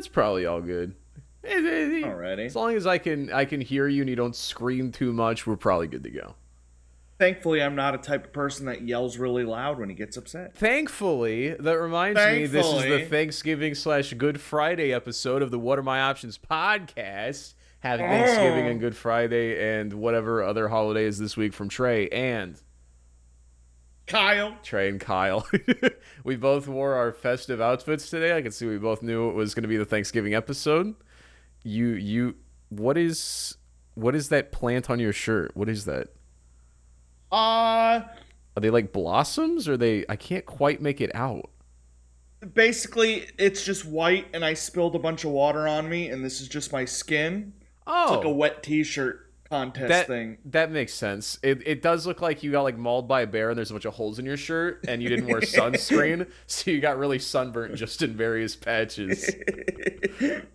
It's probably all good. Alrighty. As long as I can hear you and you don't scream too much, we're probably good to go. Thankfully, I'm not a type of person that yells really loud when he gets upset. Thankfully, that reminds me, this is the Thankfully. Thanksgiving slash Good Friday episode of the What Are My Options podcast. Happy Thanksgiving and Oh. Good Friday and whatever other holiday is this week from Kyle. Tre and Kyle. We both wore our festive outfits today. I can see we both knew it was going to be the Thanksgiving episode. What is that plant on your shirt? What is that? Uh, Are they like blossoms or I can't quite make it out. Basically, it's just white, and I spilled a bunch of water on me, and this is just my skin. It's like a Oh, wet T-shirt contest that thing. that makes sense. It does look like you got like mauled by a bear and there's a bunch of holes in your shirt and you didn't wear sunscreen, so you got really sunburnt just in various patches.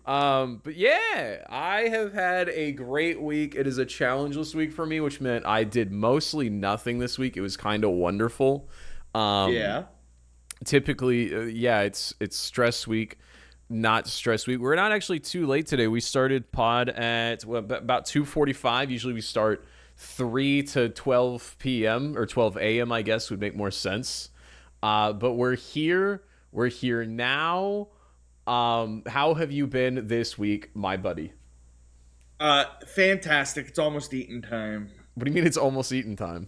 But yeah, I have had a great week. It is a challengeless week for me, which meant I did mostly nothing this week. It was kind of wonderful. Yeah. Typically, yeah, it's stress week, not stress week. We're not actually too late today. We started pod at about 2:45. Usually we start 3 to 12 p.m. or 12 a.m. I guess would make more sense. But we're here. We're here now. How have you been this week, my buddy? Fantastic. It's almost eating time. What do you mean it's almost eating time?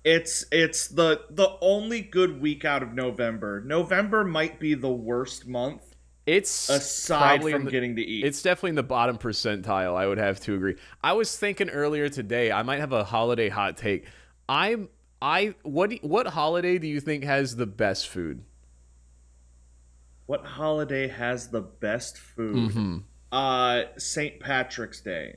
It's the only good week out of November. November might be the worst month It's aside probably from getting to eat. It's definitely in the bottom percentile. I would have to agree. I was thinking earlier today I might have a holiday hot take. What holiday do you think has the best food? What holiday has the best food? St. Patrick's Day.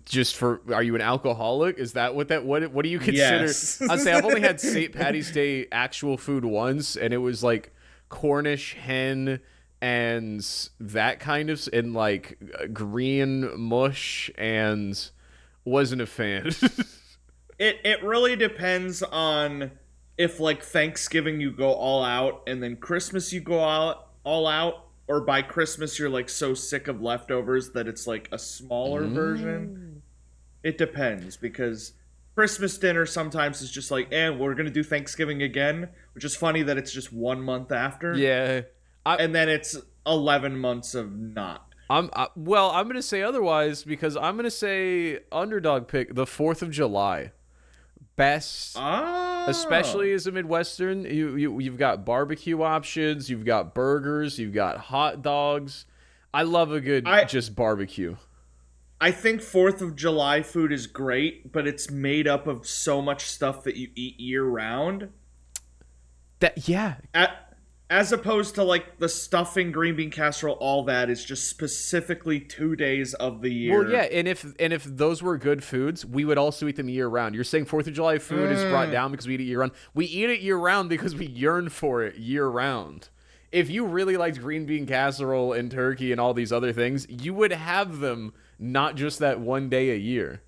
Just for, are you an alcoholic? Is that what what do you consider? Yes. I'd say I've only had St. Patty's Day actual food once, and it was like Cornish hen and that kind of and like green mush, and wasn't a fan. It really depends on if like Thanksgiving you go all out and then Christmas you go all out, or by Christmas you're like so sick of leftovers that it's like a smaller version. It depends, because Christmas dinner sometimes is just like, we're gonna do Thanksgiving again, which is funny that it's just 1 month after. Yeah. And then it's 11 months of not. Well, I'm gonna say otherwise because I'm gonna say underdog pick the 4th of July. Best, Oh. especially as a Midwestern. You've got barbecue options, you've got burgers, you've got hot dogs. I love a good just barbecue. I think 4th of July food is great, but it's made up of so much stuff that you eat year round. Yeah. As opposed to like the stuffing, green bean casserole, all that is just specifically 2 days of the year. Well, yeah, and if those were good foods, we would also eat them year round. You're saying 4th of July food is brought down because we eat it year round. We eat it year round because we yearn for it year round. If you really liked green bean casserole and turkey and all these other things, you would have them not just that one day a year.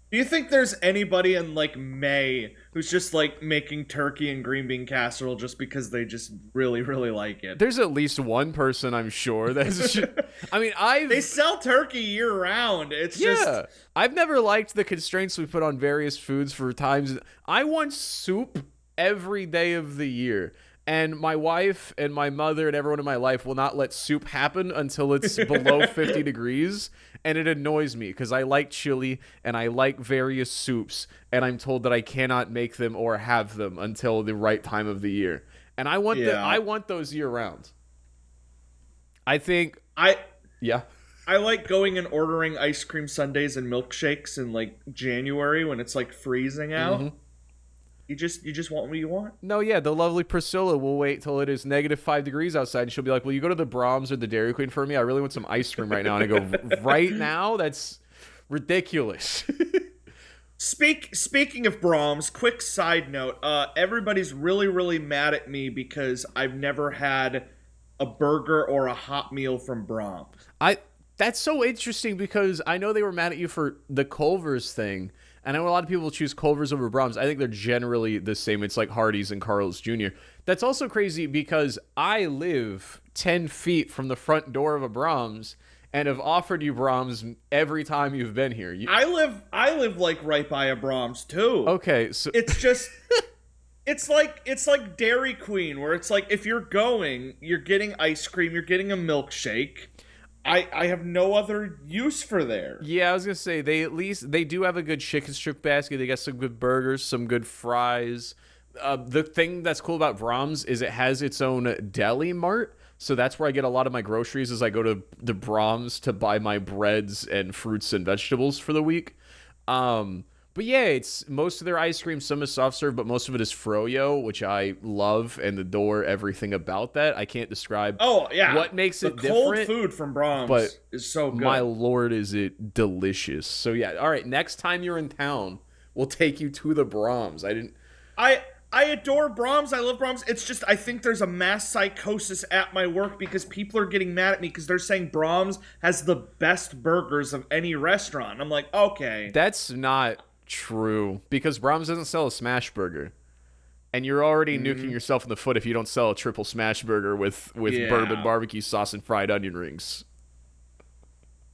Do you think there's anybody in like May who's just like making turkey and green bean casserole just because they just really, really like it? There's at least one person, I'm sure. That's I mean, they sell turkey year round. It's just I've never liked the constraints we put on various foods for times. I want soup every day of the year. And my wife and my mother and everyone in my life will not let soup happen until it's below 50 degrees. And it annoys me because I like chili and I like various soups. And I'm told that I cannot make them or have them until the right time of the year. And I want those year round. I think I yeah. like going and ordering ice cream sundaes and milkshakes in like January when it's like freezing out. Mm-hmm. You just want what you want. No, yeah, the lovely Priscilla will wait till it is -5 degrees outside, and she'll be like, "Will you go to the Braums or the Dairy Queen for me? I really want some ice cream right now." And I go, "Right now? That's ridiculous." Speaking of Braums, quick side note: everybody's really, really mad at me because I've never had a burger or a hot meal from Braums. That's so interesting because I know they were mad at you for the Culver's thing. And I know a lot of people choose Culver's over Braums. I think they're generally the same. It's like Hardee's and Carl's Jr. That's also crazy because I live 10 feet from the front door of a Braums and have offered you Braums every time you've been here. I live like right by a Braums too. Okay, so it's just it's like Dairy Queen, where it's like if you're going, you're getting ice cream, you're getting a milkshake. I have no other use for there. Yeah, I was gonna say they do have a good chicken strip basket. They got some good burgers, some good fries. The thing that's cool about Braums is it has its own deli mart, so that's where I get a lot of my groceries. As I go to the Braums to buy my breads and fruits and vegetables for the week. But yeah, it's most of their ice cream. Some is soft serve, but most of it is froyo, which I love and adore everything about that. I can't describe. Oh yeah, what makes it the cold different. Food from Braums But is so good. my lord, is it delicious! So yeah, all right. Next time you're in town, we'll take you to the Braums. I adore Braums. I love Braums. It's just I think there's a mass psychosis at my work because people are getting mad at me because they're saying Braums has the best burgers of any restaurant. I'm like, okay, That's not true, because Braums doesn't sell a smash burger, and you're already nuking yourself in the foot if you don't sell a triple smash burger with bourbon barbecue sauce and fried onion rings.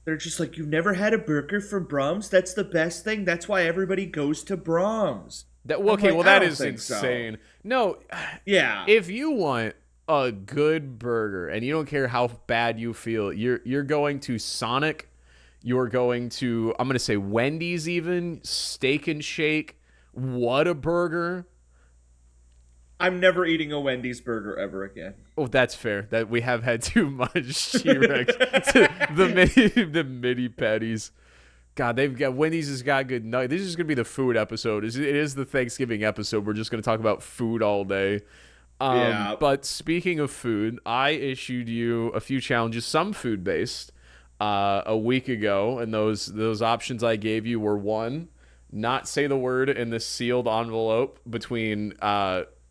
They're just like, you've never had a burger from Braums? That's the best thing. That's why everybody goes to Braums. That I is don't think insane. so. No, Yeah. if you want a good burger and you don't care how bad you feel, you're going to Sonic. You're going to, I'm going to say Wendy's, even Steak and Shake. What a burger. I'm never eating a Wendy's burger ever again. Oh, that's fair. That we have had too much T-Rex. the mini patties. God, Wendy's has got good nuggets. This is going to be the food episode. It is the Thanksgiving episode. We're just going to talk about food all day. Yeah. But speaking of food, I issued you a few challenges, some food-based, a week ago, and those options I gave you were: one, not say the word in the sealed envelope between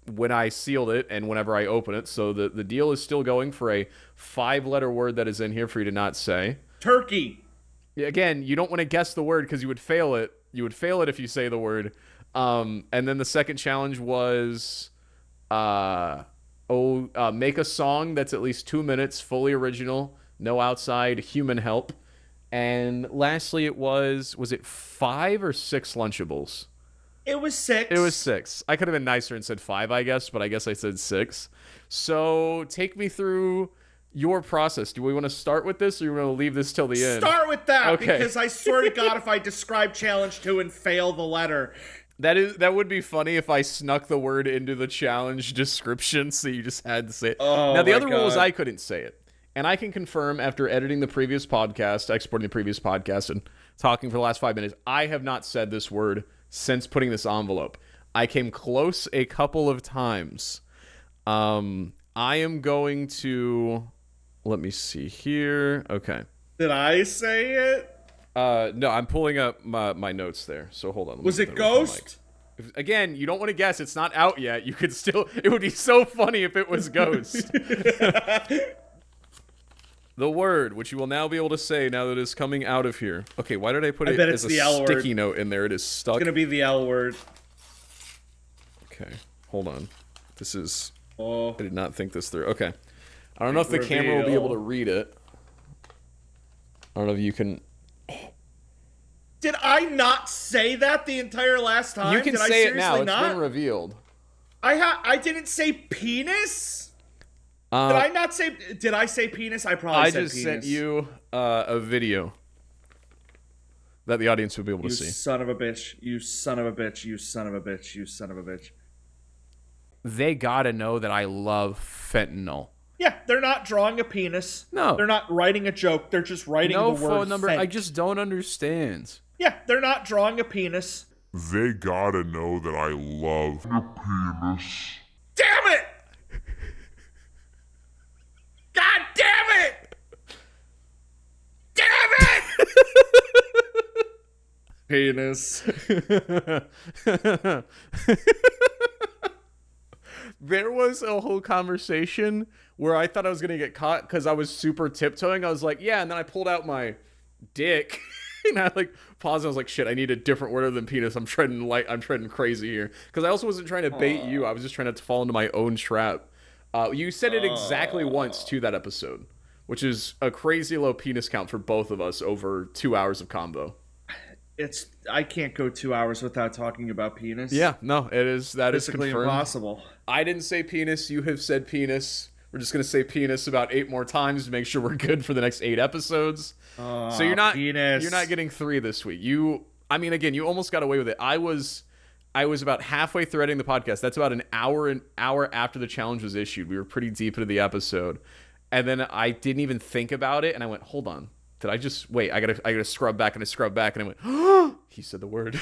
when I sealed it and whenever I open it. So the deal is still going for a 5-letter word that is in here for you to not say. Turkey. Again, you don't want to guess the word because you would fail it. You would fail it if you say the word. And then the second challenge was make a song that's at least 2 minutes, fully original, no outside human help. And lastly, was it 5 or 6 Lunchables? It was 6. It was 6. I could have been nicer and said 5, I guess, but I guess I said 6. So take me through your process. Do we want to start with this, or you want to leave this till the end? Start with that, Okay. because I swear to God, if I describe challenge 2 and fail the letter. That would be funny if I snuck the word into the challenge description, so you just had to say it. Oh, now, the my other rule is God. I couldn't say it. And I can confirm, after editing the previous podcast, exporting the previous podcast, and talking for the last 5 minutes, I have not said this word since putting this envelope. I came close a couple of times. I am going to... Let me see here. Okay. Did I say it? No, I'm pulling up my notes there. So hold on. Let me Was put it that away from the Ghost? mic. Again, you don't want to guess. It's not out yet. You could still... It would be so funny if it was Ghost. The word, which you will now be able to say now that it's coming out of here. Okay, why did I put I it bet as it's a the L sticky word. note in there? It is stuck. It's gonna be the L word. Okay, hold on. This is... Oh, I did not think this through. Okay. I don't know if the camera will be able to read it. I don't know if you can... did I not say that the entire last time? You can did I say it now. seriously It's been revealed. I didn't say penis. Did I not say? Did I say penis? I probably I said just penis. sent you a video that the audience will be able to You see. son of a bitch! You son of a bitch! You son of a bitch! You son of a bitch! They gotta know that I love fentanyl. Yeah, they're not drawing a penis. No. They're not writing a joke. They're just writing No the word phone number. fent. I just don't understand. Yeah, they're not drawing a penis. They gotta know that I love a penis. Damn it! God damn it! Damn it! Penis. There was a whole conversation where I thought I was gonna get caught because I was super tiptoeing. I was like, yeah, and then I pulled out my dick. And I like paused. And I was like, shit, I need a different word than penis. I'm treading crazy here. Because I also wasn't trying to bait you. I was just trying not to fall into my own trap. You said it exactly once to that episode, which is a crazy low penis count for both of us over 2 hours of combo. I can't go 2 hours without talking about penis. Yeah, no, that is Physically confirmed. impossible. I didn't say penis. You have said penis. We're just gonna say penis about 8 more times to make sure we're good for the next 8 episodes. So you're not getting 3 this week. Again, you almost got away with it. I was about halfway threading the podcast. That's about an hour after the challenge was issued. We were pretty deep into the episode, and then I didn't even think about it. And I went, "Hold on, did I just wait? I gotta scrub back." And I scrubbed back, and I went, "Oh!" He said the word.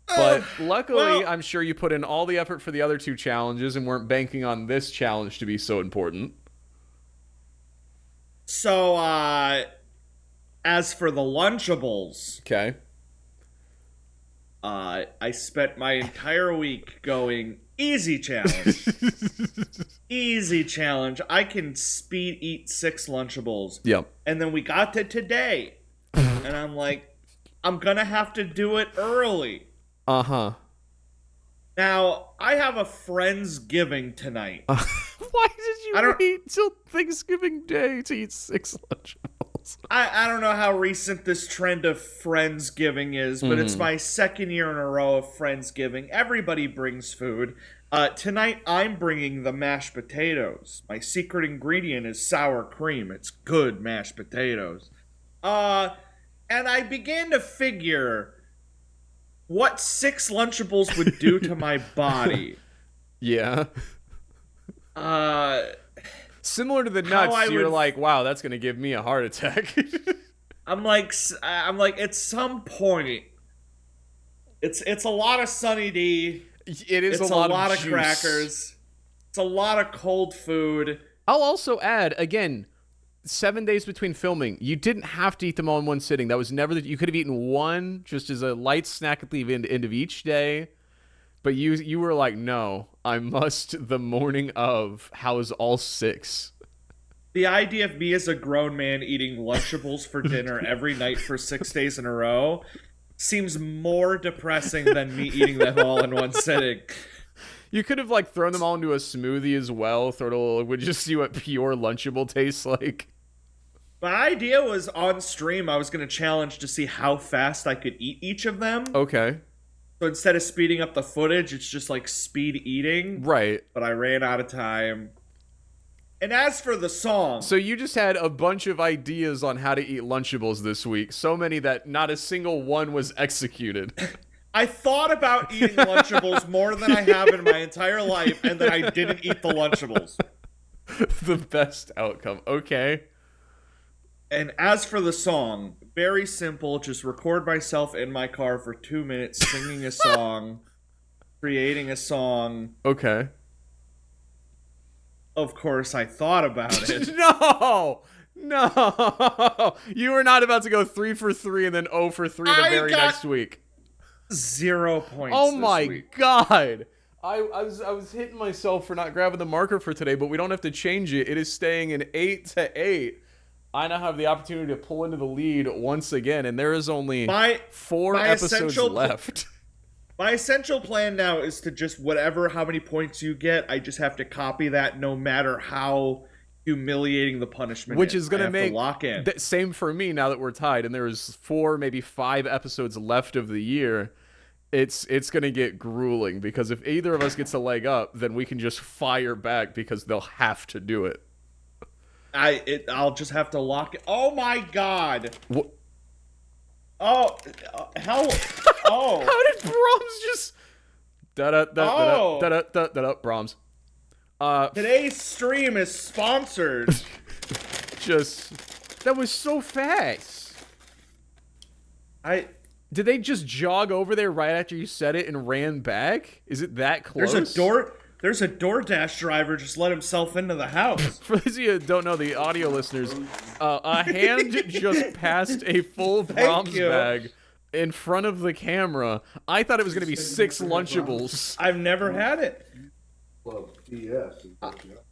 But luckily, I'm sure you put in all the effort for the other 2 challenges and weren't banking on this challenge to be so important. So, as for the Lunchables, okay, I spent my entire week going easy challenge, easy challenge. I can speed eat 6 Lunchables. Yep. And then we got to today, and I'm like, I'm gonna have to do it early. Uh-huh. Now, I have a Friendsgiving tonight. Why did you wait till Thanksgiving Day to eat 6 Lunchables? I don't know how recent this trend of Friendsgiving is, but it's my 2nd year in a row of Friendsgiving. Everybody brings food. Tonight, I'm bringing the mashed potatoes. My secret ingredient is sour cream. It's good mashed potatoes. And I began to figure what 6 Lunchables would do to my body. Yeah. Similar to the nuts, you're like, wow, that's going to give me a heart attack. I'm like, at some point, it's a lot of Sunny D. It is a lot of juice. Crackers. It's a lot of cold food. I'll also add, again, 7 days between filming. You didn't have to eat them all in one sitting. That was never you could have eaten one just as a light snack at the end of each day. But you were like, no, I must the morning of house all 6. The idea of me as a grown man eating Lunchables for dinner every night for 6 days in a row seems more depressing than me eating them all in one sitting. You could have thrown them all into a smoothie as well. Would just see what pure Lunchable tastes like. My idea was on stream I was going to challenge to see how fast I could eat each of them. Okay. So instead of speeding up the footage, it's just speed eating. Right. But I ran out of time. And as for the song... So you just had a bunch of ideas on how to eat Lunchables this week. So many that not a single one was executed. I thought about eating Lunchables more than I have in my entire life, and then I didn't eat the Lunchables. The best outcome. Okay. And as for the song, very simple. Just record myself in my car for 2 minutes singing a song, creating a song. Okay. Of course, I thought about it. No! You were not about to go 3 for 3 and then 0 for 3 the very next week. 0 points. Oh my god! I was hitting myself for not grabbing the marker for today, but we don't have to change it. It is staying in 8-8. I now have the opportunity to pull into the lead once again, and there is only 4 episodes left. My essential plan now is to just how many points you get, I just have to copy that no matter how humiliating the punishment Which is going to make lock in. Same for me now that we're tied, and there's 4, maybe 5 episodes left of the year. It's going to get grueling, because if either of us gets a leg up, then we can just fire back because they'll have to do it. I'll just have to lock it. Oh my god! What? Oh, how? Oh, how did Braums just? Braums. Today's stream is sponsored. That was so fast. Did they just jog over there right after you said it and ran back? Is it that close? There's a DoorDash driver just let himself into the house. For those of you who don't know, the audio listeners, a hand just passed a full Braums bag in front of the camera. I thought it was going to be 6 Lunchables. I've never had it. Club BS.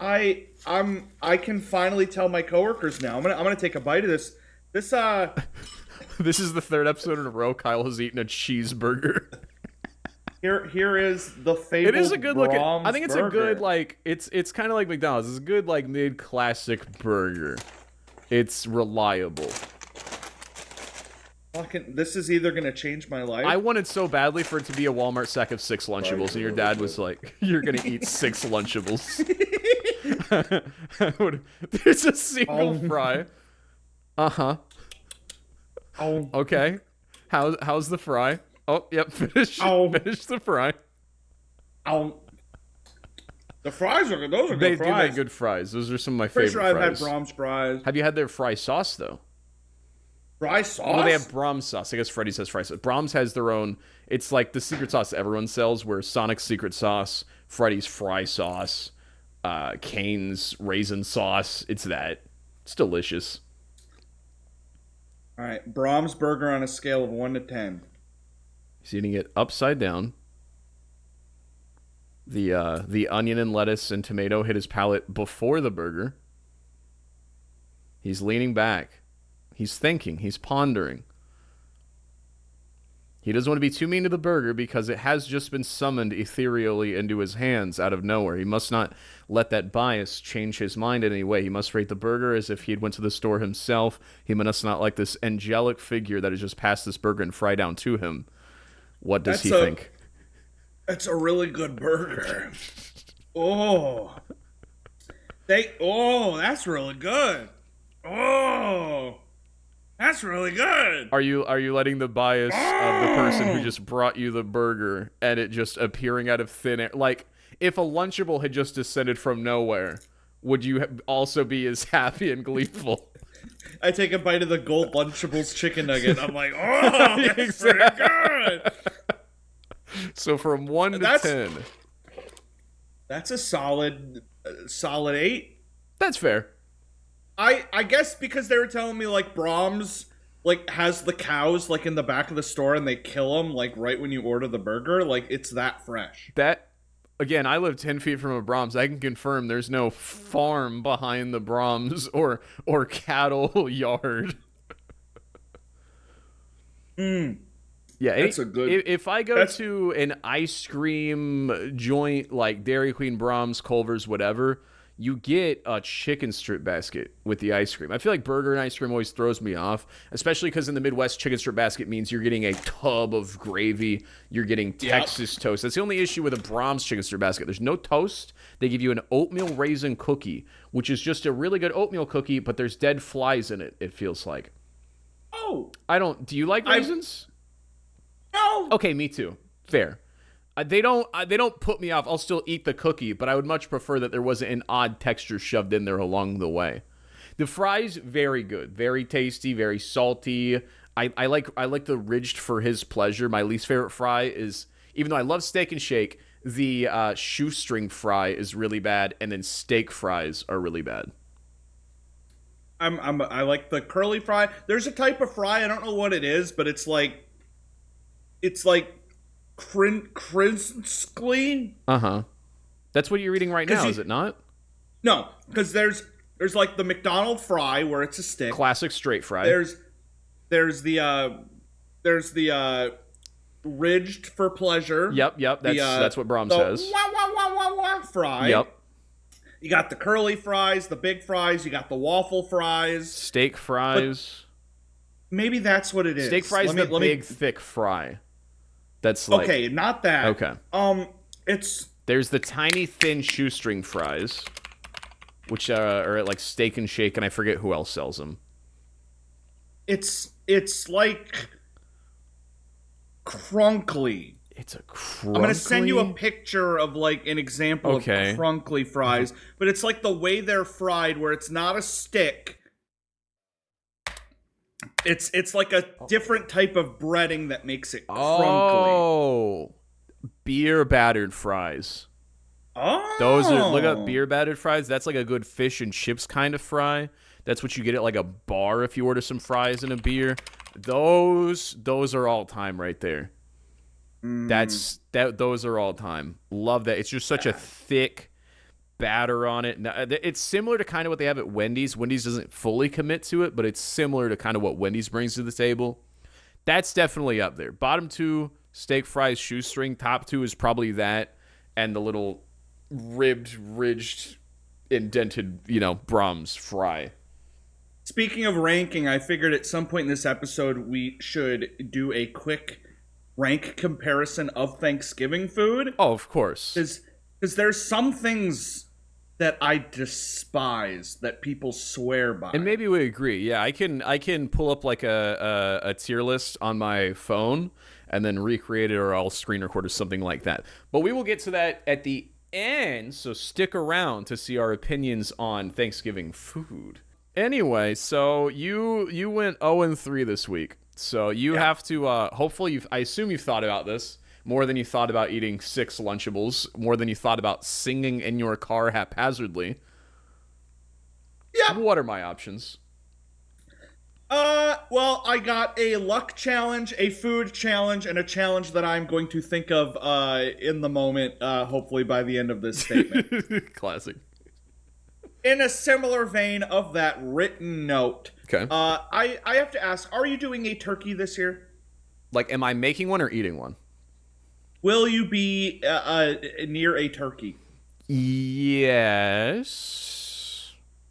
I can finally tell my coworkers now. I'm gonna take a bite of this. This This is the third episode in a row Kyle has eaten a cheeseburger. Here is the fabled It is a good looking. Braums I think it's burger. a good like. It's kind of like McDonald's. It's a good like mid classic burger. It's reliable. Fucking, this is either gonna change my life. I wanted so badly for it to be a Walmart sack of 6 Lunchables, and your dad was like, "You're gonna eat 6 Lunchables." There's a single fry. Okay. How's the fry? Oh, yep. Finish the fry. The fries are good. Those are good They fries. do make good fries. Those are some of my Pretty favorite sure I've fries. had Braums fries. Have you had their fry sauce though? Fry sauce? Well, they have Braums sauce. I guess Freddy's has fry sauce. Braums has their own. It's like the secret sauce everyone sells, where Sonic's secret sauce, Freddy's fry sauce, Kane's raisin sauce. It's that. It's delicious. All right, Braums burger on a scale of 1 to 10. He's eating it upside down. The onion and lettuce and tomato hit his palate before the burger. He's leaning back. He's thinking. He's pondering. He doesn't want to be too mean to the burger because it has just been summoned ethereally into his hands out of nowhere. He must not let that bias change his mind in any way. He must rate the burger as if he had went to the store himself. He must not like this angelic figure that has just passed this burger and fry down to him. What does he think? That's a really good burger. Oh. That's really good. Oh. That's really good. Are you letting the bias of the person who just brought you the burger and it just appearing out of thin air, like if a Lunchable had just descended from nowhere, would you also be as happy and gleeful? I take a bite of the gold Lunchables chicken nugget. I'm like, oh, that's pretty good. So from 1 to 10, that's a solid 8. that's fair. I guess because they were telling me like Braums like has the cows like in the back of the store and they kill them like right when you order the burger, like it's that fresh. That again, I live 10 feet from a Braums. I can confirm there's no farm behind the Braums or cattle yard. Yeah, that's a good. If I go to an ice cream joint like Dairy Queen, Braums, Culver's, whatever, you get a chicken strip basket with the ice cream. I feel like burger and ice cream always throws me off, especially because in the Midwest, chicken strip basket means you're getting a tub of gravy. You're getting Texas toast. That's the only issue with a Braums chicken strip basket. There's no toast. They give you an oatmeal raisin cookie, which is just a really good oatmeal cookie, but there's dead flies in it, it feels like. Oh. Do you like raisins? No. Okay, me too. Fair. They don't put me off. I'll still eat the cookie, but I would much prefer that there wasn't an odd texture shoved in there along the way. The fries, very good, very tasty, very salty. I like the ridged for his pleasure. My least favorite fry is, even though I love Steak and Shake, the shoestring fry is really bad, and then steak fries are really bad. I like the curly fry. There's a type of fry, I don't know what it is, but it's like crinkly. That's what you're eating right now, is it not? No, because there's like the McDonald's fry where it's a stick. Classic straight fry. There's the ridged for pleasure. Yep. That's what Braums has. Fry. Yep. You got the curly fries, the big fries. You got the waffle fries. Steak fries. But maybe that's what it is. Steak fries, the big thick fry. That's like okay, not that. Okay. There's the tiny thin shoestring fries, which are at like Steak and Shake, and I forget who else sells them. It's like crunkly. It's a crunkly. I'm gonna send you a picture of like an example of crunkly fries, but it's like the way they're fried, where it's not a stick. It's like a different type of breading that makes it crunkly. Oh, beer battered fries. Oh, Look up beer battered fries. That's like a good fish and chips kind of fry. That's what you get at like a bar if you order some fries and a beer. Those are all time right there. Those are all time. Love that. It's just such a thick, batter on it. Now, it's similar to kind of what they have at Wendy's. Wendy's doesn't fully commit to it, but it's similar to kind of what Wendy's brings to the table. That's definitely up there. Bottom 2, steak fries, shoestring. Top 2 is probably that and the little ridged, indented, Braums fry. Speaking of ranking, I figured at some point in this episode we should do a quick rank comparison of Thanksgiving food. Oh, of course. Because there's some things that I despise that people swear by. And maybe we agree. Yeah, I can pull up like a tier list on my phone and then recreate it, or I'll screen record or something like that. But we will get to that at the end, so stick around to see our opinions on Thanksgiving food. Anyway, so you went 0-3 this week. So you have to hopefully I assume you've thought about this more than you thought about eating 6 Lunchables, more than you thought about singing in your car haphazardly. Yeah. What are my options? Well, I got a luck challenge, a food challenge, and a challenge that I'm going to think of in the moment, hopefully by the end of this statement. Classic. In a similar vein of that written note, okay. I have to ask, are you doing a turkey this year? Like, am I making one or eating one? Will you be near a turkey? Yes.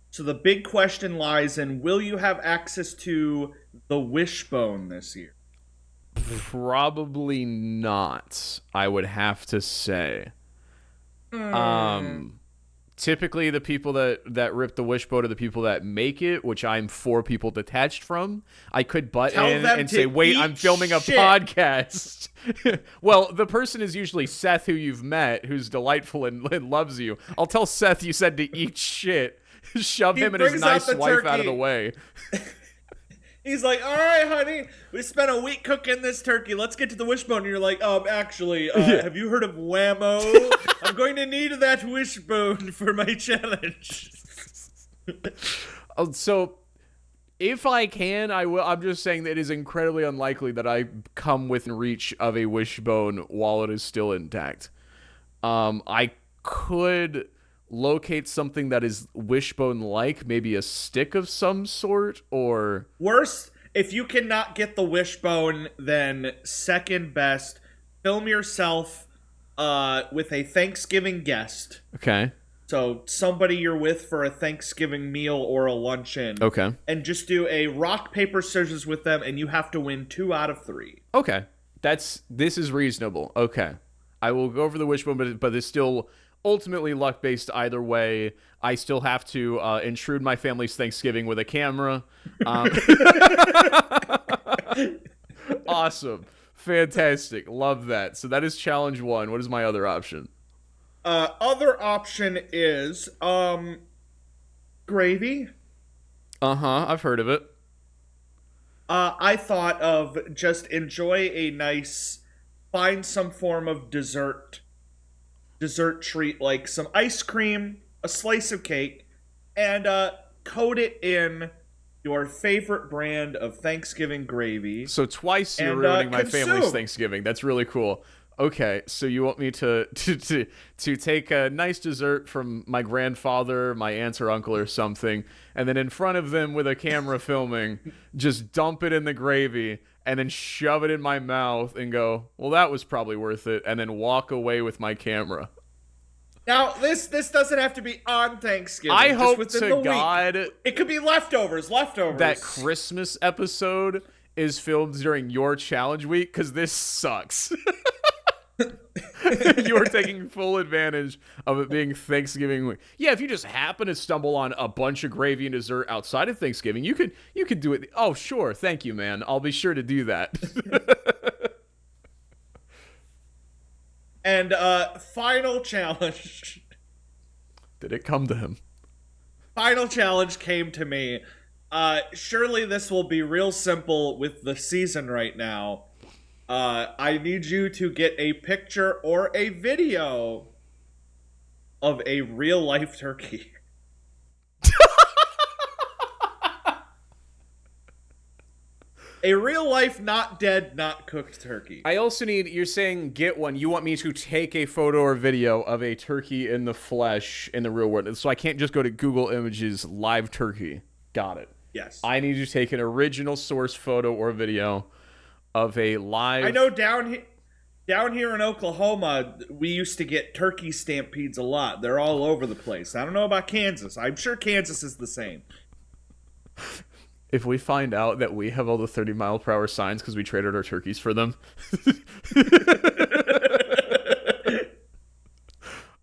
So the big question lies in, will you have access to the wishbone this year? Probably not, I would have to say. Typically the people that rip the wishbone are the people that make it, which I'm 4 people detached from. I could butt in and say, wait, I'm filming a podcast. Well, the person is usually Seth, who you've met, who's delightful and loves you. I'll tell Seth you said to eat shit. Shove him and his nice wife out of the way. He's like, all right, honey, we spent a week cooking this turkey. Let's get to the wishbone. And you're like, actually, have you heard of Whammo? I'm going to need that wishbone for my challenge. So, if I can, I will. I'm just saying that it is incredibly unlikely that I come within reach of a wishbone while it is still intact. I could locate something that is wishbone-like, maybe a stick of some sort, or... Worse, if you cannot get the wishbone, then second best, film yourself with a Thanksgiving guest. Okay. So somebody you're with for a Thanksgiving meal or a luncheon. Okay. And just do a rock, paper, scissors with them, and you have to win 2 out of 3. Okay. This is reasonable. Okay. I will go over the wishbone, but it's still... ultimately luck-based either way. I still have to intrude my family's Thanksgiving with a camera. Awesome. Fantastic. Love that. So that is challenge 1. What is my other option? Other option is gravy. I've heard of it. I thought of just enjoy a nice, find some form of dessert treat, like some ice cream, a slice of cake, and coat it in your favorite brand of Thanksgiving gravy. So twice you're ruining my family's Thanksgiving. That's really cool. Okay, so you want me to take a nice dessert from my grandfather, my aunt or uncle or something, and then in front of them with a camera filming, just dump it in the gravy and then shove it in my mouth and go, well, that was probably worth it, and then walk away with my camera. Now, this doesn't have to be on Thanksgiving. I hope to God it could be leftovers. That Christmas episode is filmed during your challenge week, because this sucks. You are taking full advantage of it being Thanksgiving week. Yeah, if you just happen to stumble on a bunch of gravy and dessert outside of Thanksgiving, you could do it. Oh, sure. Thank you, man. I'll be sure to do that. And final challenge. Did it come to him? Final challenge came to me. Surely this will be real simple with the season right now. I need you to get a picture or a video of a real life turkey. A real life, not dead, not cooked turkey. I also need, you're saying get one. You want me to take a photo or video of a turkey in the flesh in the real world. So I can't just go to Google Images live turkey. Got it. Yes. I need to take an original source photo or video of a live... I know down here in Oklahoma, we used to get turkey stampedes a lot. They're all over the place. I don't know about Kansas. I'm sure Kansas is the same. If we find out that we have all the 30-mile-per-hour signs because we traded our turkeys for them.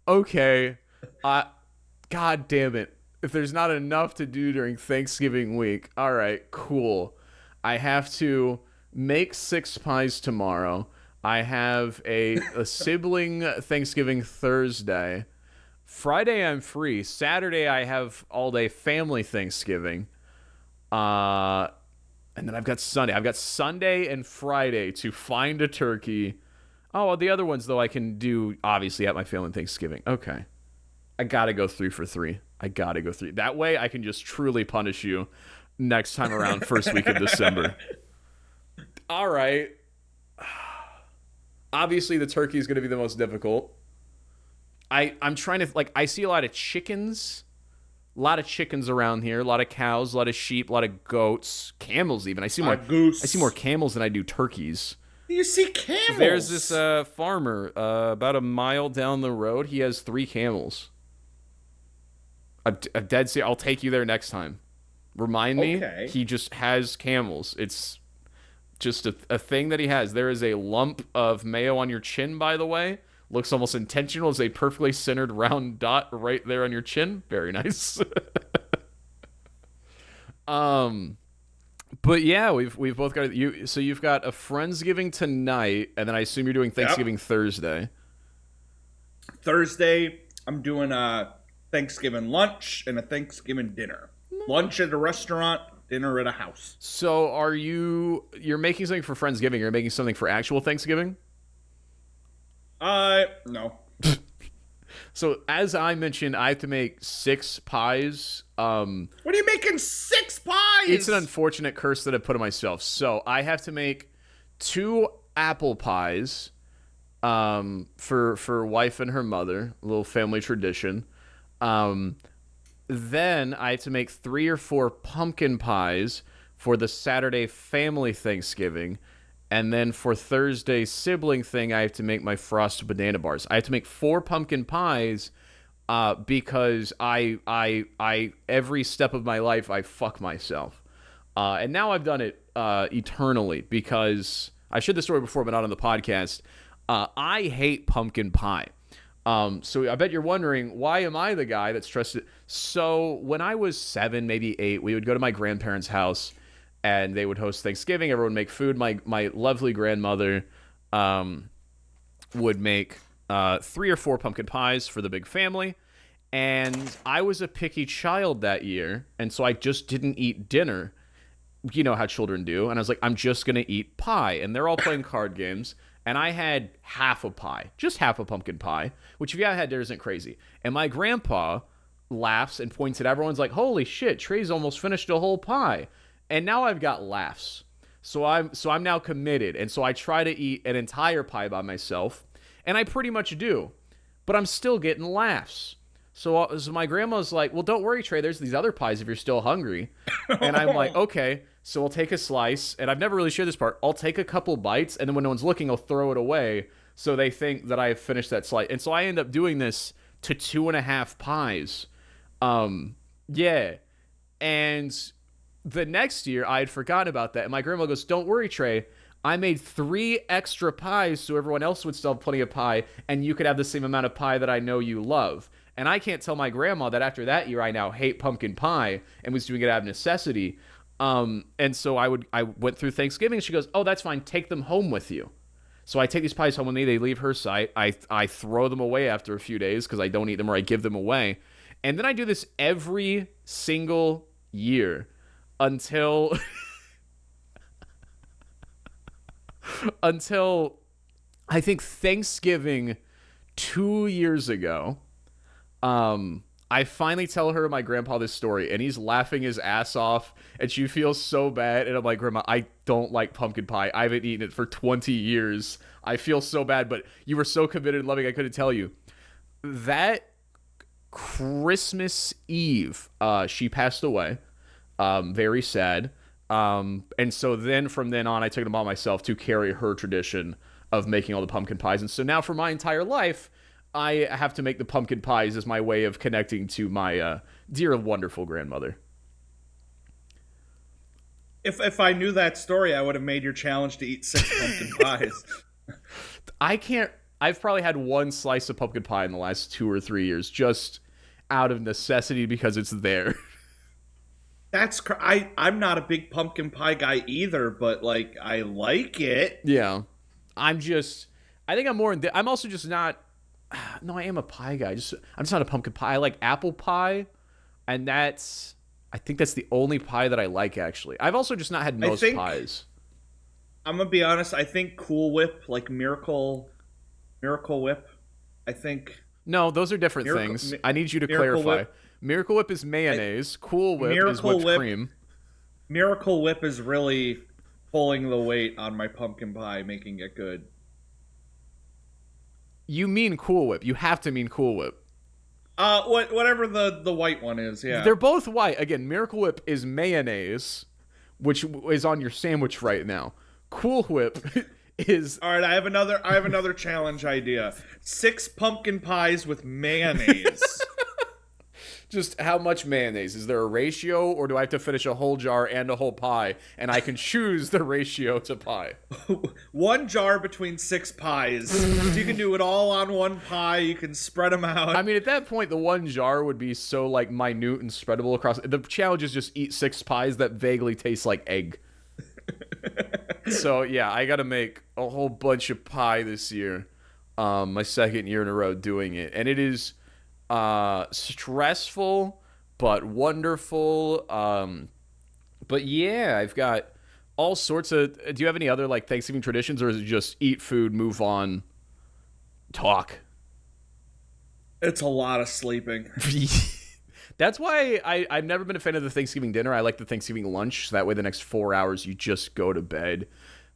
Okay. God damn it. If there's not enough to do during Thanksgiving week, all right, cool. I have to make 6 pies tomorrow. I have a sibling Thanksgiving Thursday. Friday, I'm free. Saturday, I have all-day family Thanksgiving. And then I've got Sunday. I've got Sunday and Friday to find a turkey. Oh, well, the other ones, though, I can do, obviously, at my family Thanksgiving. Okay. I gotta go 3 for 3. I gotta go 3. That way, I can just truly punish you next time around, first week of December. All right. Obviously, the turkey is going to be the most difficult. I'm trying to, like, I see a lot of chickens. A lot of chickens around here. A lot of cows, a lot of sheep, a lot of goats. Camels, even. I see more goose. I see more camels than I do turkeys. You see camels? There's this farmer about a mile down the road. He has 3 camels. I'm dead serious. I'll take you there next time. Remind me. Okay. He just has camels. It's just a thing that he has. There is a lump of mayo on your chin, by the way. Looks almost intentional. It's a perfectly centered round dot right there on your chin. Very nice. But yeah, we've both got you. So you've got a Friendsgiving tonight, and then I assume you're doing Thanksgiving Thursday. Thursday, I'm doing a Thanksgiving lunch and a Thanksgiving dinner. Lunch at a restaurant, dinner at a house. So you're making something for Friendsgiving? You're making something for actual Thanksgiving? No. So as I mentioned, I have to make 6 pies. What are you making 6 pies? It's an unfortunate curse that I put on myself. So I have to make 2 apple pies for wife and her mother, a little family tradition. Then I have to make 3 or 4 pumpkin pies for the Saturday family Thanksgiving. And then for Thursday's sibling thing, I have to make my frosted banana bars. I have to make 4 pumpkin pies because I every step of my life, I fuck myself. And now I've done it eternally because I shared this story before, but not on the podcast. I hate pumpkin pie. So I bet you're wondering, why am I the guy that's trusted? So when I was 7, maybe 8, we would go to my grandparents' house and they would host Thanksgiving. Everyone would make food. My lovely grandmother would make 3 or 4 pumpkin pies for the big family. And I was a picky child that year, and so I just didn't eat dinner. You know how children do. And I was like, I'm just going to eat pie. And they're all playing card games. And I had half a pie, just half a pumpkin pie, which if you haven't had dinner isn't crazy. And my grandpa laughs and points at everyone's like, holy shit, Trey's almost finished a whole pie. And now I've got laughs. So I'm now committed. And so I try to eat an entire pie by myself. And I pretty much do. But I'm still getting laughs. So my grandma's like, well, don't worry, Trey. There's these other pies if you're still hungry. And I'm like, okay. So I'll take a slice. And I've never really shared this part. I'll take a couple bites. And then when no one's looking, I'll throw it away. So they think that I have finished that slice. And so I end up doing this to 2.5 pies. Yeah. And the next year, I had forgotten about that. And my grandma goes, don't worry, Trey. I made 3 extra pies so everyone else would still have plenty of pie. And you could have the same amount of pie that I know you love. And I can't tell my grandma that after that year, I now hate pumpkin pie and was doing it out of necessity. And so I went through Thanksgiving and she goes, oh, that's fine. Take them home with you. So I take these pies home with me. They leave her sight. I throw them away after a few days because I don't eat them or I give them away. And then I do this every single year until I think Thanksgiving 2 years ago. I I finally tell her my grandpa this story, and he's laughing his ass off, and she feels so bad. And I'm like, Grandma, I don't like pumpkin pie. I haven't eaten it for 20 years. I feel so bad, but you were so committed and loving, I couldn't tell you. That Christmas Eve, she passed away. Very sad. And so then from then on, I took it upon myself to carry her tradition of making all the pumpkin pies. And so now for my entire life, I have to make the pumpkin pies as my way of connecting to my dear, wonderful grandmother. If I knew that story, I would have made your challenge to eat 6 pumpkin pies. I can't. I've probably had one slice of pumpkin pie in the last 2 or 3 years, just out of necessity because it's there. I'm not a big pumpkin pie guy either, but like I like it. Yeah, I think I'm more. I'm also just not. No, I am a pie guy. I'm just not a pumpkin pie. I like apple pie, and I think that's the only pie that I like, actually. I've also just not had most pies. I'm gonna be honest. I think Cool Whip, like Miracle Whip, I think. No, those are different things. I need you to clarify. Whip. Miracle Whip is mayonnaise. Cool Whip is whipped cream. Miracle Whip is really pulling the weight on my pumpkin pie, making it good. You mean Cool Whip. You have to mean Cool Whip. Whatever the white one is, yeah. They're both white. Again, Miracle Whip is mayonnaise, which is on your sandwich right now. Cool Whip is... All right, I have another challenge idea. 6 pumpkin pies with mayonnaise. Just how much mayonnaise? Is there a ratio, or do I have to finish a whole jar and a whole pie, and I can choose the ratio to pie? 1 jar between 6 pies. So you can do it all on one pie. You can spread them out. I mean, at that point, the 1 jar would be so, like, minute and spreadable across... The challenge is just eat 6 pies that vaguely taste like egg. So, yeah, I gotta make a whole bunch of pie this year. My 2nd year in a row doing it. And it is... stressful but wonderful. But yeah, I've got all sorts of... Do you have any other like Thanksgiving traditions, or is it just eat food, move on, talk? It's a lot of sleeping. That's why I've never been a fan of the Thanksgiving dinner. I like the Thanksgiving lunch, so that way the next 4 hours you just go to bed.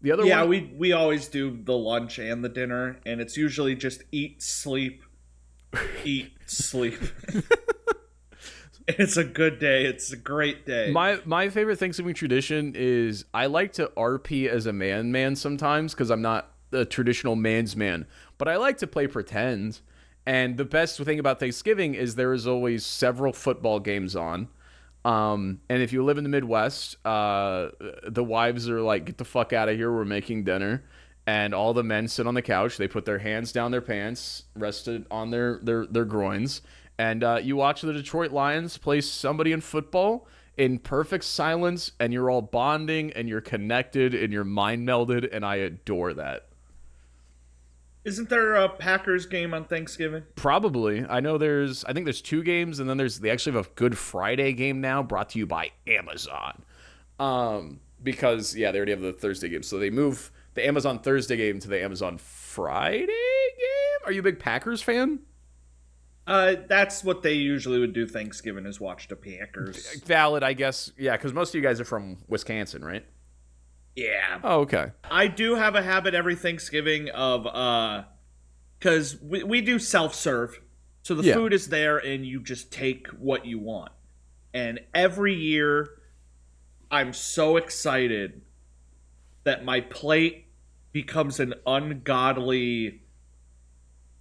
The other one, we always do the lunch and the dinner, and it's usually just eat, sleep. Eat, sleep. It's a good day. It's a great day. My favorite Thanksgiving tradition is I like to RP as a man sometimes, because I'm not a traditional man's man, but I like to play pretend. And the best thing about Thanksgiving is there is always several football games on. And if you live in the Midwest, the wives are like, get the fuck out of here, we're making dinner. And all the men sit on the couch. They put their hands down their pants, rested on their groins. And you watch the Detroit Lions play somebody in football in perfect silence. And you're all bonding and you're connected and you're mind melded. And I adore that. Isn't there a Packers game on Thanksgiving? Probably. I think there's 2 games. And then they actually have a Good Friday game now, brought to you by Amazon. Because, yeah, they already have the Thursday game. So they move the Amazon Thursday game to the Amazon Friday game? Are you a big Packers fan? That's what they usually would do Thanksgiving, is watch the Packers. Valid, I guess. Yeah, because most of you guys are from Wisconsin, right? Yeah. Oh, okay. I do have a habit every Thanksgiving of, because we do self-serve. So the food is there and you just take what you want. And every year, I'm so excited that my plate becomes an ungodly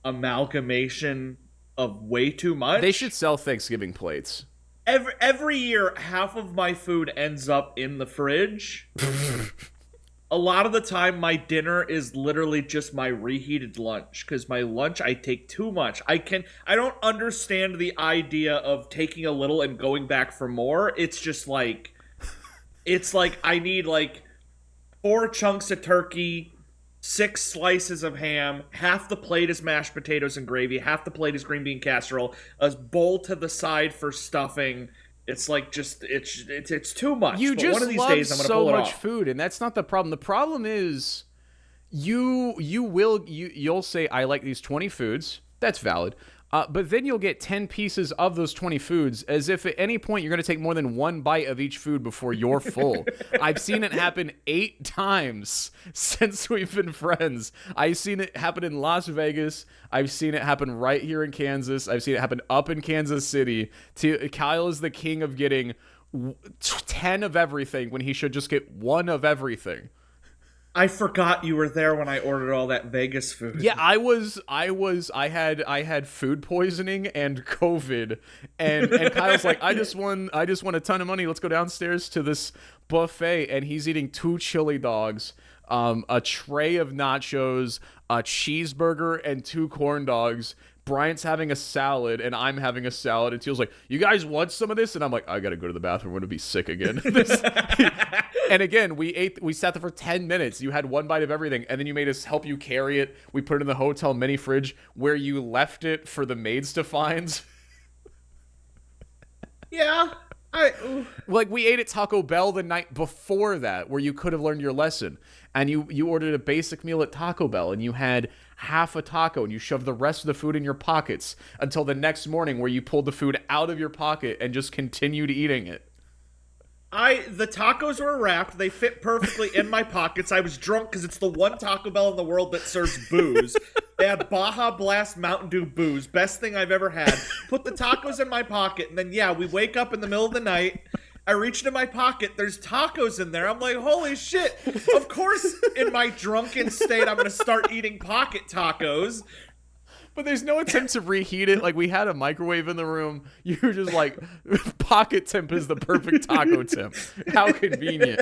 amalgamation of way too much. They should sell Thanksgiving plates. Every year, half of my food ends up in the fridge. A lot of the time, my dinner is literally just my reheated lunch, because my lunch, I take too much. I don't understand the idea of taking a little and going back for more. It's just like, I need like 4 chunks of turkey, 6 slices of ham, half the plate is mashed potatoes and gravy, half the plate is green bean casserole, a bowl to the side for stuffing. It's like just it's too much. You but just one of these love days I'm gonna so pull it much off. food, and that's not the problem. The problem is you'll say I like these 20 foods. That's valid. But then you'll get 10 pieces of those 20 foods, as if at any point you're going to take more than one bite of each food before you're full. I've seen it happen 8 times since we've been friends. I've seen it happen in Las Vegas. I've seen it happen right here in Kansas. I've seen it happen up in Kansas City. Kyle is the king of getting 10 of everything when he should just get 1 of everything. I forgot you were there when I ordered all that Vegas food. Yeah, I had food poisoning and COVID, and Kyle's like, I just won a ton of money. Let's go downstairs to this buffet, and he's eating 2 chili dogs, a tray of nachos, a cheeseburger, and 2 corn dogs. Bryant's having a salad, and I'm having a salad, and Teal's like, you guys want some of this? And I'm like, I gotta go to the bathroom. I'm gonna be sick again. And again, we sat there for 10 minutes. You had 1 bite of everything, and then you made us help you carry it. We put it in the hotel mini fridge where you left it for the maids to find. Yeah. Like, we ate at Taco Bell the night before that, where you could have learned your lesson. And you ordered a basic meal at Taco Bell, and you had half a taco, and you shoved the rest of the food in your pockets until the next morning, where you pulled the food out of your pocket and just continued eating it. The tacos were wrapped. They fit perfectly in my pockets. I was drunk because it's the one Taco Bell in the world that serves booze. They had Baja Blast Mountain Dew booze. Best thing I've ever had. Put the tacos in my pocket, and then, we wake up in the middle of the night. I reach into my pocket. There's tacos in there. I'm like, holy shit. Of course, in my drunken state, I'm going to start eating pocket tacos. But there's no attempt to reheat it. Like, we had a microwave in the room. You were just like, pocket temp is the perfect taco temp. How convenient.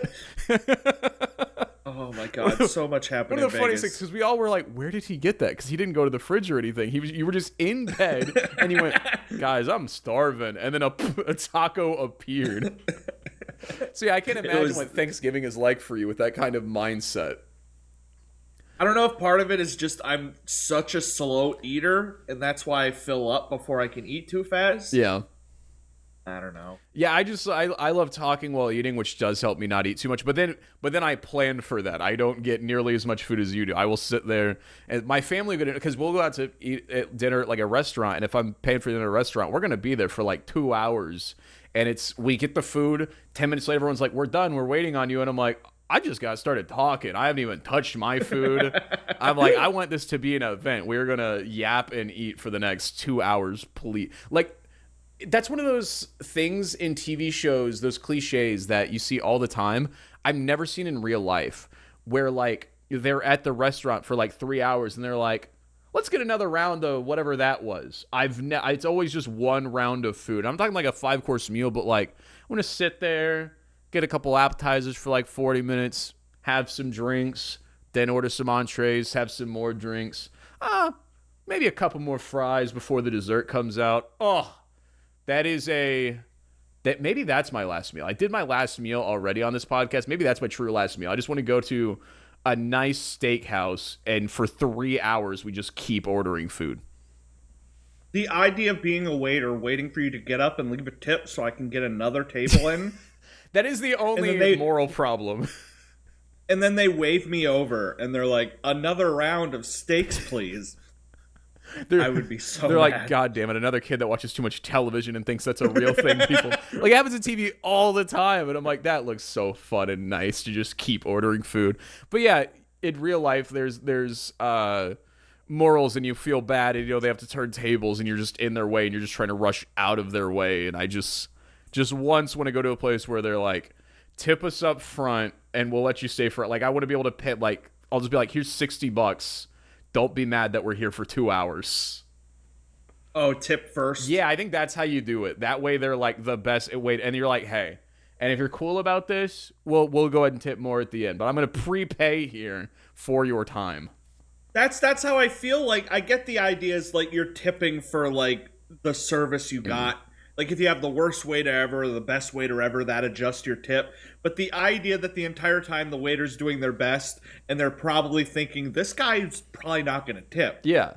Oh my God, so much happened in Vegas. One of the funniest things, because we all were like, where did he get that? Because he didn't go to the fridge or anything. You were just in bed, and you went, guys, I'm starving. And then a taco appeared. So yeah, I can't imagine what Thanksgiving is like for you with that kind of mindset. I don't know if part of it is just I'm such a slow eater, and that's why I fill up before I can eat too fast. Yeah. I don't know. Yeah, I love talking while eating, which does help me not eat too much. But then I plan for that. I don't get nearly as much food as you do. I will sit there, and my family, because we'll go out to eat at dinner at like a restaurant, and if I'm paying for dinner at a restaurant, we're gonna be there for like 2 hours, and we get the food. 10 minutes later, everyone's like, "We're done. We're waiting on you," and I'm like, I just got started talking. I haven't even touched my food. I'm like, I want this to be an event. We're gonna yap and eat for the next 2 hours, please. Like, that's one of those things in TV shows, those cliches that you see all the time. I've never seen in real life, where like they're at the restaurant for like 3 hours and they're like, let's get another round of whatever that was. It's always just one round of food. I'm talking like a 5-course meal, but like I'm gonna sit there, get a couple appetizers for like 40 minutes, have some drinks, then order some entrees, have some more drinks. Maybe a couple more fries before the dessert comes out. Oh, maybe that's my last meal. I did my last meal already on this podcast. Maybe that's my true last meal. I just want to go to a nice steakhouse, and for 3 hours, we just keep ordering food. The idea of being a waiter, waiting for you to get up and leave a tip so I can get another table in. That is the only moral problem. And then they wave me over, and they're like, another round of steaks, please. I would be so They're mad. like, God damn it, another kid that watches too much television and thinks that's a real thing, people. Like, it happens on TV all the time, and I'm like, that looks so fun and nice to just keep ordering food. But yeah, in real life, there's morals, and you feel bad, and they have to turn tables, and you're just in their way, and you're just trying to rush out of their way. And I just once want to go to a place where they're like, tip us up front, and we'll let you stay for it. Like, I want to be able to pay, like, I'll just be like, here's $60. Don't be mad that we're here for 2 hours. Oh, tip first? Yeah, I think that's how you do it. That way they're like the best way, and you're like, hey, and if you're cool about this, we'll go ahead and tip more at the end. But I'm going to prepay here for your time. That's how I feel. Like, I get the idea is like you're tipping for like the service you got. Like, if you have the worst waiter ever or the best waiter ever, that adjusts your tip. But the idea that the entire time the waiter's doing their best and they're probably thinking, this guy's probably not going to tip. Yeah.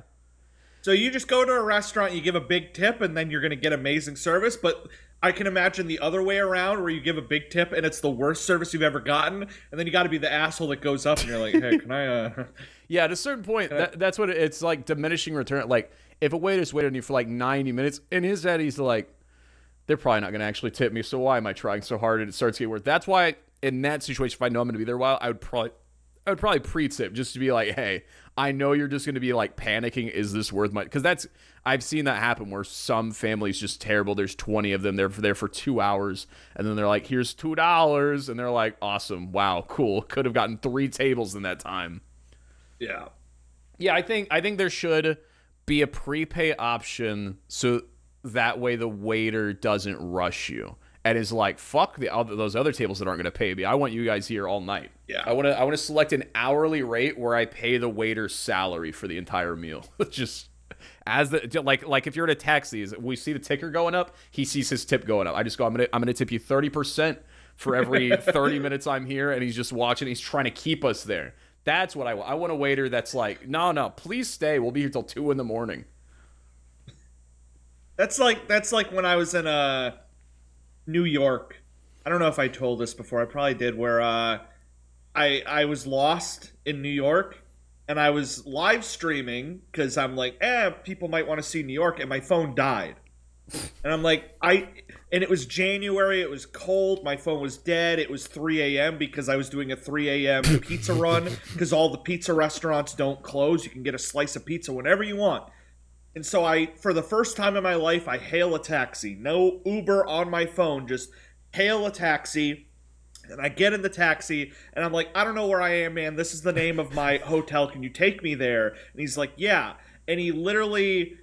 So you just go to a restaurant, you give a big tip, and then you're going to get amazing service. But I can imagine the other way around where you give a big tip and it's the worst service you've ever gotten, and then you got to be the asshole that goes up and you're like, hey, can I? Yeah, at a certain point, that's what it's like, diminishing return. Like, if a waiter's waited on you for like 90 minutes, in his head, he's like, they're probably not going to actually tip me, so why am I trying so hard? And it starts getting worse. That's why, in that situation, if I know I'm going to be there a while, I would probably pre-tip just to be like, hey, I know you're just going to be like panicking. Is this worth my? Because I've seen that happen where some family's just terrible. There's 20 of them. They're there for 2 hours, and then they're like, here's $2, and they're like, awesome, wow, cool. Could have gotten 3 tables in that time. Yeah. Yeah, I think there should be a prepay option so that way the waiter doesn't rush you and is like, fuck those other tables that aren't going to pay me. I want you guys here all night. Yeah. I want to select an hourly rate where I pay the waiter's salary for the entire meal. Just as the like if you're in a taxi, we see the ticker going up, he sees his tip going up. I just go, I'm gonna tip you 30% for every 30 minutes I'm here, and he's just watching. He's trying to keep us there. That's what I want. I want a waiter that's like, no, please stay. We'll be here till 2 a.m. That's like when I was in New York. I don't know if I told this before. I probably did. Where I was lost in New York, and I was live streaming because I'm like, people might want to see New York, and my phone died. And I'm like, and it was January, it was cold, my phone was dead, it was 3 a.m. because I was doing a 3 a.m. pizza run, because all the pizza restaurants don't close, you can get a slice of pizza whenever you want. And so for the first time in my life, I hail a taxi. No Uber on my phone, just hail a taxi. And I get in the taxi, and I'm like, I don't know where I am, man, this is the name of my hotel, can you take me there? And he's like, yeah. And he literally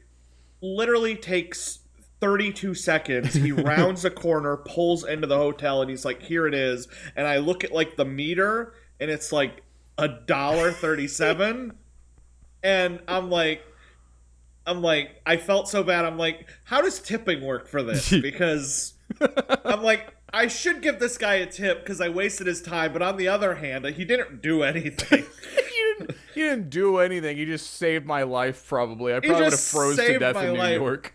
takes 32 seconds. He rounds a corner, pulls into the hotel, and he's like, here it is. And I look at like the meter, and it's like $1.37. And I'm like, I felt so bad. I'm like, how does tipping work for this? Because I'm like, I should give this guy a tip because I wasted his time. But on the other hand, he didn't do anything. He didn't do anything. He just saved my life, probably. I probably would have froze to death in New York.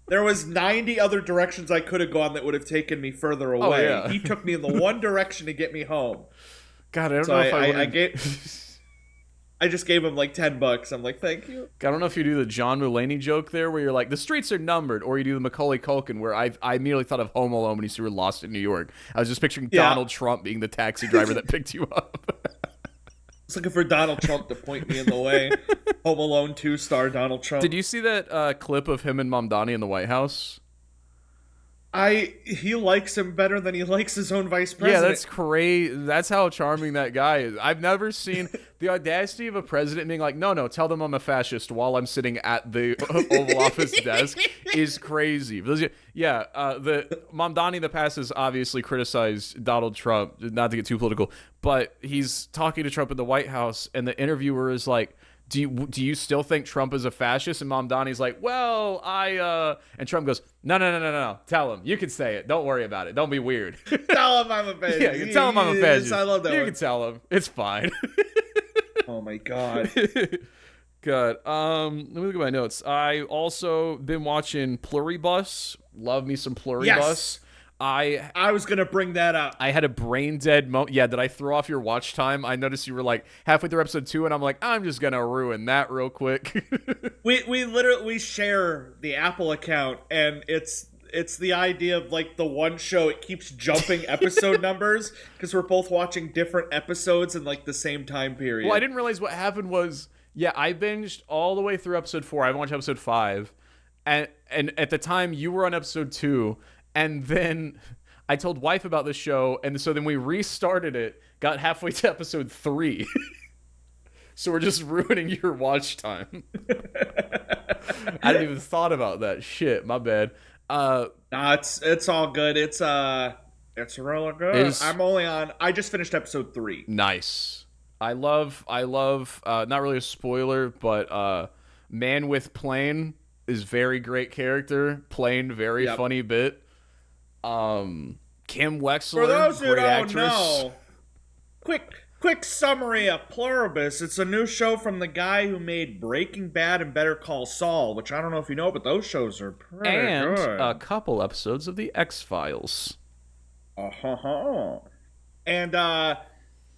There was 90 other directions I could have gone that would have taken me further away. Oh, yeah. He took me in the one direction to get me home. God, I don't know if I just gave him like $10. I'm like, thank you. I don't know if you do the John Mulaney joke there where you're like, the streets are numbered, or you do the Macaulay Culkin where I immediately thought of Home Alone when you were lost in New York. I was just picturing Donald Trump being the taxi driver that picked you up. I was looking for Donald Trump to point me in the way. Home Alone 2 star Donald Trump. Did you see that clip of him and Mamdani in the White House? He likes him better than he likes his own vice president. Yeah, that's crazy. That's how charming that guy is. I've never seen the audacity of a president being like, no, tell them I'm a fascist while I'm sitting at the Oval Office desk is crazy. Yeah, the Mamdani in the past has obviously criticized Donald Trump, not to get too political, but he's talking to Trump in the White House, and the interviewer is like, do you still think Trump is a fascist? And Mamdani's like, well, and Trump goes, no. Tell him. You can say it. Don't worry about it. Don't be weird. Tell him I'm a fascist. Yeah, you can tell him I'm a fascist. I love that You one. can tell him. It's fine. Oh my God. Good. Let me look at my notes. I also been watching Pluribus. Love me some Pluribus. Yes. I was going to bring that up. I had a brain dead moment. Yeah, did I throw off your watch time? I noticed you were like halfway through episode 2, and I'm like, I'm just going to ruin that real quick. We share the Apple account, and it's the idea of like the one show, it keeps jumping episode numbers because we're both watching different episodes in like the same time period. Well, I didn't realize what happened was, I binged all the way through episode 4. I haven't watched episode 5. And at the time, you were on episode 2. And then I told wife about the show, and so then we restarted it, got halfway to episode 3. So we're just ruining your watch time. I didn't even thought about that. Shit, my bad. Nah, it's all good. It's really good. I just finished episode 3. Nice. I love not really a spoiler, but Man with Plane is very great character. Plane, very funny bit. Kim Wexler, for those who great don't actress. know, quick quick summary of Pluribus. It's a new show from the guy who made Breaking Bad and Better Call Saul, which I don't know if you know, but those shows are pretty And good. a couple episodes of The X-Files. And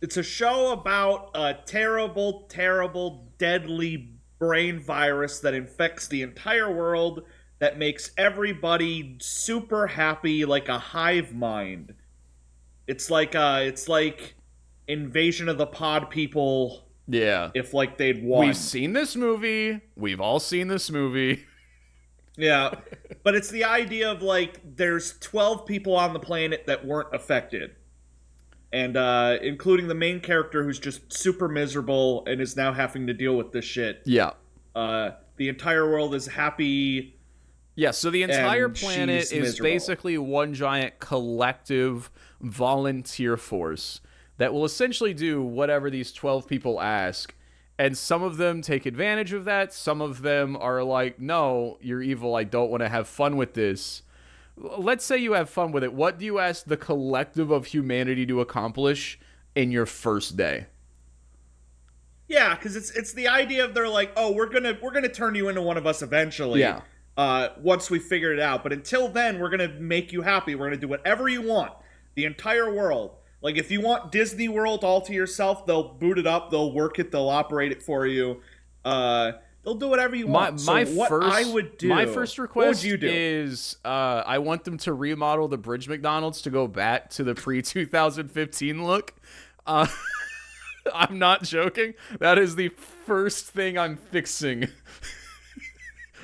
it's a show about a terrible, terrible, deadly brain virus that infects the entire world, that makes everybody super happy, like a hive mind. It's like Invasion of the Pod People. Yeah. If like they'd won. We've seen this movie. We've all seen this movie. Yeah. But it's the idea of like there's 12 people on the planet that weren't affected. And including the main character who's just super miserable and is now having to deal with this shit. Yeah. The entire world is happy. Yeah, so the entire And planet she's is miserable. basically one giant collective volunteer force that will essentially do whatever these 12 people ask. And some of them take advantage of that. Some of them are like, no, you're evil. I don't want to have fun with this. Let's say you have fun with it. What do you ask the collective of humanity to accomplish in your first day? Yeah, because it's the idea of they're like, oh, we're gonna turn you into one of us eventually. Yeah. Once we figure it out. But until then, we're gonna make you happy. We're gonna do whatever you want. The entire world. Like if you want Disney World all to yourself, they'll boot it up, they'll work it, they'll operate it for you. They'll do whatever you want. My first request what would you do? is I want them to remodel the Bridge McDonald's to go back to the pre-2015 look. I'm not joking. That is the first thing I'm fixing.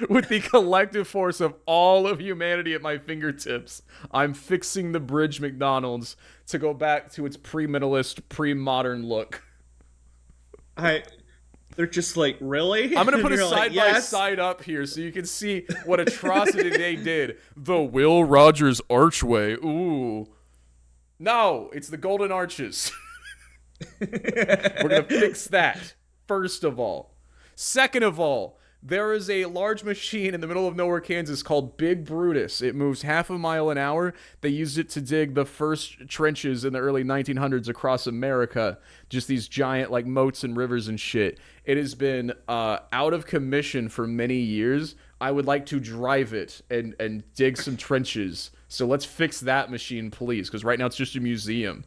With the collective force of all of humanity at my fingertips, I'm fixing the Bridge McDonald's to go back to its pre-minimalist, pre-modern look. They're just like, really? I'm going to put a You're like, side-by-side up here so you can see what atrocity they did. The Will Rogers Archway. Ooh. No, it's the Golden Arches. We're going to fix that, first of all. Second of all, there is a large machine in the middle of nowhere, Kansas called Big Brutus. It moves 0.5 mile an hour. They used it to dig the first trenches in the early 1900s across America. Just these giant like moats and rivers and shit. It has been out of commission for many years. I would like to drive it and dig some trenches. So let's fix that machine, please, because right now it's just a museum.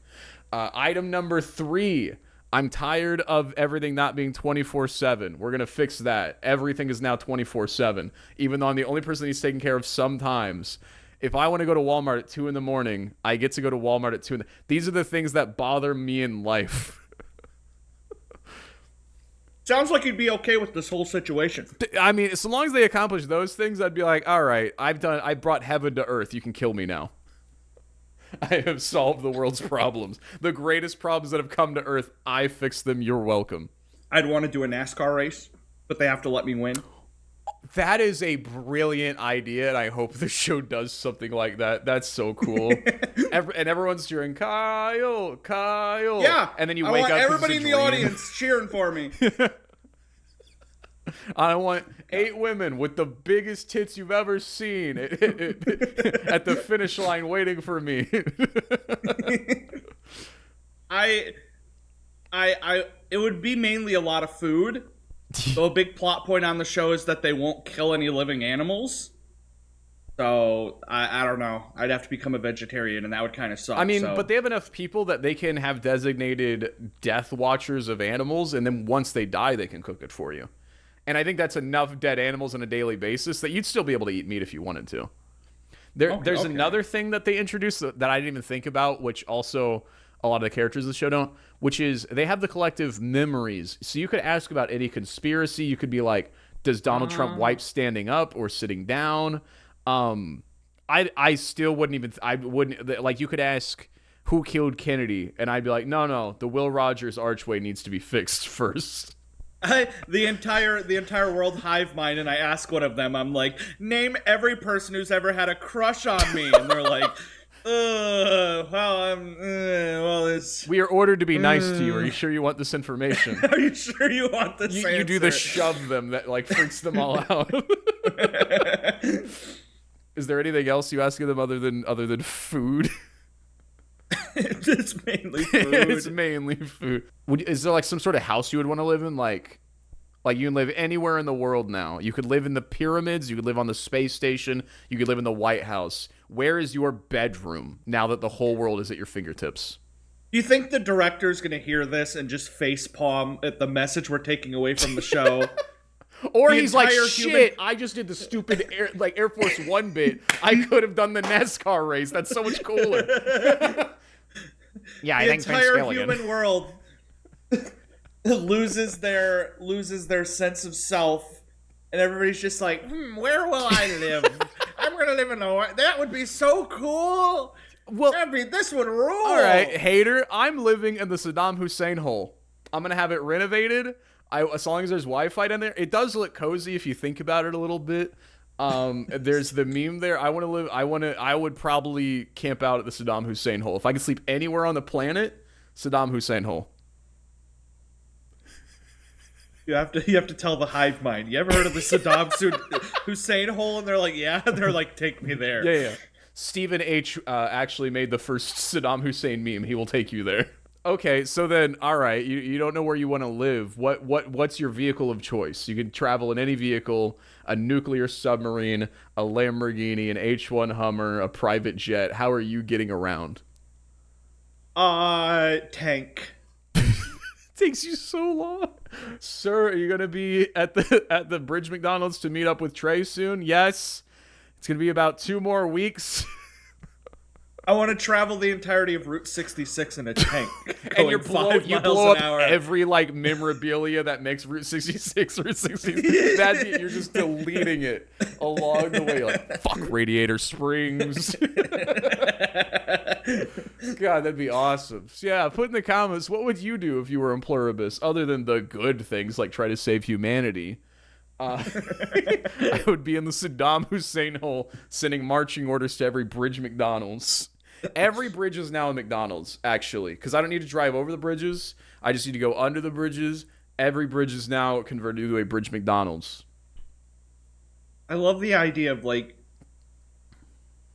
Item number 3. I'm tired of everything not being 24/7. We're going to fix that. Everything is now 24/7, even though I'm the only person he's taking care of sometimes. If I want to go to Walmart at 2 in the morning, I get to go to Walmart at 2 in the... These are the things that bother me in life. Sounds like you'd be okay with this whole situation. I mean, so long as they accomplish those things, I'd be like, all right, I brought heaven to earth. You can kill me now. I have solved the world's problems. The greatest problems that have come to Earth, I fixed them. You're welcome. I'd want to do a NASCAR race, but they have to let me win. That is a brilliant idea, and I hope the show does something like that. That's so cool. And everyone's cheering, Kyle, Kyle. Yeah. And then you I wake want up. everybody in the dream. audience cheering for me. I want 8 women with the biggest tits you've ever seen at the finish line waiting for me. It would be mainly a lot of food. So a big plot point on the show is that they won't kill any living animals. So I don't know. I'd have to become a vegetarian, and that would kind of suck. I mean, but they have enough people that they can have designated death watchers of animals, and then once they die, they can cook it for you. And I think that's enough dead animals on a daily basis that you'd still be able to eat meat if you wanted to. There's another thing that they introduced that I didn't even think about, which also a lot of the characters of the show don't, which is they have the collective memories. So you could ask about any conspiracy. You could be like, does Donald Trump wipe standing up or sitting down? I still wouldn't even, I wouldn't, like, you could ask who killed Kennedy, and I'd be like, no, the Will Rogers Archway needs to be fixed first. The entire world hive mind, and I ask one of them, I'm like, name every person who's ever had a crush on me, and they're like, it's... We are ordered to be nice to you. Are you sure you want this information? Are you sure you want this answer? You do the shove them that, like, freaks them all out. Is there anything else you ask of them other than food? It's mainly food. It's mainly food. Is there like some sort of house you would want to live in? Like you can live anywhere in the world now. You could live in the pyramids. You could live on the space station. You could live in the White House. Where is your bedroom now that the whole world is at your fingertips? Do you think the director's going to hear this and just facepalm at the message we're taking away from the show? Or he's like, shit, I just did the stupid Air Force One bit. I could have done the NASCAR race. That's so much cooler. Yeah, I think the entire human world loses their sense of self, and everybody's just like, where will I live? I'm gonna live in that would be so cool. Well, this would rule. All right, hater, I'm living in the Saddam Hussein hole. I'm gonna have it renovated. As long as there's Wi-Fi down there, it does look cozy if you think about it a little bit. There's the meme there. I would probably camp out at the Saddam Hussein hole. If I could sleep anywhere on the planet, Saddam Hussein hole. You have to tell the hive mind. You ever heard of the Saddam Hussein hole? And they're like, yeah. They're like, take me there. Yeah. Stephen H. Actually made the first Saddam Hussein meme. He will take you there. Okay, so then, all right, you don't know where you want to live. What's your vehicle of choice? You can travel in any vehicle: a nuclear submarine, a Lamborghini, an H1 Hummer, a private jet. How are you getting around? Tank. Takes you so long. Sir, are you going to be at the Bridge McDonald's to meet up with Trey soon? Yes. It's going to be about 2 more weeks. I want to travel the entirety of Route 66 in a tank. And you blow up every like memorabilia that makes Route 66 Route 66. You're just deleting it along the way. Like, fuck Radiator Springs. God, that'd be awesome. So yeah, put in the comments, what would you do if you were in Pluribus, other than the good things like try to save humanity? I would be in the Saddam Hussein hole, sending marching orders to every Bridge McDonald's. Every bridge is now a McDonald's, actually, because I don't need to drive over the bridges. I just need to go under the bridges. Every bridge is now converted to a Bridge McDonald's. I love the idea of, like,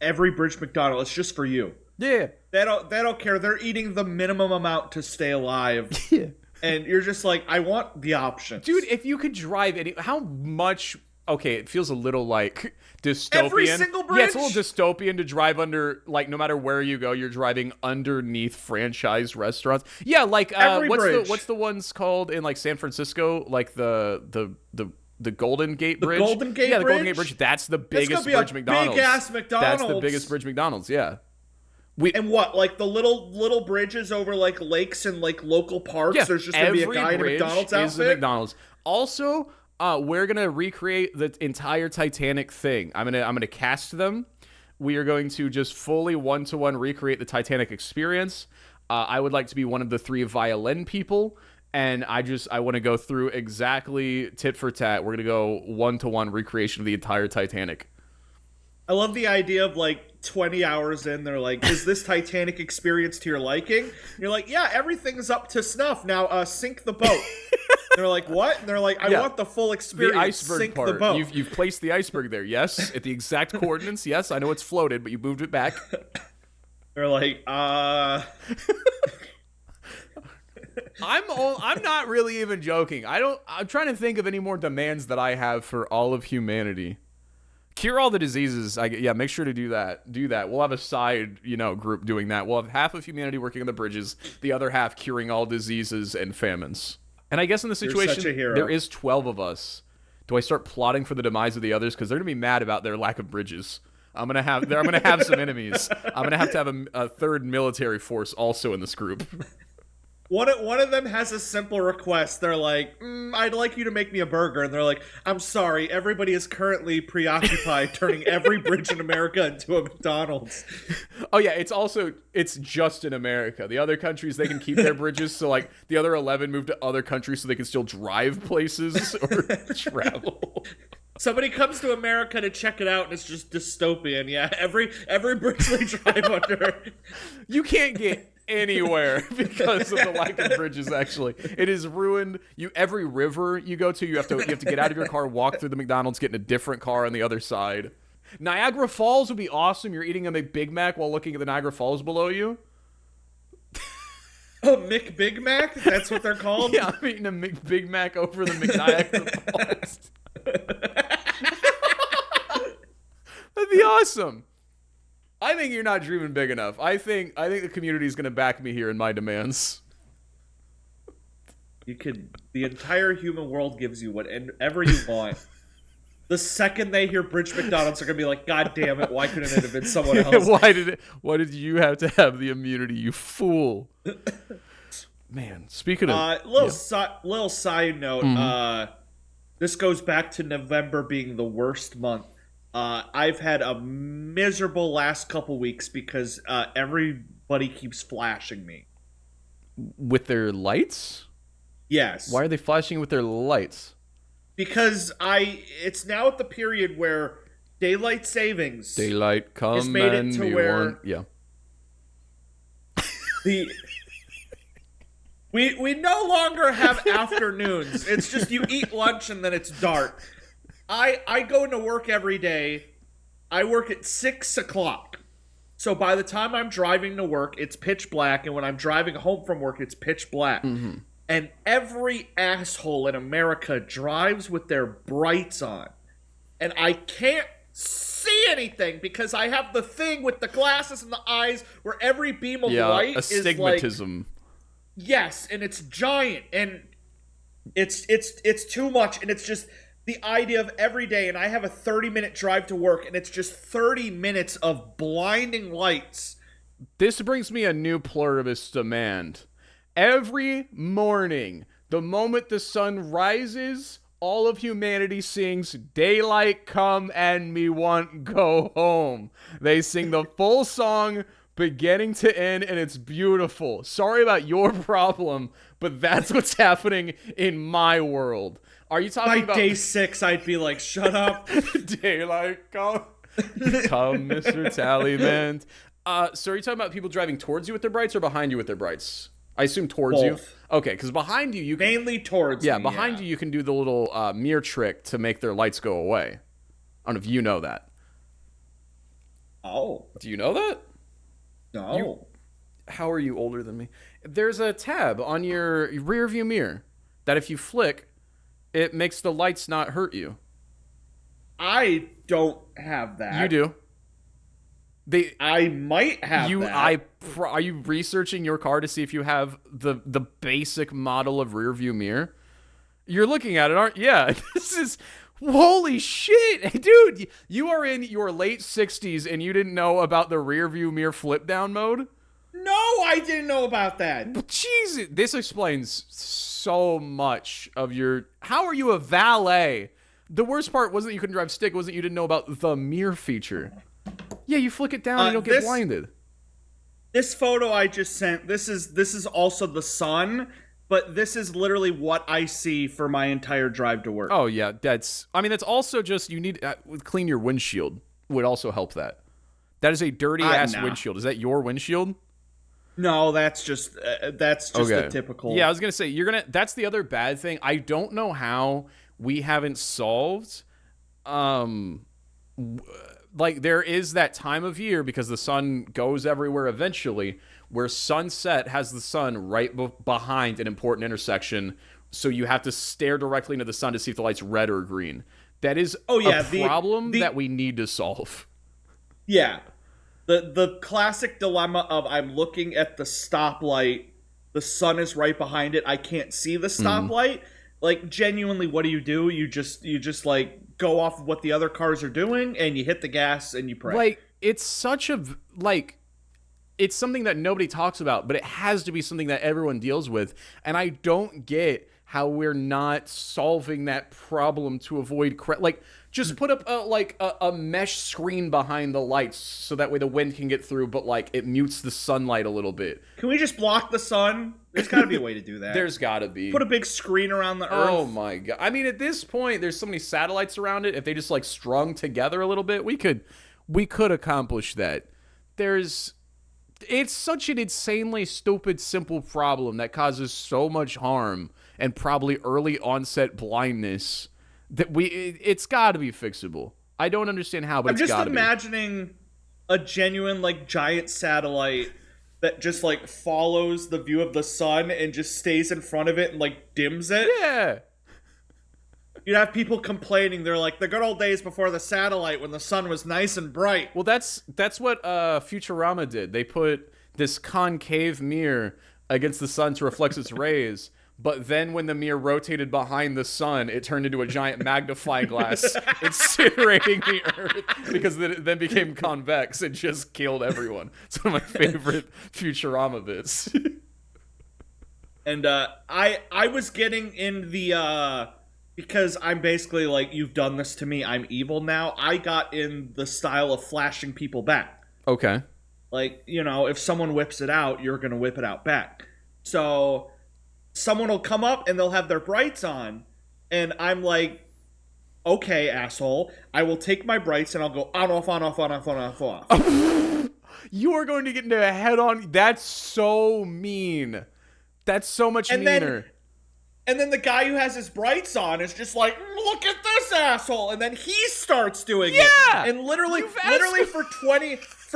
every Bridge McDonald's. It's just for you. Yeah. They don't care. They're eating the minimum amount to stay alive. Yeah. And you're just like, I want the options. Dude, if you could drive how much... Okay, it feels a little like dystopian. Every single bridge? Yeah, it's a little dystopian to drive under, like, no matter where you go, you're driving underneath franchise restaurants. Yeah, like, what's the ones called in, like, San Francisco? Like, the Golden Gate Bridge? The Golden Gate Bridge? Yeah, the Golden Gate Bridge. That's the biggest Bridge McDonald's. Big-ass McDonald's. That's the biggest Bridge McDonald's, yeah. And what, like the little bridges over like lakes and like local parks? Yeah, there's just gonna be a guy in a McDonald's outfit. Is a McDonald's. Also, we're gonna recreate the entire Titanic thing. I'm gonna cast them. We are going to just fully 1-to-1 recreate the Titanic experience. I would like to be one of the 3 violin people, and I want to go through exactly tit for tat. We're gonna go 1-to-1 recreation of the entire Titanic. I love the idea of like 20 hours in, they're like, is this Titanic experience to your liking? And you're like, yeah, everything's up to snuff. Now sink the boat. They're like, what? And they're like, I want the full experience. The iceberg sink part. The boat. You've placed the iceberg there, yes, at the exact coordinates. Yes, I know it's floated, but you moved it back. They're like, I'm not really even joking. I'm trying to think of any more demands that I have for all of humanity. Cure all the diseases. Make sure to do that. We'll have a side, group doing that. We'll have half of humanity working on the bridges, the other half curing all diseases and famines. And I guess in the situation, there is 12 of us. Do I start plotting for the demise of the others? Because they're gonna be mad about their lack of bridges. I'm gonna have some enemies. I'm gonna have a third military force also in this group. One of them has a simple request. They're like, I'd like you to make me a burger. And they're like, I'm sorry, everybody is currently preoccupied turning every bridge in America into a McDonald's. Oh yeah, it's just in America. The other countries, they can keep their bridges, so like the other 11 move to other countries so they can still drive places or travel. Somebody comes to America to check it out, and it's just dystopian. Yeah, every bridge they drive under. You can't get anywhere because of the lack of bridges. Actually, it is ruined. Every river you go to, you have to get out of your car, walk through the McDonald's, get in a different car on the other side. Niagara Falls would be awesome. You're eating a Big Mac while looking at the Niagara Falls below you. A McBig Mac? That's what they're called? Yeah, I'm eating a Big Mac over the McNiagara Falls. That'd be awesome. I think you're not dreaming big enough. I think the community is going to back me here in my demands. The entire human world gives you whatever you want. The second they hear Bridge McDonald's, they're going to be like, God damn it, why couldn't it have been someone else? Why did you have to have the immunity, you fool? Man, speaking of... little side note, this goes back to November being the worst month. I've had a miserable last couple weeks because everybody keeps flashing me. With their lights? Yes. Why are they flashing with their lights? Because it's now at the period where daylight savings come has made and it to where yeah. We no longer have afternoons. It's just you eat lunch and then it's dark. I go into work every day. I work at 6 o'clock. So by the time I'm driving to work, it's pitch black. And when I'm driving home from work, it's pitch black. Mm-hmm. And every asshole in America drives with their brights on. And I can't see anything because I have the thing with the glasses and the eyes where every beam of light is astigmatism. Yes, and it's giant. And it's too much. And it's just... the idea of every day, and I have a 30-minute drive to work, and it's just 30 minutes of blinding lights. This brings me a new pluribus demand. Every morning, the moment the sun rises, all of humanity sings, "Daylight come and me want go home." They sing the full song, beginning to end, and it's beautiful. Sorry about your problem, but that's what's happening in my world. Are you talking about... By day 6, I'd be like, shut up. Daylight come. Come, Mr. Tallyman. So are you talking about people driving towards you with their brights or behind you with their brights? I assume towards you. Okay, because behind you can... Mainly towards me, behind you can do the little mirror trick to make their lights go away. I don't know if you know that. Oh. Do you know that? No. How are you older than me? There's a tab on your rear view mirror that if you flick, it makes the lights not hurt you. I don't have that. You do. I might have that. Are you researching your car to see if you have the basic model of rear view mirror? You're looking at it, aren't you? Yeah. This is... holy shit. Dude, you are in your late 60s and you didn't know about the rear view mirror flip down mode? No, I didn't know about that. Jeez, this explains so much of your... How are you a valet? The worst part wasn't you couldn't drive stick, it wasn't you didn't know about the mirror feature. Yeah, you flick it down and you don't get blinded. This photo I just sent, this is also the sun, but this is literally what I see for my entire drive to work. Oh, yeah, that's also just, you need... clean your windshield would also help that. That is a dirty-ass windshield. Is that your windshield? No, that's just a typical... Yeah, I was going to say, that's the other bad thing. I don't know how we haven't solved... like, there is that time of year, because the sun goes everywhere eventually, where sunset has the sun right behind an important intersection, so you have to stare directly into the sun to see if the light's red or green. That is a problem that we need to solve. Yeah. The classic dilemma of I'm looking at the stoplight, the sun is right behind it, I can't see the stoplight. Like, genuinely, what do? You just like go off of what the other cars are doing and you hit the gas and you pray. Like, it's such a it's something that nobody talks about, but it has to be something that everyone deals with, and I don't get how we're not solving that problem to avoid just put up a mesh screen behind the lights so that way the wind can get through, but like it mutes the sunlight a little bit. Can we just block the sun? There's got to be a way to do that. There's got to be. Put a big screen around the earth. Oh my god. I mean, at this point, there's so many satellites around it. If they just like strung together a little bit, we could accomplish that. It's such an insanely stupid, simple problem that causes so much harm and probably early onset blindness that it's got to be fixable. I don't understand how, but it's got to be. I'm just imagining a genuine, like, giant satellite that just like follows the view of the sun and just stays in front of it and like dims it. Yeah. You'd have people complaining. They're like, the good old days before the satellite when the sun was nice and bright. Well, that's what Futurama did. They put this concave mirror against the sun to reflect its rays, but then when the mirror rotated behind the sun, it turned into a giant magnifying glass, incinerating the Earth, because it then became convex and just killed everyone. It's one of my favorite Futurama bits. And I was getting in the because I'm basically like, you've done this to me, I'm evil now. I got in the style of flashing people back. Okay. Like, you know, if someone whips it out, you're going to whip it out back. So someone will come up and they'll have their brights on. And I'm like, okay, asshole. I will take my brights and I'll go on, off, on, off, on, off, on, off, off. You are going to get into a head-on. That's so mean. That's so much meaner. And then the guy who has his brights on is just like, look at this asshole. And then he starts doing it. And literally for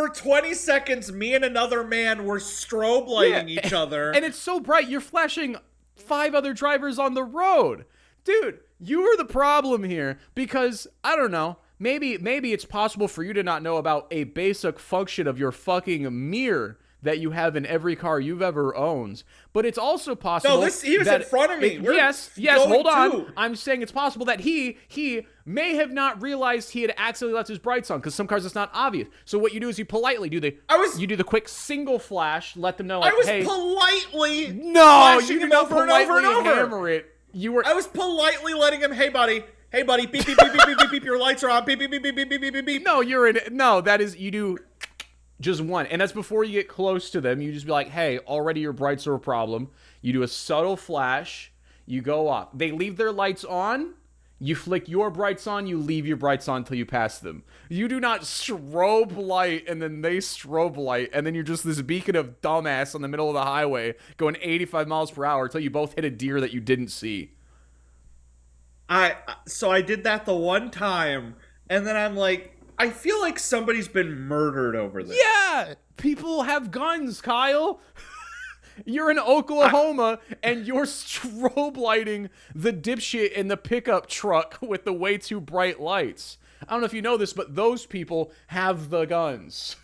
20 seconds, me and another man were strobe lighting each other. And it's so bright, you're flashing 5 other drivers on the road. Dude, you are the problem here because, I don't know, maybe it's possible for you to not know about a basic function of your fucking mirror that you have in every car you've ever owned. But it's also possible. No, he was in front of me. Yes, hold on. I'm saying it's possible that he may have not realized he had accidentally left his brights on, because some cars it's not obvious. So what you do is you politely do the quick single flash, let them know, like, I was hey, politely you him did not over and over and over. hammer it. I was politely letting him, hey buddy, beep beep beep beep beep beep beep, your lights are on, beep beep beep beep beep beep beep beep. That is, you do just one, and that's before you get close to them. You just be like, hey, already your brights are a problem. You do a subtle flash, you go off. They leave their lights on, you flick your brights on, you leave your brights on until you pass them. You do not strobe light and then they strobe light, and then you're just this beacon of dumbass on the middle of the highway going 85 miles per hour until you both hit a deer that you didn't see. So I did that the one time, and then I'm like, I feel like somebody's been murdered over this. Yeah! People have guns, Kyle! You're in Oklahoma, and you're strobe lighting the dipshit in the pickup truck with the way too bright lights. I don't know if you know this, but those people have the guns.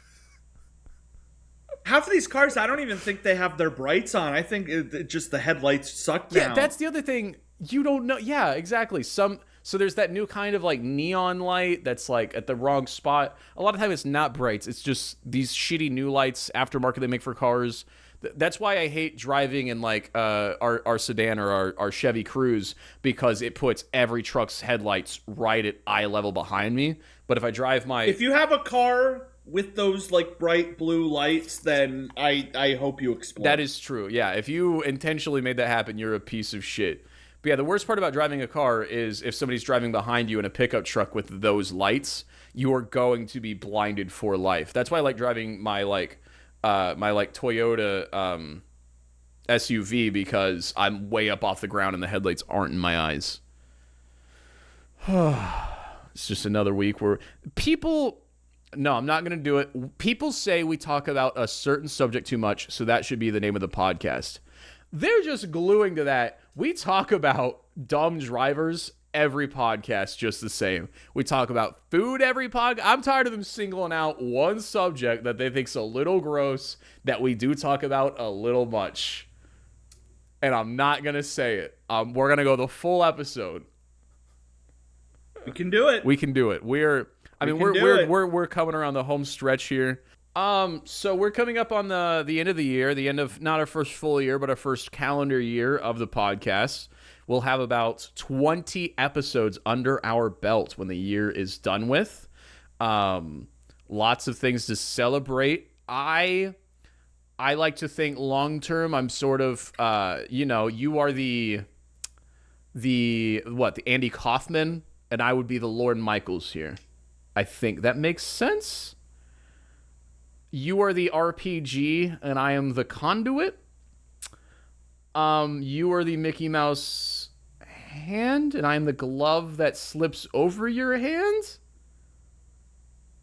Half of these cars, I don't even think they have their brights on. I think just the headlights suck now. Yeah, that's the other thing. You don't know. Yeah, exactly. So there's that new kind of like neon light that's like at the wrong spot. A lot of time it's not brights. It's just these shitty new lights aftermarket they make for cars. That's why I hate driving in like our sedan or our Chevy Cruze, because it puts every truck's headlights right at eye level behind me. But if I drive if you have a car with those like bright blue lights, then I hope you explode. That is true. Yeah, if you intentionally made that happen, you're a piece of shit. But yeah, the worst part about driving a car is if somebody's driving behind you in a pickup truck with those lights, you are going to be blinded for life. That's why I like driving my Toyota SUV, because I'm way up off the ground and the headlights aren't in my eyes. It's just another week where no, I'm not going to do it. People say we talk about a certain subject too much, so that should be the name of the podcast. They're just gluing to that. We talk about dumb drivers every podcast just the same. We talk about food every podcast. I'm tired of them singling out one subject that they think's a little gross that we do talk about a little much. And I'm not going to say it. We're going to go the full episode. We can do it. We can do it. We're coming around the home stretch here. So we're coming up on the end of the year, the end of not our first full year, but our first calendar year of the podcast. We'll have about 20 episodes under our belt when the year is done with. Lots of things to celebrate. I like to think long term. I'm sort of, you are the Andy Kaufman, and I would be the Lorne Michaels here. I think that makes sense. You are the RPG, and I am the conduit. You are the Mickey Mouse hand, and I am the glove that slips over your hand.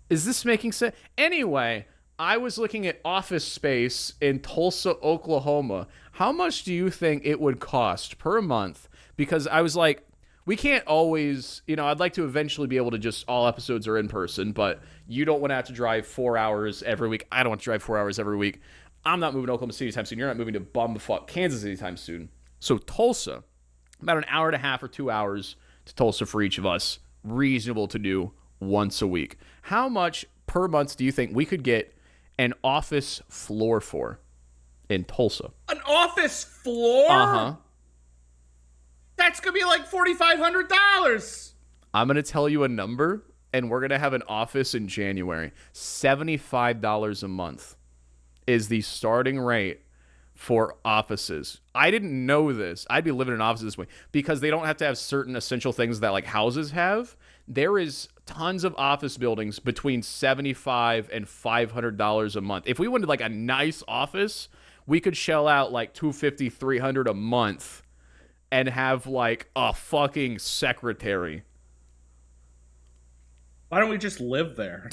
Is this making sense? Anyway, I was looking at office space in Tulsa, Oklahoma. How much do you think it would cost per month? Because I was like, we can't always, I'd like to eventually be able to just, all episodes are in person, but you don't want to have to drive 4 hours every week. I don't want to drive 4 hours every week. I'm not moving to Oklahoma City anytime soon. You're not moving to bumfuck Kansas anytime soon. So Tulsa, about an hour and a half or 2 hours to Tulsa for each of us. Reasonable to do once a week. How much per month do you think we could get an office floor for in Tulsa? An office floor? Uh-huh. That's going to be like $4,500. I'm going to tell you a number, and we're going to have an office in January. $75 a month is the starting rate for offices. I didn't know this. I'd be living in offices this way because they don't have to have certain essential things that like houses have. There is tons of office buildings between $75 and $500 a month. If we wanted like a nice office, we could shell out like $250, $300 a month and have like a fucking secretary. Why don't we just live there?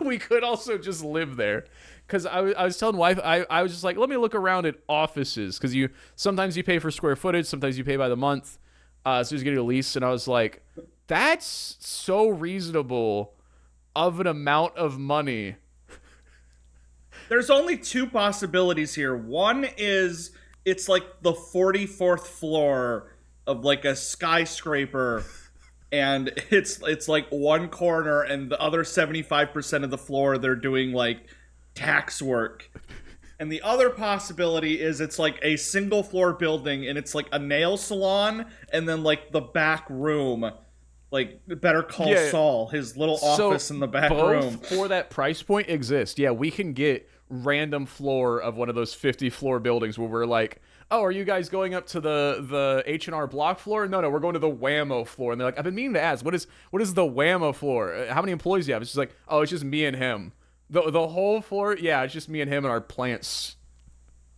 We could also just live there. Because I was telling wife, I was just like, let me look around at offices. Because sometimes you pay for square footage, sometimes you pay by the month. So you get a lease. And I was like, that's so reasonable of an amount of money. There's only two possibilities here. One is it's like the 44th floor of like a skyscraper. And it's like one corner and the other 75% of the floor they're doing like tax work. And the other possibility is it's like a single floor building and it's like a nail salon and then like the back room, like Better Call Saul, his little office in the back room. For that price point exist. Yeah, we can get random floor of one of those 50 floor buildings where we're like, oh, are you guys going up to the H&R Block floor? No, we're going to the Whammo floor. And they're like, I've been meaning to ask, what is the Whammo floor? How many employees do you have? It's just like, oh, it's just me and him. The whole floor, yeah, it's just me and him and our plants.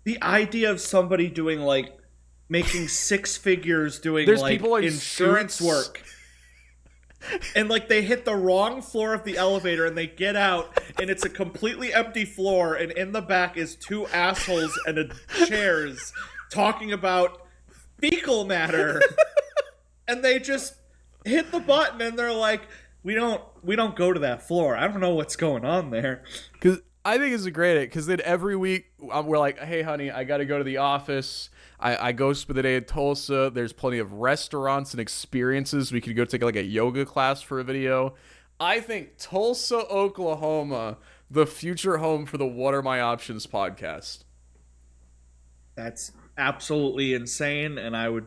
The idea of somebody doing like making six figures doing There's like people in insurance suits. work. And like they hit the wrong floor of the elevator and they get out and it's a completely empty floor and in the back is two assholes and chairs talking about fecal matter. And they just hit the button and they're like, we don't go to that floor. I don't know what's going on there. Because I think it's a great idea. Because then every week we're like, hey, honey, I got to go to the office. I go spend the day in Tulsa. There's plenty of restaurants and experiences. We could go take like a yoga class for a video. I think Tulsa, Oklahoma, the future home for the What Are My Options podcast. That's absolutely insane, and I would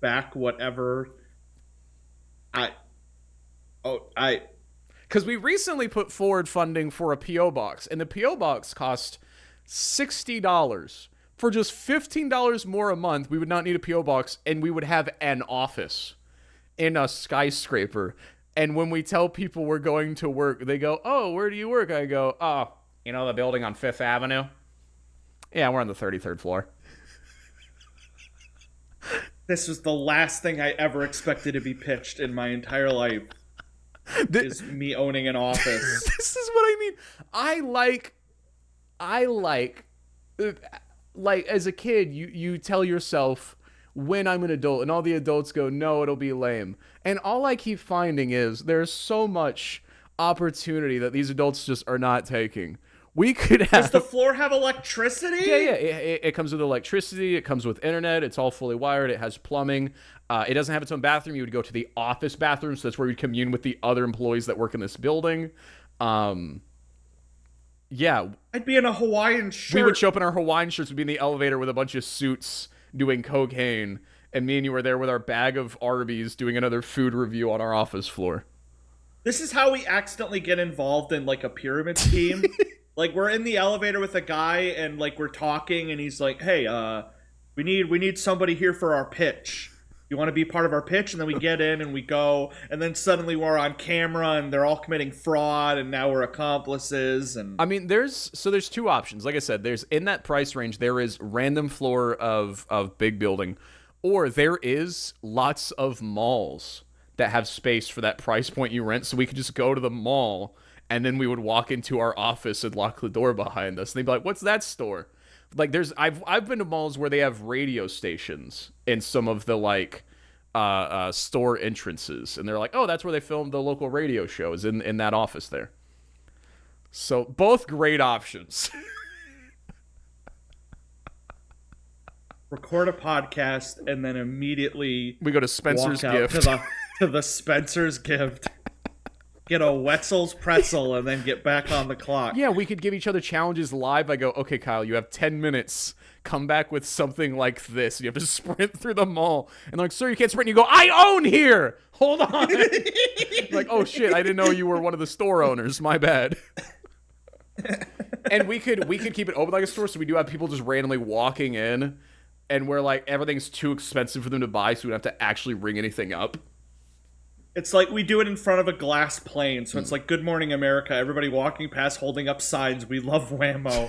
back whatever. Because we recently put forward funding for a P.O. box, and the P.O. box cost $60. For just $15 more a month, we would not need a P.O. box, and we would have an office in a skyscraper. And when we tell people we're going to work, they go, oh, where do you work? I go, oh, the building on 5th Avenue? Yeah, we're on the 33rd floor. This was the last thing I ever expected to be pitched in my entire life. Is me owning an office. This is what I mean. I like as a kid, you tell yourself, when I'm an adult, and all the adults go, no, it'll be lame. And all I keep finding is there's so much opportunity that these adults just are not taking. We could have... Does the floor have electricity? Yeah. It comes with electricity. It comes with internet. It's all fully wired. It has plumbing. It doesn't have its own bathroom. You would go to the office bathroom, so that's where you'd commune with the other employees that work in this building. Yeah. I'd be in a Hawaiian shirt. We would show up in our Hawaiian shirts. We'd be in the elevator with a bunch of suits doing cocaine, and me and you were there with our bag of Arby's doing another food review on our office floor. This is how we accidentally get involved in, like, a pyramid scheme. Like, we're in the elevator with a guy, and, like, we're talking, and he's like, hey, we need somebody here for our pitch. You want to be part of our pitch? And then we get in, and we go, and then suddenly we're on camera, and they're all committing fraud, and now we're accomplices, and... I mean, there's two options. Like I said, there's, in that price range, there is random floor of big building, or there is lots of malls that have space for that price point you rent, so we could just go to the mall And then we would walk into our office and lock the door behind us. And they'd be like, "What's that store?" Like, I've been to malls where they have radio stations in some of the like store entrances, and they're like, "Oh, that's where they filmed the local radio shows in that office there." So both great options. Record a podcast and then immediately We go to Spencer's walk out Gift. to the Spencer's Gift. Get a Wetzel's pretzel and then get back on the clock. Yeah, we could give each other challenges live. I go, "Okay, Kyle, you have 10 minutes. Come back with something like this." You have to sprint through the mall. And they're like, "Sir, you can't sprint." And you go, "I own here. Hold on." Like, "Oh shit, I didn't know you were one of the store owners. My bad." And we could keep it open like a store, so we do have people just randomly walking in, and we're like, everything's too expensive for them to buy, so we don't have to actually ring anything up. It's like we do it in front of a glass plane, so it's like "Good Morning America." Everybody walking past holding up signs, "We love Whammo."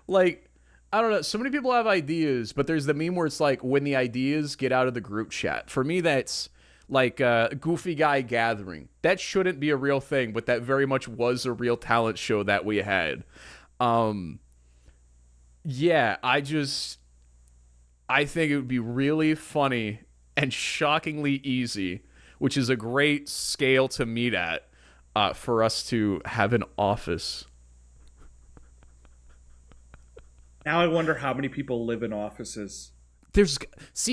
Like, I don't know. So many people have ideas, but there's the meme where it's like, when the ideas get out of the group chat. For me, that's like a Goofy Guy Gathering. That shouldn't be a real thing, but that very much was a real talent show that we had. Yeah, I think it would be really funny and shockingly easy, which is a great scale to meet at, for us to have an office. Now I wonder how many people live in offices.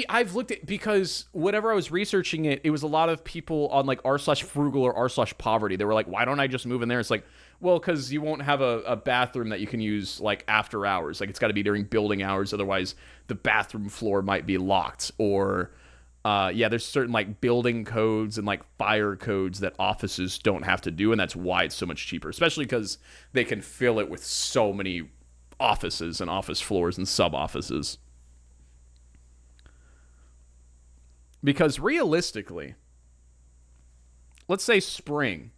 I've looked at, because whenever I was researching it, it was a lot of people on like r/frugal or r/poverty. They were like, "Why don't I just move in there?" It's like, well, because you won't have a bathroom that you can use like after hours. Like, it's got to be during building hours. Otherwise, the bathroom floor might be locked. Or, there's certain like building codes and like fire codes that offices don't have to do. And that's why it's so much cheaper, especially because they can fill it with so many offices and office floors and sub offices. Because realistically, let's say spring,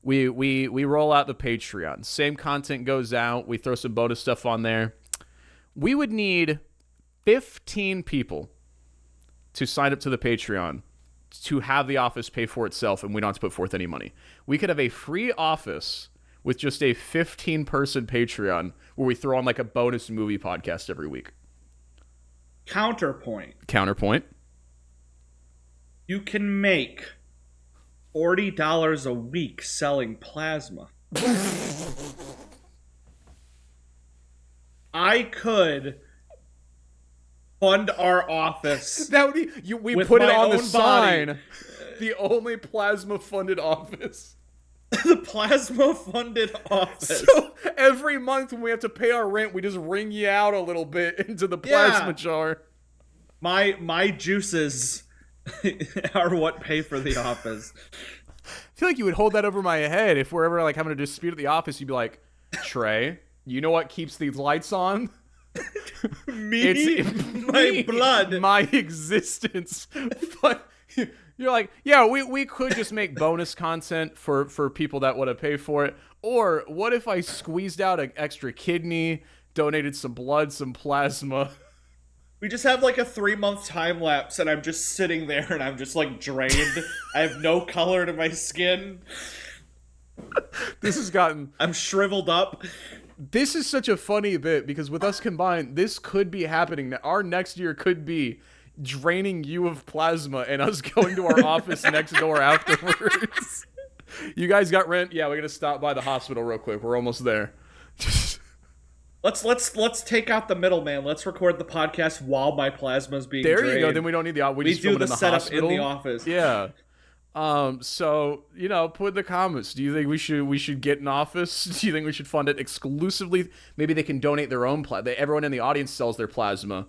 we roll out the Patreon. Same content goes out. We throw some bonus stuff on there. We would need 15 people to sign up to the Patreon to have the office pay for itself, and we don't have to put forth any money. We could have a free office with just a 15-person Patreon where we throw on like a bonus movie podcast every week. Counterpoint. You can make $40 a week selling plasma. I could fund our office. That would be we with put it my on the own sign. body. The only plasma funded office. The plasma funded office. So every month when we have to pay our rent, we just ring you out a little bit into the plasma jar. My juices are what pay for the office. I feel like you would hold that over my head if we're ever like having a dispute at the office. You'd be like, "Trey, you know what keeps these lights on?" My blood, my existence. But you're like, "Yeah, we could just make bonus content for people that want to pay for it. Or what if I squeezed out an extra kidney, donated some blood, some plasma?" We just have like a 3-month time lapse, and I'm just sitting there, and I'm just like drained. I have no color to my skin. This has gotten... I'm shriveled up. This is such a funny bit, because with us combined, this could be happening. Our next year could be draining you of plasma and us going to our office next door afterwards. You guys got rent? Yeah, we're going to stop by the hospital real quick. We're almost there. Let's take out the middleman. Let's record the podcast while my plasma's being drained. There you go. Then we don't need the... We just do film it the in the setup hospital. in the office. Yeah. So, put in the comments. Do you think we should get an office? Do you think we should fund it exclusively? Maybe they can donate their own plasma. Everyone in the audience sells their plasma.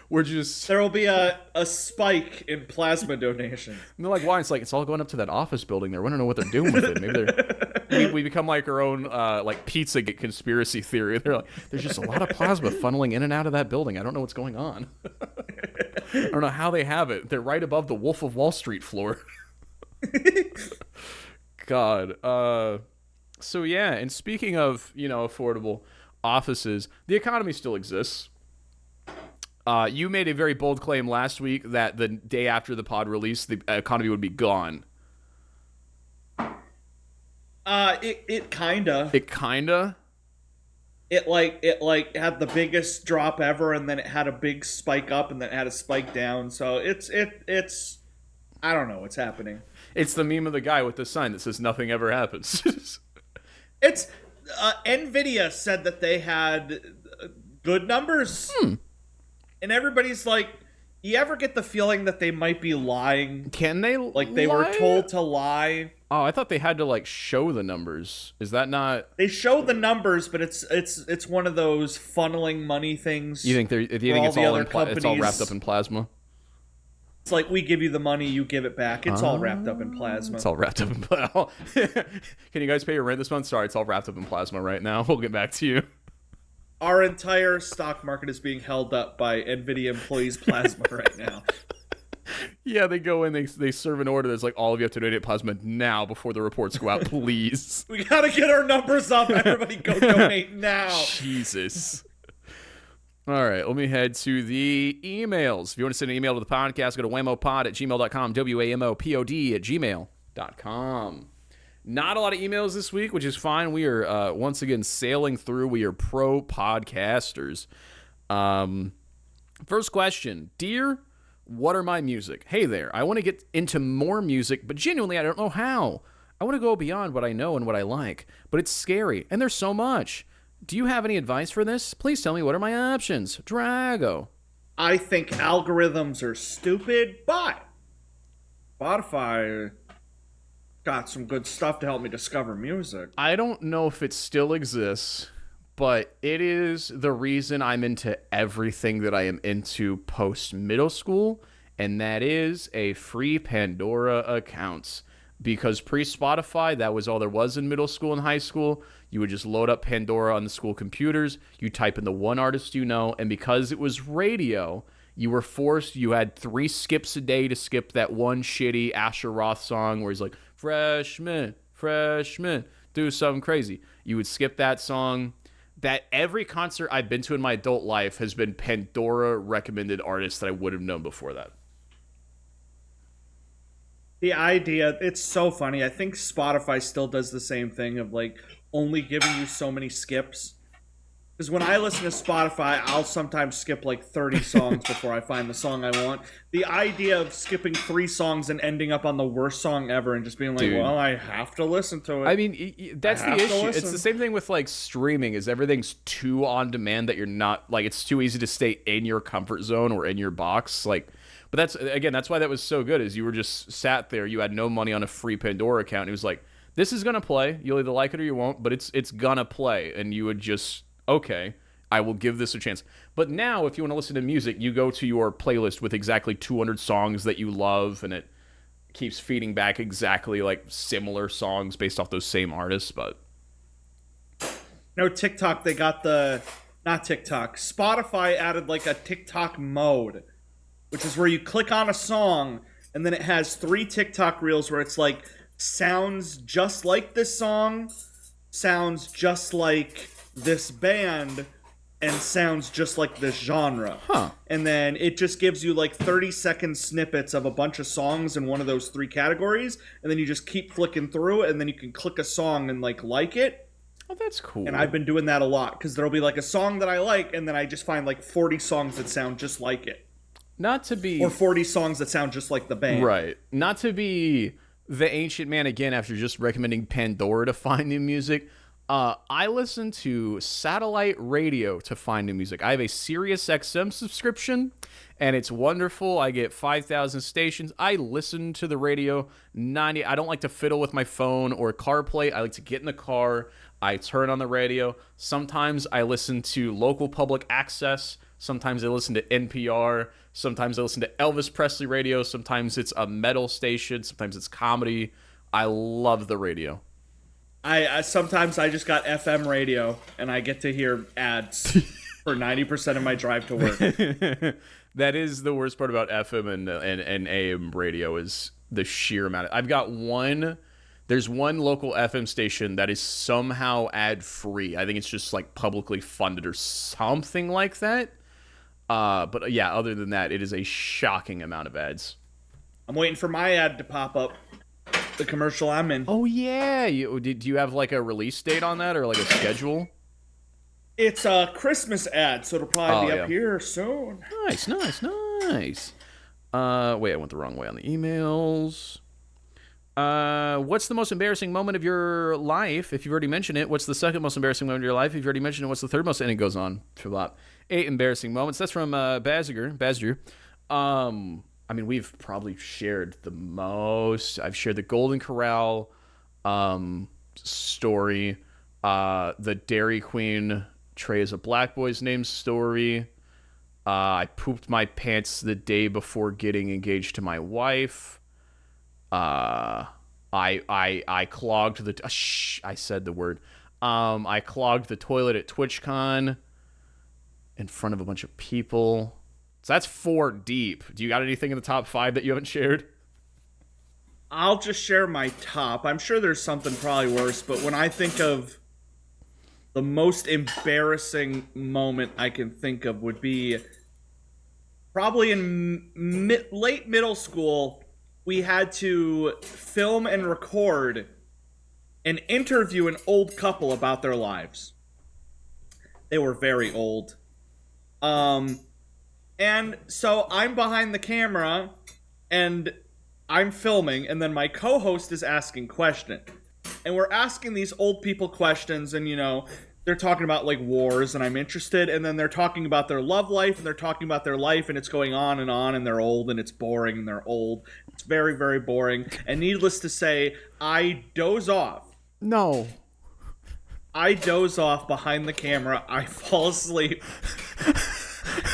We're just... There will be a spike in plasma donation. And they're like, why? It's like, it's all going up to that office building there. We don't know what they're doing with it. Maybe we become like our own like Pizzagate conspiracy theory. They're like, there's just a lot of plasma funneling in and out of that building. I don't know what's going on. I don't know how they have it. They're right above the Wolf of Wall Street floor. God. So yeah, and speaking of, affordable offices, the economy still exists. You made a very bold claim last week that the day after the pod release, the economy would be gone. It kinda. It kinda. It had the biggest drop ever, and then it had a big spike up, and then it had a spike down. So it's I don't know what's happening. It's the meme of the guy with the sign that says nothing ever happens. It's Nvidia said that they had good numbers, and everybody's like, you ever get the feeling that they might be lying? Can they Like they lie? were told to lie. Oh, I thought they had to like show the numbers. Is that not? They show the numbers, but it's one of those funneling money things. You think it's all it's all wrapped up in plasma? It's like, we give you the money, you give it back. It's all wrapped up in plasma. It's all wrapped up in plasma. Can you guys pay your rent this month? Sorry, it's all wrapped up in plasma right now. We'll get back to you. Our entire stock market is being held up by Nvidia employees' plasma right now. Yeah, they go in, they serve an order that's like, all of you have to donate plasma now before the reports go out, please. We gotta get our numbers up. Everybody go donate now. Jesus. All right, let me head to the emails. If you want to send an email to the podcast, go to whamopod@gmail.com, wamopod@gmail.com. Not a lot of emails this week, which is fine. We are, once again, sailing through. We are pro podcasters. First question. Dear, what are my music? Hey there, I want to get into more music, but genuinely, I don't know how. I want to go beyond what I know and what I like, but it's scary, and there's so much. Do you have any advice for this? Please tell me what are my options. Drago. I think algorithms are stupid, but Spotify got some good stuff to help me discover music. I don't know if it still exists, but it is the reason I'm into everything that I am into post-middle school, and that is a free Pandora account. Because pre-Spotify, that was all there was in middle school and high school. You would just load up Pandora on the school computers. You type in the one artist you know. And because it was radio, you were forced. You had 3 skips a day to skip that one shitty Asher Roth song where he's like, freshman, freshman, do something crazy. You would skip that song. That every concert I've been to in my adult life has been Pandora recommended artists that I would have known before that. The idea, it's so funny. I think Spotify still does the same thing of like only giving you so many skips. Because when I listen to Spotify, I'll sometimes skip like 30 songs before I find the song I want. The idea of skipping 3 songs and ending up on the worst song ever and just being like, Dude. well, I have to listen to it. I mean, that's the issue. It's the same thing with like streaming is everything's too on demand that you're not like, it's too easy to stay in your comfort zone or in your box. Like, but that's why that was so good is you were just sat there. You had no money on a free Pandora account. And it was like, this is going to play. You'll either like it or you won't, but it's going to play. And you would just, okay, I will give this a chance. But now if you want to listen to music, you go to your playlist with exactly 200 songs that you love. And it keeps feeding back exactly like similar songs based off those same artists. But no, TikTok, they got not TikTok. Spotify added like a TikTok mode, which is where you click on a song, and then it has 3 TikTok reels where it's like, sounds just like this song, sounds just like this band, and sounds just like this genre. Huh. And then it just gives you like 30-second snippets of a bunch of songs in one of those 3 categories, and then you just keep flicking through it, and then you can click a song and like it. oh, that's cool. And I've been doing that a lot, because there'll be like a song that I like, and then I just find like 40 songs that sound just like it. Not to be... Or 40 songs that sound just like the band. Right. Not to be the ancient man again after just recommending Pandora to find new music. I listen to satellite radio to find new music. I have a Sirius XM subscription, and it's wonderful. I get 5,000 stations. I listen to the radio. I don't like to fiddle with my phone or CarPlay. I like to get in the car. I turn on the radio. Sometimes I listen to local public access. Sometimes I listen to NPR. Sometimes I listen to Elvis Presley radio. Sometimes it's a metal station. Sometimes it's comedy. I love the radio. I sometimes I just got FM radio, and I get to hear ads for 90% of my drive to work. That is the worst part about FM and AM radio is the sheer amount. I've got there's one local FM station that is somehow ad-free. I think it's just like publicly funded or something like that. But yeah, other than that, it is a shocking amount of ads. I'm waiting for my ad to pop up. The commercial I'm in. Oh yeah, do you have like a release date on that or like a schedule? It's a Christmas ad, so it'll probably be yeah. up here soon. Nice. Wait, I went the wrong way on the emails. What's the most embarrassing moment of your life? If you've already mentioned it, what's the second most embarrassing moment of your life? If you've already mentioned it, what's the third most? And it goes on for about 8 embarrassing moments. That's from Bazger. I mean, we've probably shared the most. I've shared the Golden Corral story, the Dairy Queen Trey is a Black Boy's Name story. I pooped my pants the day before getting engaged to my wife. I clogged the I said the word. I clogged the toilet at TwitchCon in front of a bunch of people. So that's 4 deep. Do you got anything in the top 5 that you haven't shared? I'll just share my top. I'm sure there's something probably worse, but when I think of the most embarrassing moment I can think of would be probably in late middle school. We had to film and record and interview an old couple about their lives. They were very old. And so I'm behind the camera and I'm filming, and then my co-host is asking questions. And we're asking these old people questions, and, you know, they're talking about, like, wars, and I'm interested, and then they're talking about their love life, and they're talking about their life, and it's going on, and they're old, and it's boring, and they're old. It's very, very boring. And needless to say, I doze off. No. I doze off behind the camera. I fall asleep.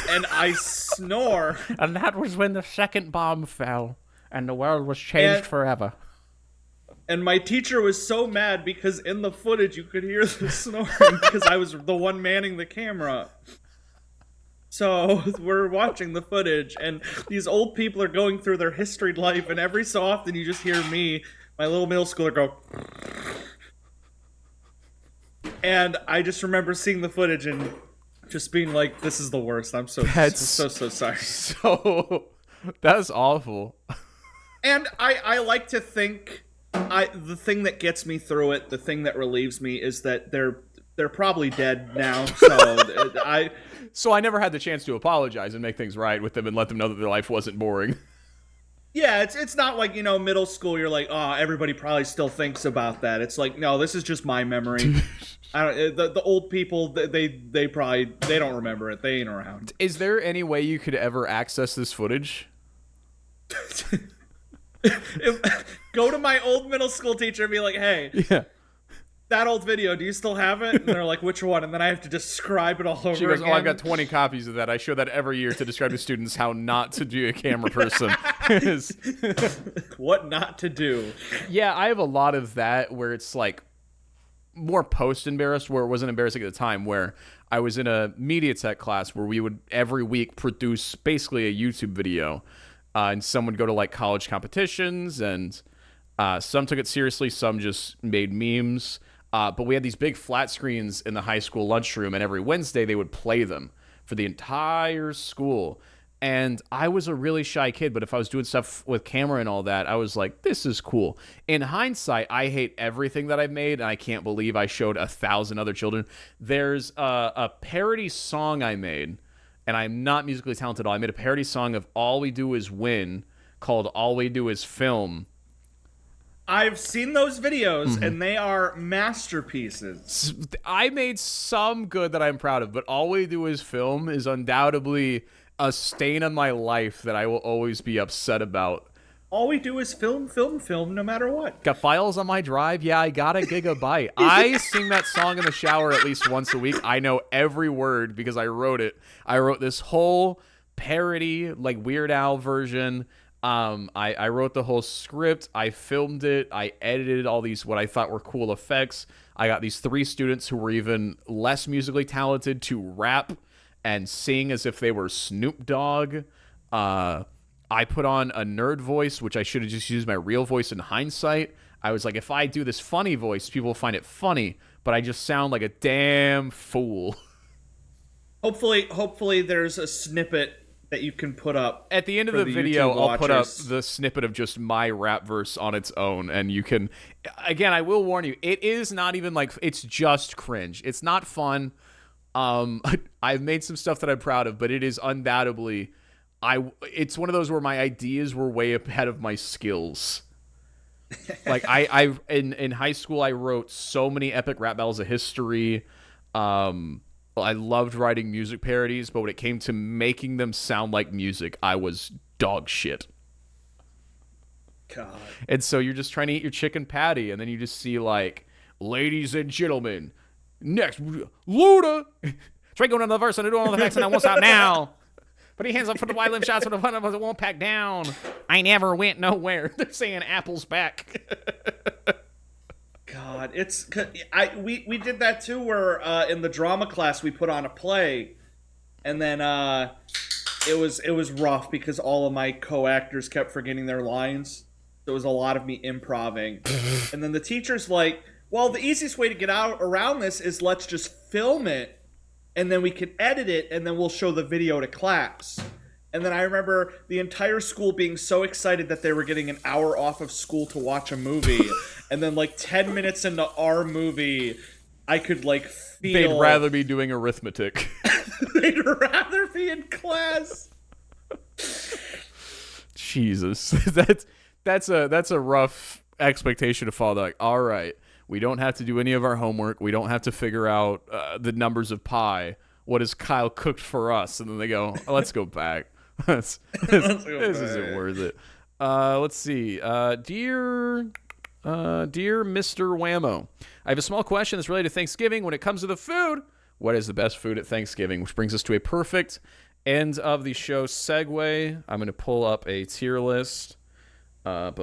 And I snore. And that was when the second bomb fell, and the world was changed forever. And my teacher was so mad because in the footage you could hear the snoring because I was the one manning the camera. So we're watching the footage, and these old people are going through their history life, and every so often you just hear me, my little middle schooler, go. And I just remember seeing the footage and just being like, this is the worst. I'm so sorry. So, that's awful. And I like to think, the thing that gets me through it, the thing that relieves me, is that they're probably dead now. So I never had the chance to apologize and make things right with them and let them know that their life wasn't boring. Yeah, it's not like, you know, middle school, you're like, oh, everybody probably still thinks about that. It's like, no, this is just my memory. The old people, they don't remember it. They ain't around. Is there any way you could ever access this footage? Go to my old middle school teacher and be like, hey, that old video, do you still have it? And they're like, which one? And then I have to describe it all over again. She goes, oh, I've got 20 copies of that. I show that every year to describe to students how not to be a camera person. What not to do. Yeah, I have a lot of that where it's like more post-embarrassed, where it wasn't embarrassing at the time, where I was in a media tech class where we would every week produce basically a YouTube video. And some would go to like college competitions, and some took it seriously, some just made memes. But we had these big flat screens in the high school lunchroom, and every Wednesday they would play them for the entire school. And I was a really shy kid, but if I was doing stuff with camera and all that, I was like, this is cool. In hindsight, I hate everything that I've made, and I can't believe I showed 1,000 other children. There's a parody song I made, and I'm not musically talented at all. I made a parody song of All We Do Is Win called All We Do Is Film. I've seen those videos, and they are masterpieces. I made some good that I'm proud of, but All We Do Is Film is undoubtedly a stain on my life that I will always be upset about. All we do is film, no matter what. Got files on my drive? Yeah, I got a gigabyte. I sing that song in the shower at least once a week. I know every word because I wrote it. I wrote this whole parody, like Weird Al version. I wrote the whole script. I filmed it. I edited all these what I thought were cool effects. I got these 3 students who were even less musically talented to rap and sing as if they were Snoop Dogg. I put on a nerd voice, which I should have just used my real voice in hindsight. I was like, if I do this funny voice, people will find it funny, but I just sound like a damn fool. Hopefully there's a snippet that you can put up At the end of for the video, YouTube I'll put up watchers. the snippet of just my rap verse on its own, and you can. Again, I will warn you, it is not even like it's just cringe. It's not fun. I've made some stuff that I'm proud of, but it is undoubtedly, It's one of those where my ideas were way ahead of my skills. Like in high school, I wrote so many epic rap battles of history. I loved writing music parodies, but when it came to making them sound like music, I was dog shit. God. And so you're just trying to eat your chicken patty, and then you just see like, ladies and gentlemen, next, Luda. Try going on the verse and doing all the facts, and I won't stop now. Put your hands up for the wide limb shots for the fun of us. It won't pack down. I never went nowhere. They're saying Apple's back. God, we did that too. Where in the drama class we put on a play, and then it was rough because all of my co-actors kept forgetting their lines. There was a lot of me improving, and then the teacher's like, "Well, the easiest way to get out around this is let's just film it, and then we can edit it, and then we'll show the video to class." And then I remember the entire school being so excited that they were getting an hour off of school to watch a movie. And then like 10 minutes into our movie, I could like feel... They'd rather be doing arithmetic. They'd rather be in class. Jesus. That's a rough expectation to follow. Like, all right, we don't have to do any of our homework. We don't have to figure out the numbers of pi. What has Kyle cooked for us? And then they go, oh, let's go back. This isn't worth it. Let's see. Dear Mr. Whammo, I have a small question that's related to Thanksgiving. When it comes to the food, what is the best food at Thanksgiving? Which brings us to a perfect end of the show segue. I'm going to pull up a tier list. While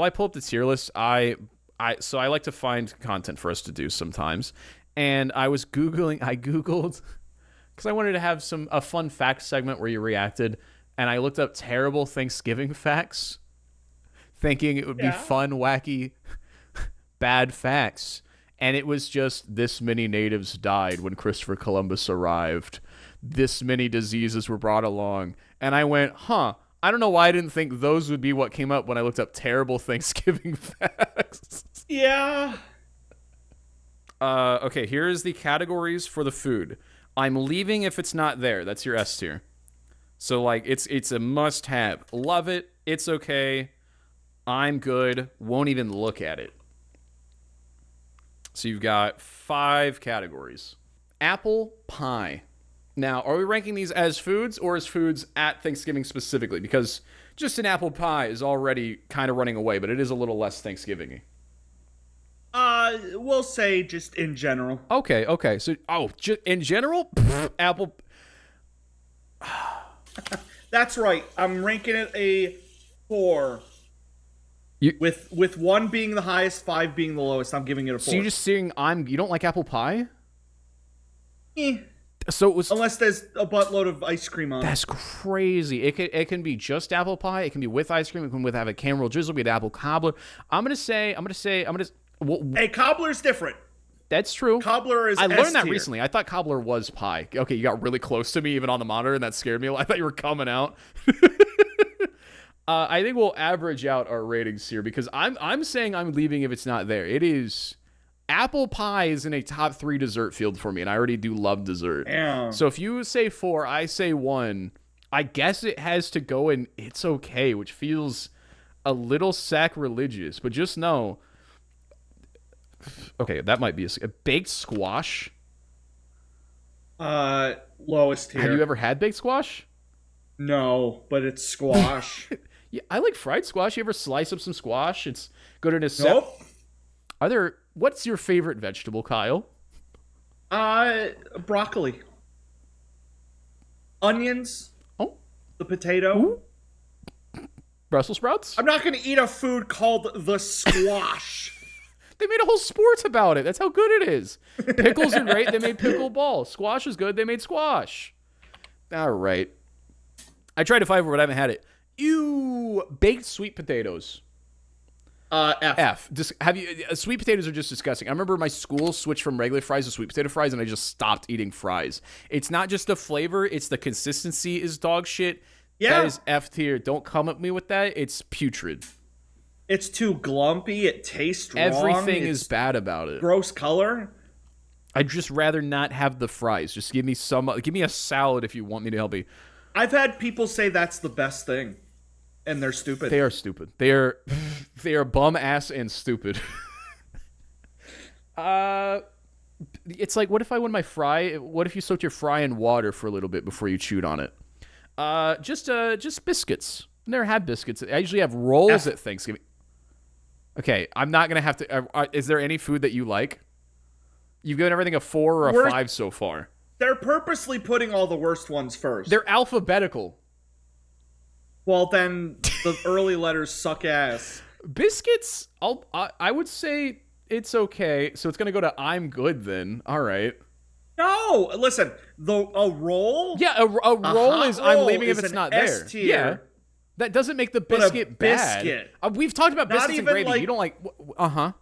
I pull up the tier list, I like to find content for us to do sometimes. And I Googled because I wanted to have a fun fact segment where you reacted, and I looked up terrible Thanksgiving facts, thinking it would be fun, wacky, bad facts. And it was just, this many natives died when Christopher Columbus arrived. This many diseases were brought along. And I went, I don't know why I didn't think those would be what came up when I looked up terrible Thanksgiving facts. Yeah. Okay, here's the categories for the food. I'm leaving if it's not there. That's your S tier. So, like, it's a must-have. Love it. It's okay. I'm good. Won't even look at it. So you've got 5 categories. Apple pie. Now, are we ranking these as foods or as foods at Thanksgiving specifically? Because just an apple pie is already kind of running away, but it is a little less Thanksgiving-y. We'll say just in general. Okay. So, in general, apple. That's right. I'm ranking it a 4. With 1 being the highest, 5 being the lowest. I'm giving it a 4. So you're just saying you don't like apple pie? Eh. So it was, unless there's a buttload of ice cream on it. That's crazy. It can be just apple pie. It can be with ice cream. It can have a caramel drizzle. Be an apple cobbler. Hey, cobbler's different. That's true. Cobbler is I learned that S-tier. recently. I thought cobbler was pie. Okay, you got really close to me even on the monitor, and that scared me. I thought you were coming out. I think we'll average out our ratings here because I'm saying I'm leaving if it's not there. It is apple pie is in a top 3 dessert field for me, and I already do love dessert. Yeah. So if you say 4, I say 1. I guess it has to go in it's okay, which feels a little sacrilegious, but just know. Okay, that might be a baked squash. Lowest tier. Have you ever had baked squash? No, but it's squash. Yeah, I like fried squash. You ever slice up some squash? It's good in a Nope. What's your favorite vegetable, Kyle? Broccoli. Onions. Oh. The potato. Ooh. Brussels sprouts? I'm not going to eat a food called the squash. They made a whole sport about it. That's how good it is. Pickles are great. They made pickleball. Squash is good. They made squash. All right. I tried to find it, but I haven't had it. Ew. Baked sweet potatoes. F. F. Just have you? Sweet potatoes are just disgusting. I remember my school switched from regular fries to sweet potato fries, and I just stopped eating fries. It's not just the flavor; it's the consistency is dog shit. Yeah. That is F tier. Don't come at me with that. It's putrid. It's too glumpy. It tastes wrong. Everything is bad about it. Gross color. I'd just rather not have the fries. Just give me a salad if you want me to help you. I've had people say that's the best thing, and they're stupid. They are stupid. They are bum ass and stupid. It's like, what if I win my fry? What if you soaked your fry in water for a little bit before you chewed on it? Just biscuits. Never had biscuits. I usually have rolls at Thanksgiving. Okay, I'm not gonna have to. Is there any food that you like? You've given everything a 4 or a 5 so far. They're purposely putting all the worst ones first. They're alphabetical. Well, then the early letters suck ass. Biscuits, I would say it's okay. So it's going to go to I'm good then. All right. No, listen, a roll? Yeah, a roll is I'm leaving if is it's an not there. S-tier. Yeah. That doesn't make the biscuit bad. Biscuit. We've talked about Not biscuits and even gravy. You don't like... Uh-huh.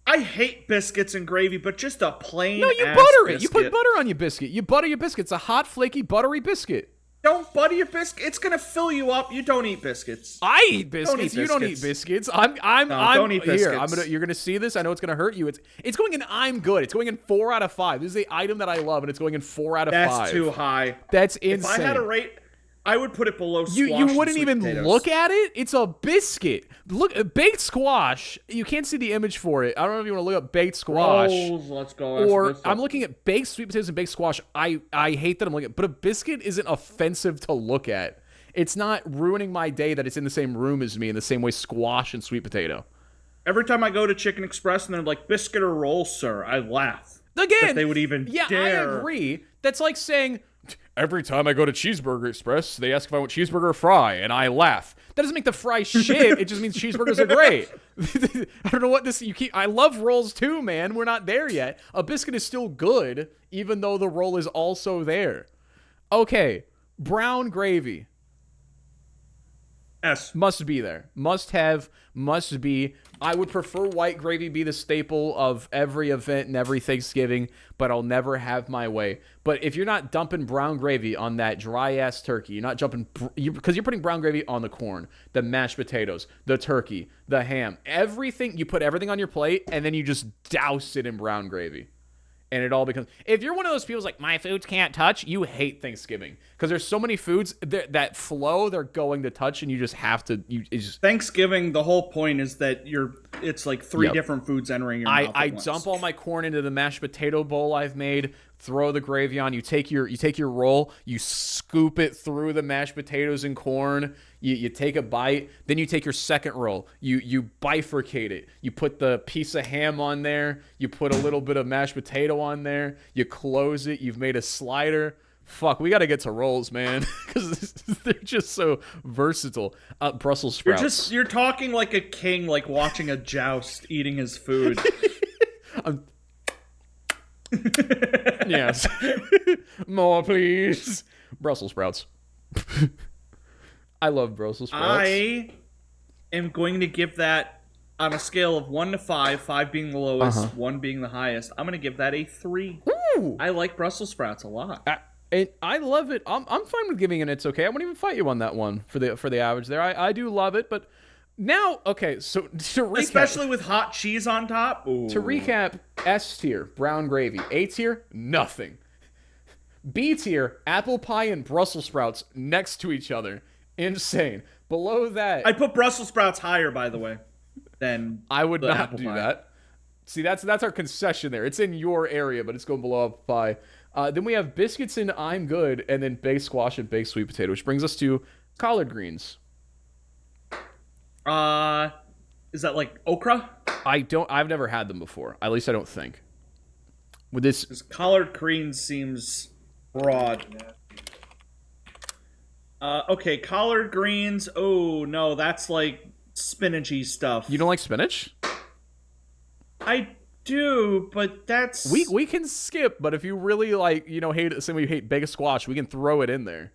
I hate biscuits and gravy, but just a plain No, you ass butter it. biscuit. You put butter on your biscuit. You butter your biscuit. It's a hot, flaky, buttery biscuit. Don't butter your biscuit. It's gonna fill you up. You don't eat biscuits. I eat biscuits. You don't eat biscuits. Don't eat biscuits. Here. You're gonna see this. I know it's gonna hurt you. It's going in I'm good. It's going in 4 out of 5. This is the item that I love, and it's going in 4 out of 5. That's too high. That's insane. If I had a rate, I would put it below squash. You wouldn't even potatoes. look at it. It's a biscuit. Look, baked squash. You can't see the image for it. I don't know if you want to look up baked squash. Rolls, let's go. Or I'm looking at baked sweet potatoes and baked squash. I hate that I'm looking at, but a biscuit isn't offensive to look at. It's not ruining my day that it's in the same room as me in the same way squash and sweet potato. Every time I go to Chicken Express and they're like, biscuit or roll, sir, I laugh. Again, that they would even dare. I agree. That's like saying, every time I go to Cheeseburger Express, they ask if I want cheeseburger or fry, and I laugh. That doesn't make the fry shit. It just means cheeseburgers are great. I don't know what this... I love rolls too, man. We're not there yet. A biscuit is still good, even though the roll is also there. Okay, brown gravy. S. Must be there. Must have, must be. I would prefer white gravy be the staple of every event and every Thanksgiving, but I'll never have my way. But if you're not dumping brown gravy on that dry-ass turkey, you're not jumping... Because you're putting brown gravy on the corn, the mashed potatoes, the turkey, the ham, everything. You put everything on your plate, and then you just douse it in brown gravy. And it all becomes... If you're one of those people who's like, my foods can't touch, you hate Thanksgiving. Because there's so many foods that flow, they're going to touch, and you just have to... Thanksgiving, the whole point is that it's like 3 different foods entering your mouth I at once. dump all my corn into the mashed potato bowl I've made, throw the gravy on, you take your roll, you scoop it through the mashed potatoes and corn, you take a bite, then you take your second roll, you bifurcate it, you put the piece of ham on there, you put a little bit of mashed potato on there, you close it, you've made a slider. Fuck, we gotta get to rolls, man, because they're just so versatile. Brussels sprouts. You're talking like a king, like watching a joust, eating his food. Yes. More, please. Brussels sprouts. I love Brussels sprouts. I am going to give that, on a scale of 1 to 5, 5 being the lowest, 1 being the highest, I'm going to give that a 3. Ooh. I like Brussels sprouts a lot. I love it. I'm fine with giving it. It's okay. I won't even fight you on that one for the average there. I do love it, but now, okay, so to recap. Especially with hot cheese on top. Ooh. To recap, S tier, brown gravy. A tier, nothing. B tier, apple pie and Brussels sprouts next to each other. Insane. Below that... I put Brussels sprouts higher, by the way, than I would the not apple do pie. that. See, that's our concession there. It's in your area, but it's going below apple pie. Then we have biscuits and I'm good, and then baked squash and baked sweet potato, which brings us to collard greens. Is that like okra? I've never had them before. At least I don't think. With this... Because collard greens seems broad. Okay, collard greens. Oh, no, that's like spinachy stuff. You don't like spinach? I do, but that's... We can skip, but if you really like, hate baked squash, we can throw it in there.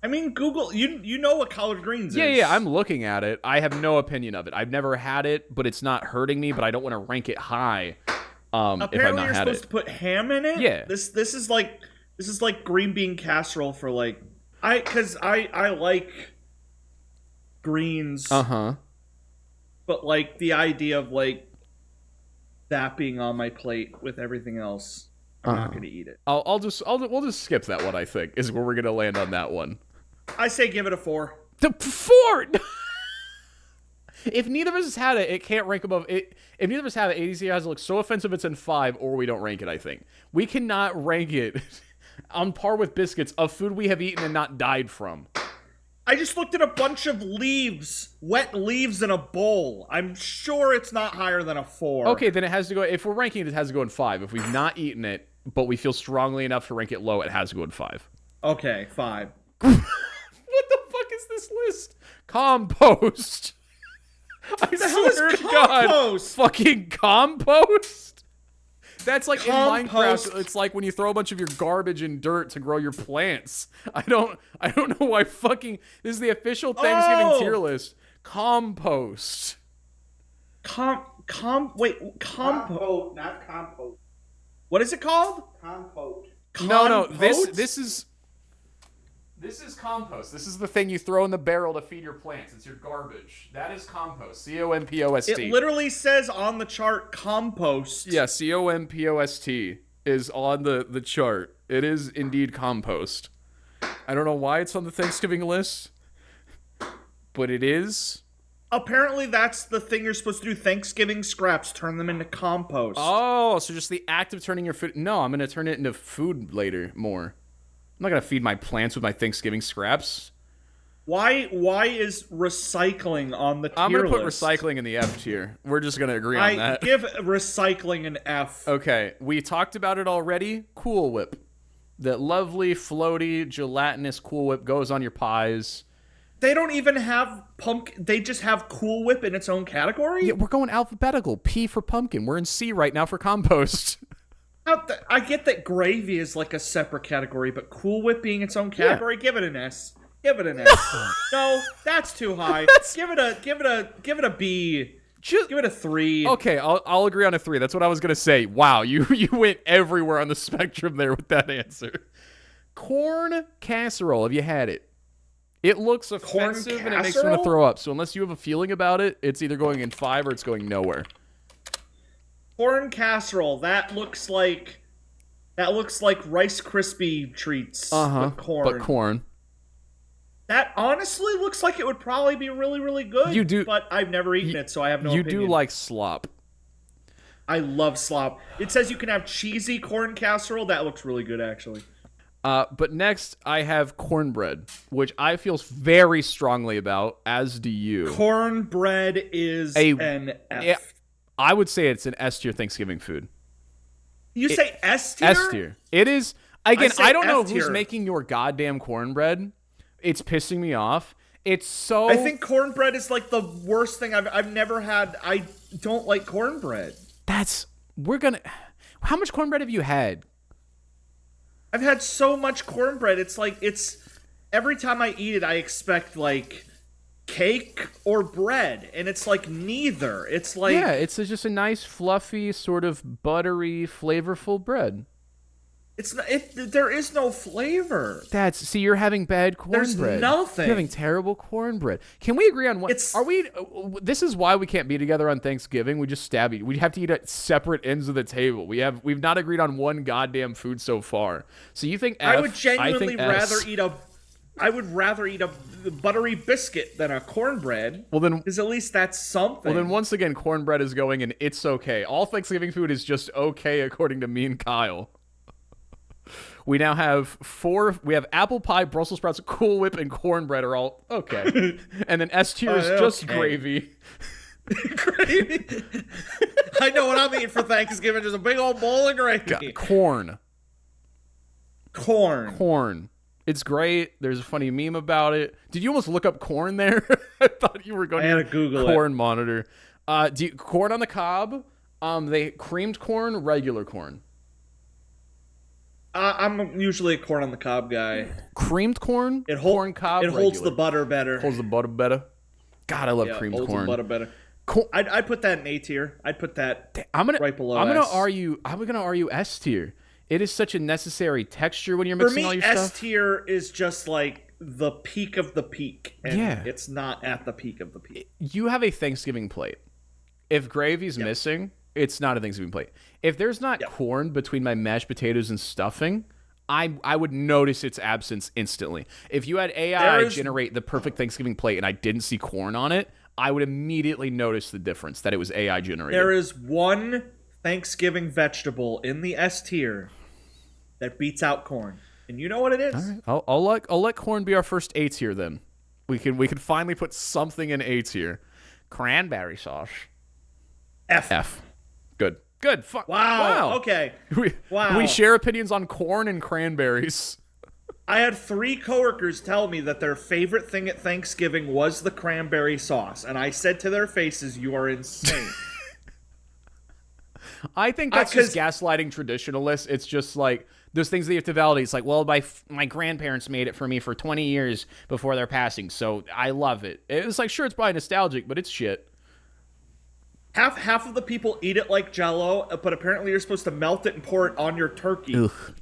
I mean, Google. You know what collard greens is? Yeah, I'm looking at it. I have no opinion of it. I've never had it, but it's not hurting me. But I don't want to rank it high. Apparently, if I've not you're had supposed it. to put ham in it. Yeah. This is like green bean casserole for like I like greens. But like the idea of like that being on my plate with everything else, I'm not gonna eat it. We'll just skip that one. I think is where we're gonna land on that one. I say give it a 4. The 4. If neither of us has had it, it can't rank above it. If neither of us have it, ADC has to look so offensive it's in 5, or we don't rank it. I think we cannot rank it on par with biscuits, of food we have eaten and not died from. I just looked at a bunch of leaves, wet leaves in a bowl. I'm sure it's not higher than a 4. Okay, then it has to go. If we're ranking it, it has to go in 5. If we've not eaten it, but we feel strongly enough to rank it low, it has to go in 5. Okay, 5. What the fuck is this list? Compost. I swear to God, fucking compost. That's like Compost. in Minecraft. It's like when you throw a bunch of your garbage and dirt to grow your plants. I don't know why fucking. This is the official Thanksgiving tier list. Compost. Compost, not compost. what is it called? Compost. No. Compost? This is compost. This is the thing you throw in the barrel to feed your plants. It's your garbage. That is compost. COMPOST. It literally says on the chart compost. Yeah, COMPOST is on the chart. It is indeed compost. I don't know why it's on the Thanksgiving list, but it is. Apparently that's the thing you're supposed to do. Thanksgiving scraps, turn them into compost. Oh, so just the act of turning your food. No, I'm going to turn it into food later more. I'm not going to feed my plants with my Thanksgiving scraps. Why is recycling on the tier I'm going to put list? recycling in the F tier. We're just going to agree on that. Give recycling an F. Okay, we talked about it already. Cool Whip. That lovely, floaty, gelatinous Cool Whip goes on your pies. They don't even have pumpkin. They just have Cool Whip in its own category? Yeah, we're going alphabetical. P for pumpkin. We're in C right now for compost. I get that gravy is like a separate category, but Cool Whip being its own category, give it an S. Give it an S. No, that's too high. Give it a B. Give it a 3. Okay, I'll agree on a 3. That's what I was gonna say. Wow, you went everywhere on the spectrum there with that answer. Corn casserole. Have you had it? It looks offensive and it makes me want to throw up. So unless you have a feeling about it, it's either going in 5 or it's going nowhere. Corn casserole. That looks like Rice Krispie treats. But corn. That honestly looks like it would probably be really, really good. You do, but I've never eaten it, so I have no opinion. You do like slop. I love slop. It says you can have cheesy corn casserole. That looks really good, actually. But next, I have cornbread, which I feel very strongly about, as do you. Cornbread is an F. I would say it's an S tier Thanksgiving food. You say S tier? S tier. It is. Again, I don't know F-tier. who's making your goddamn cornbread. It's pissing me off. It's so. I think cornbread is like the worst thing I've never had. I don't like cornbread. How much cornbread have you had? I've had so much cornbread. It's every time I eat it, I expect like cake or bread, and it's like neither. It's like it's just a nice, fluffy, sort of buttery, flavorful bread. It's not. There is no flavor. See, you're having bad cornbread. There's nothing. You're having terrible cornbread. Can we agree on what? This is why we can't be together on Thanksgiving. We just stab each. We have to eat at separate ends of the table. We've not agreed on one goddamn food so far. So you think F? I would genuinely I would rather eat a buttery biscuit than a cornbread. Well then, because at least that's something. Well then, once again, cornbread is going, and it's okay. All Thanksgiving food is just okay, according to me and Kyle. We now have 4. We have apple pie, Brussels sprouts, Cool Whip, and cornbread are all okay. And then S tier is just gravy. Gravy. I know what I'm eating for Thanksgiving. Just a big old bowl of gravy. Corn. Corn. It's great. There's a funny meme about it. Did you almost look up corn there? I thought you were going to Google corn monitor. Corn on the cob. They creamed corn, regular corn. I'm usually a corn on the cob guy. Creamed corn? Corn cob? It holds regular. the butter better. Holds the butter better. God, I love creamed holds corn. the butter better. Corn. I'd put that in A tier. I'd put that right below I'm S. gonna argue S tier. It is such a necessary texture when you're mixing all your stuff. S tier is just like the peak of the peak, and Yeah. it's not at the peak of the peak. You have a Thanksgiving plate. If gravy's missing, it's not a Thanksgiving plate. If there's not corn between my mashed potatoes and stuffing, I would notice its absence instantly. If you had AI generate the perfect Thanksgiving plate and I didn't see corn on it, I would immediately notice the difference that it was AI generated. There is one Thanksgiving vegetable in the S tier that beats out corn, and you know what it is? All right. I'll let corn be our first A tier then. We can finally put something in A tier. Cranberry sauce. F. Good. Wow. Okay. We share opinions on corn and cranberries. I had 3 coworkers tell me that their favorite thing at Thanksgiving was the cranberry sauce, and I said to their faces, "You are insane." I think that's just gaslighting traditionalists. It's just like those things that you have to validate. It's like, well, my grandparents made it for me for 20 years before their passing, so I love it. It's like, sure, it's probably nostalgic, but it's shit. Half of the people eat it like Jell-O, but apparently you're supposed to melt it and pour it on your turkey. Ugh.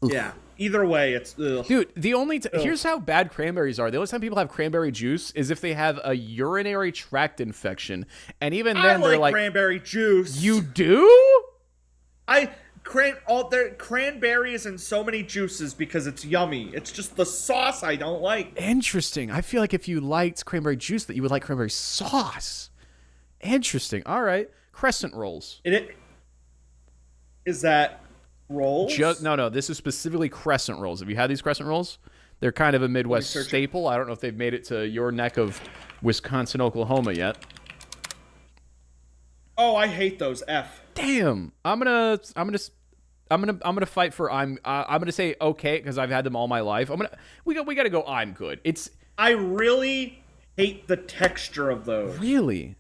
Yeah. Either way, it's ugh. Dude, here's how bad cranberries are. The only time people have cranberry juice is if they have a urinary tract infection, and even then they're like cranberry juice. You do? Cranberries and so many juices because it's yummy. It's just the sauce I don't like. Interesting. I feel like if you liked cranberry juice, that you would like cranberry sauce. Interesting. All right. Crescent rolls. Is that rolls? No. This is specifically crescent rolls. Have you had these crescent rolls? They're kind of a Midwest staple. I don't know if they've made it to your neck of Wisconsin, Oklahoma yet. Oh, I hate those. F. Damn. I'm gonna fight for I'm gonna say okay because I've had them all my life. We gotta go. I'm good. I really hate the texture of those. Really?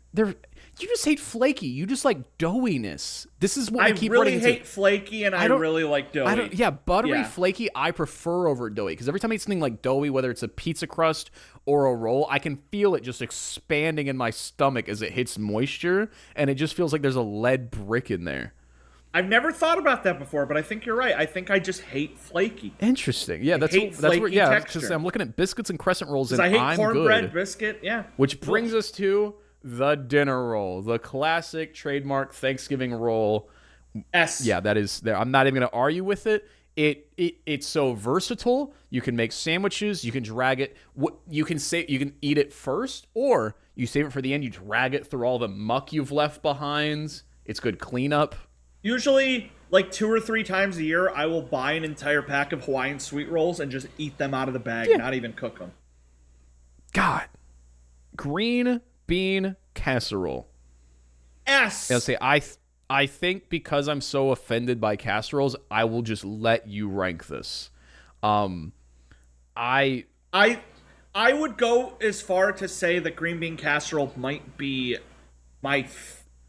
You just hate flaky. You just like doughiness. This is what I keep really running into. hate flaky, and I really like doughy. Buttery flaky I prefer over doughy because every time I eat something like doughy, whether it's a pizza crust or a roll, I can feel it just expanding in my stomach as it hits moisture, and it just feels like there's a lead brick in there. I've never thought about that before, but I think you're right. I think I just hate flaky. Interesting. Yeah, that's where because I'm looking at biscuits and crescent rolls, and I hate I'm cornbread good. Biscuit. Yeah. Which brings us to the dinner roll, the classic trademark Thanksgiving roll. S. Yeah, that is there. I'm not even going to argue with it. It's so versatile. You can make sandwiches. You can drag it. You can eat it first, or you save it for the end. You drag it through all the muck you've left behind. It's good cleanup. Usually, like 2 or 3 times a year, I will buy an entire pack of Hawaiian sweet rolls and just eat them out of the bag, not even cook them. God, green bean casserole. S. I'll say I think because I'm so offended by casseroles, I will just let you rank this. I would go as far to say that green bean casserole might be my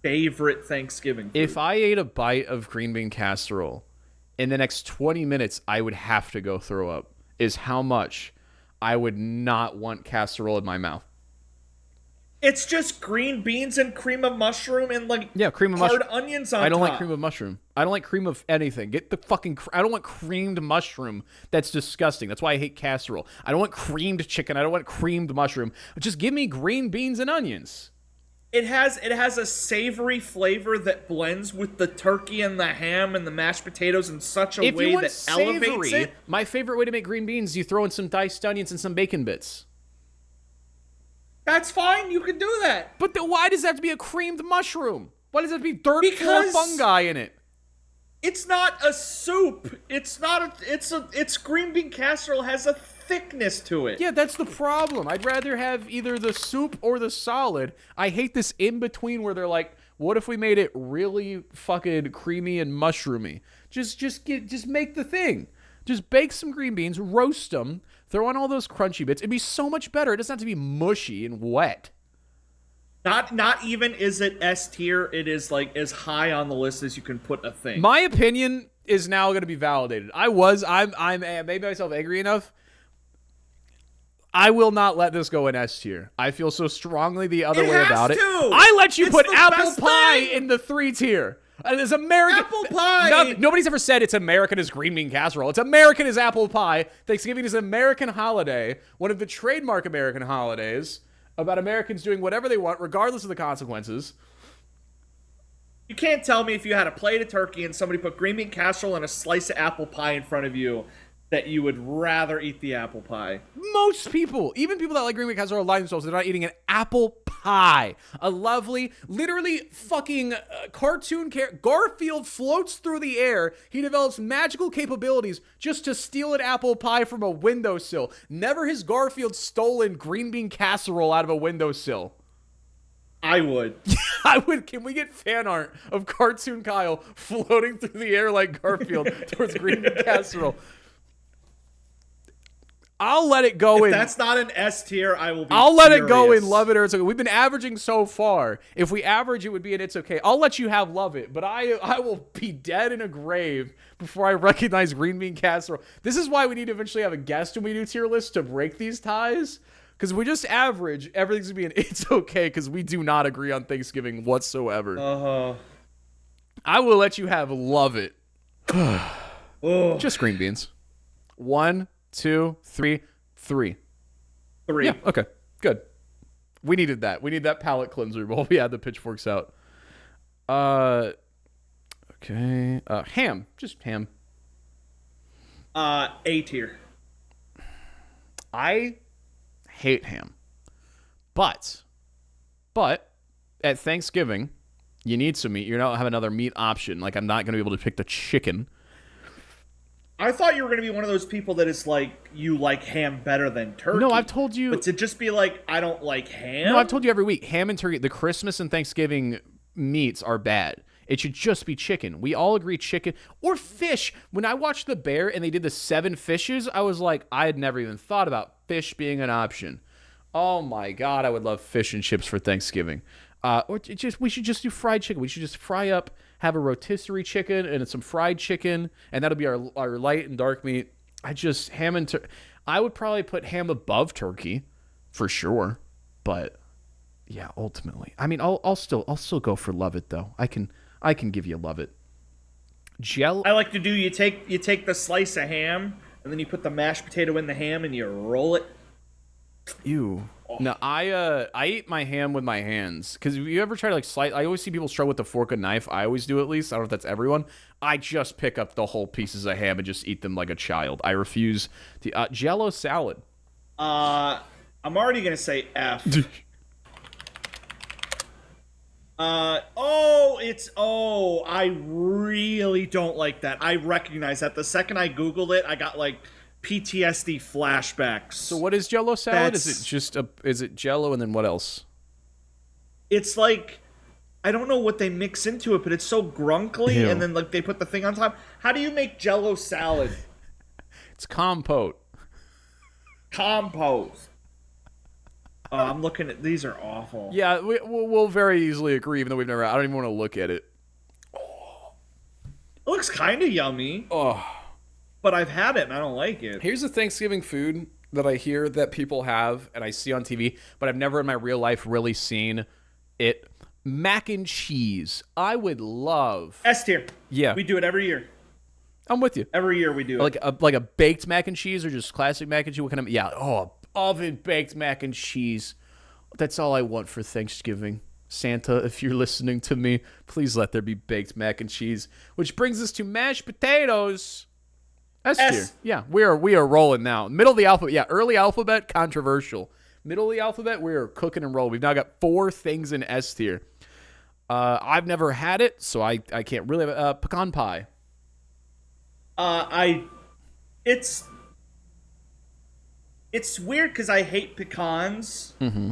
favorite Thanksgiving food. If I ate a bite of green bean casserole in the next 20 minutes, I would have to go throw up. Is how much I would not want casserole in my mouth. It's just green beans and cream of mushroom and cream of mushroom. Onions on I don't top. like cream of mushroom. I don't like cream of anything. Get the fucking. I don't want creamed mushroom. That's disgusting. That's why I hate casserole. I don't want creamed chicken. I don't want creamed mushroom. Just give me green beans and onions. It has a savory flavor that blends with the turkey and the ham and the mashed potatoes in such a way that elevates it. My favorite way to make green beans, you throw in some diced onions and some bacon bits. That's fine. You can do that. But why does it have to be a creamed mushroom? Why does it have to be dirt full of fungi in it? It's not a soup. It's green bean casserole has a thickness to it. Yeah, that's the problem. I'd rather have either the soup or the solid. I hate this in between where they're like, what if we made it really fucking creamy and mushroomy? Just make the thing. Just bake some green beans, roast them, throw on all those crunchy bits. It'd be so much better. It doesn't have to be mushy and wet. Not even is it S tier. It is like as high on the list as you can put a thing. My opinion is now going to be validated. I'm made myself angry enough. I will not let this go in S tier. I feel so strongly the other way about it. I let you put apple pie in the 3 tier. As American apple pie. Nobody's ever said it's American as green bean casserole. It's American as apple pie. Thanksgiving is an American holiday, one of the trademark American holidays about Americans doing whatever they want, regardless of the consequences. You can't tell me if you had a plate of turkey and somebody put green bean casserole and a slice of apple pie in front of you that you would rather eat the apple pie. Most people, even people that like green bean casserole, lie themselves. They're not eating an apple pie. A lovely, literally fucking cartoon character. Garfield floats through the air. He develops magical capabilities just to steal an apple pie from a windowsill. Never has Garfield stolen green bean casserole out of a windowsill. I would. I would. Can we get fan art of Cartoon Kyle floating through the air like Garfield towards green bean casserole? I'll let it go in. If that's not an S tier, I will be I'll let furious. it go in love it or it's okay. We've been averaging so far. If we average, it would be an it's okay. I'll let you have love it, but I will be dead in a grave before I recognize green bean casserole. This is why we need to eventually have a guest when we do tier lists to break these ties. Because if we just average, everything's going to be an it's okay because we do not agree on Thanksgiving whatsoever. I will let you have love it. Just green beans. 1, 2, 3, 3. 3. Yeah, okay, good. We needed that. We need that palate cleanser while we had the pitchforks out. Okay. Ham. Just ham. A tier. I hate ham. But at Thanksgiving, you need some meat. You don't have another meat option. Like, I'm not going to be able to pick the chicken. I thought you were going to be one of those people that is like, you like ham better than turkey. No, I've told you. But to just be like, I don't like ham? No, I've told you every week. Ham and turkey, the Christmas and Thanksgiving meats are bad. It should just be chicken. We all agree chicken or fish. When I watched The Bear and they did the 7 fishes, I was like, I had never even thought about fish being an option. Oh my God, I would love fish and chips for Thanksgiving. We should just do fried chicken. We should just fry up, have a rotisserie chicken and some fried chicken, and that'll be our light and dark meat. I would probably put ham above turkey, for sure. But yeah, ultimately, I mean, I'll still go for love it though. I can give you love it. I like to do. You take the slice of ham and then you put the mashed potato in the ham and you roll it. Ew. No, I eat my ham with my hands. Because if you ever try to like slice, I always see people struggle with the fork and knife. I always do, at least. I don't know if that's everyone. I just pick up the whole pieces of ham and just eat them like a child. I refuse the Jell-O salad. I'm already gonna say F. I really don't like that. I recognize that. The second I Googled it, I got like PTSD flashbacks. So what is Jell-O salad? Is it Jell-O and then what else? It's like, I don't know what they mix into it, but it's so grunkly. Ew. And then like they put the thing on top. How do you make Jell-O salad? It's compote. Compost. I'm looking at these are awful. Yeah, we'll very easily agree, even though we've never. I don't even want to look at it. It looks kind of yummy. Oh. But I've had it and I don't like it. Here's a Thanksgiving food that I hear that people have and I see on TV, but I've never in my real life really seen it. Mac and cheese. I would love. S tier. Yeah. We do it every year. I'm with you. Every year we do it. Like a baked mac and cheese or just classic mac and cheese? What kind of? Yeah. Oh, oven baked mac and cheese. That's all I want for Thanksgiving. Santa, if you're listening to me, please let there be baked mac and cheese. Which brings us to mashed potatoes. S tier. Yeah, we are rolling now. Middle of the alphabet. Yeah, early alphabet, controversial. Middle of the alphabet, we are cooking and rolling. We've now got 4 things in S tier. I've never had it, so I can't really have pecan pie. It's weird because I hate pecans. Mm-hmm.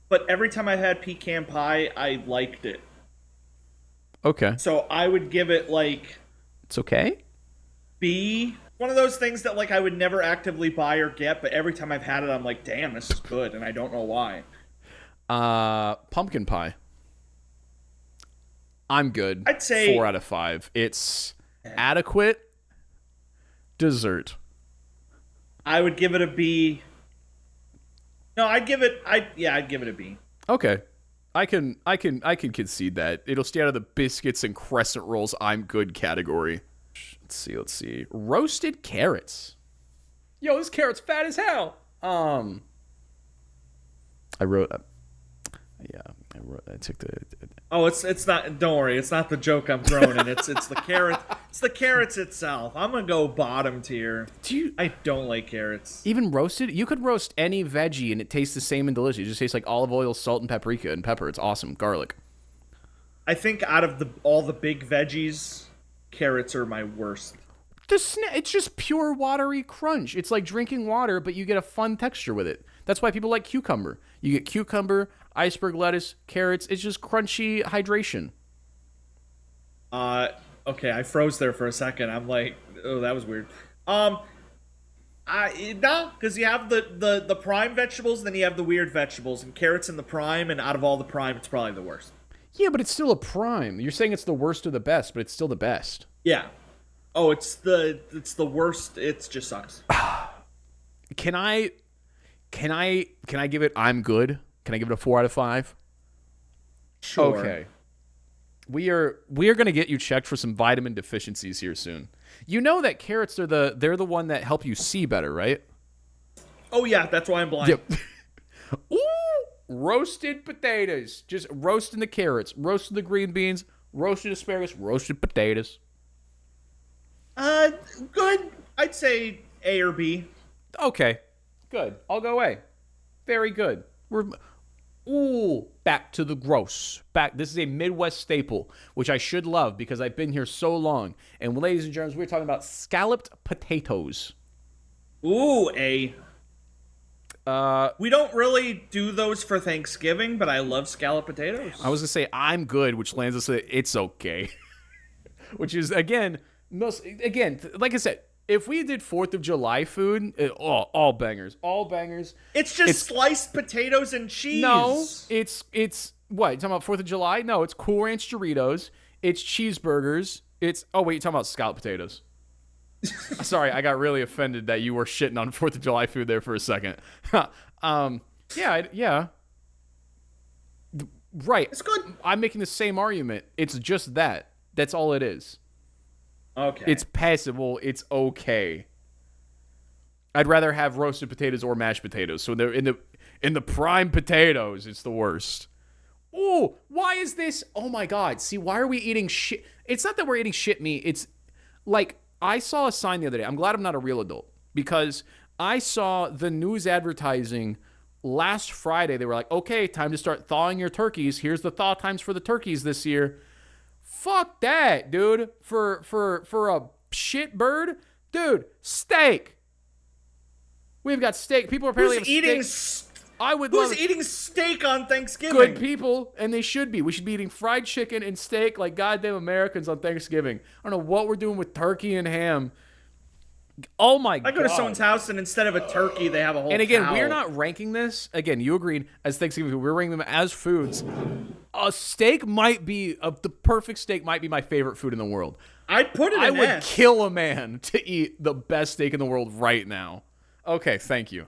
But every time I've had pecan pie, I liked it. Okay. So I would give it like It's okay? B. One of those things that like I would never actively buy or get, but every time I've had it, I'm like, damn, this is good, and I don't know why. Pumpkin pie. I'm good. I'd say 4 out of 5. It's adequate dessert. I would give it a B. No, I'd give it a B. Okay. I can concede that. It'll stay out of the biscuits and crescent rolls I'm good category. Let's see. Roasted carrots. Yo, this carrot's fat as hell. I took the Oh, it's not. Don't worry, it's not the joke I'm throwing in. It's the carrot. It's the carrots itself. I'm gonna go bottom tier. I don't like carrots. Even roasted? You could roast any veggie and it tastes the same and delicious. It just tastes like olive oil, salt, and paprika and pepper. It's awesome. Garlic. I think out of all the big veggies, carrots are my worst. It's just pure watery crunch. It's like drinking water, but you get a fun texture with it. That's why people like cucumber. You get cucumber, iceberg lettuce, carrots. It's just crunchy hydration. Okay, I froze there for a second. I'm like, oh, that was weird. No, because you have the prime vegetables, then you have the weird vegetables, and carrots in the prime, and out of all the prime, it's probably the worst. Yeah, but it's still a prime. You're saying it's the worst or the best, but it's still the best. Yeah. Oh, it's the worst. It just sucks. Can I give it I'm good? Can I give it a 4 out of 5? Sure. Okay. We are going to get you checked for some vitamin deficiencies here soon. You know that carrots are they're the one that help you see better, right? Oh yeah, that's why I'm blind. Yep. Ooh, roasted potatoes. Just roasting the carrots, roasting the green beans, roasted asparagus, roasted potatoes. Good. I'd say A or B. Okay. Good. I'll go A. Very good. Back to the gross. This is a Midwest staple, which I should love because I've been here so long. And ladies and gentlemen, we're talking about scalloped potatoes. Ooh, A. We don't really do those for Thanksgiving, but I love scalloped potatoes. I was going to say I'm good, which lands us at it's okay. Which is, again, like I said, if we did 4th of July food, all bangers. All bangers. It's sliced potatoes and cheese. No, it's what? You talking about 4th of July? No, it's Cool Ranch Doritos. It's cheeseburgers. Oh, wait, you're talking about scalloped potatoes. Sorry, I got really offended that you were shitting on 4th of July food there for a second. Yeah. Right. It's good. I'm making the same argument. It's just that. That's all it is. Okay. It's passable. It's okay. I'd rather have roasted potatoes or mashed potatoes. So they're in the prime potatoes. It's the worst. Oh, why is this? Oh my God. See, why are we eating shit? It's not that we're eating shit meat. It's like I saw a sign the other day. I'm glad I'm not a real adult because I saw the news advertising last Friday. They were like, okay, time to start thawing your turkeys. Here's the thaw times for the turkeys this year. Fuck that, dude. For a shit bird, dude. Steak. We've got steak. People are apparently eating. Who's eating steak on Thanksgiving? Good people, and they should be. We should be eating fried chicken and steak like goddamn Americans on Thanksgiving. I don't know what we're doing with turkey and ham. Oh my God. I go to someone's house and instead of a turkey, they have a whole And again, cow. we're not ranking this. Again, you agreed as Thanksgiving. We're ranking them as foods. A steak might be the perfect steak. Might be my favorite food in the world. I'd put it. I in would S. kill a man to eat the best steak in the world right now. Okay, thank you.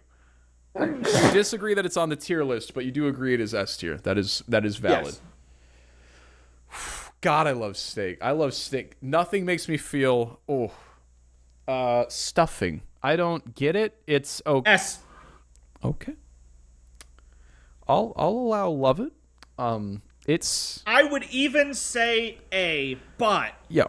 You disagree that it's on the tier list, but you do agree it is S tier. That is valid. Yes. God, I love steak. I love steak. Nothing makes me feel stuffing. I don't get it. It's okay. S. Okay. I'll allow love it. It's. I would even say A, but Yeah.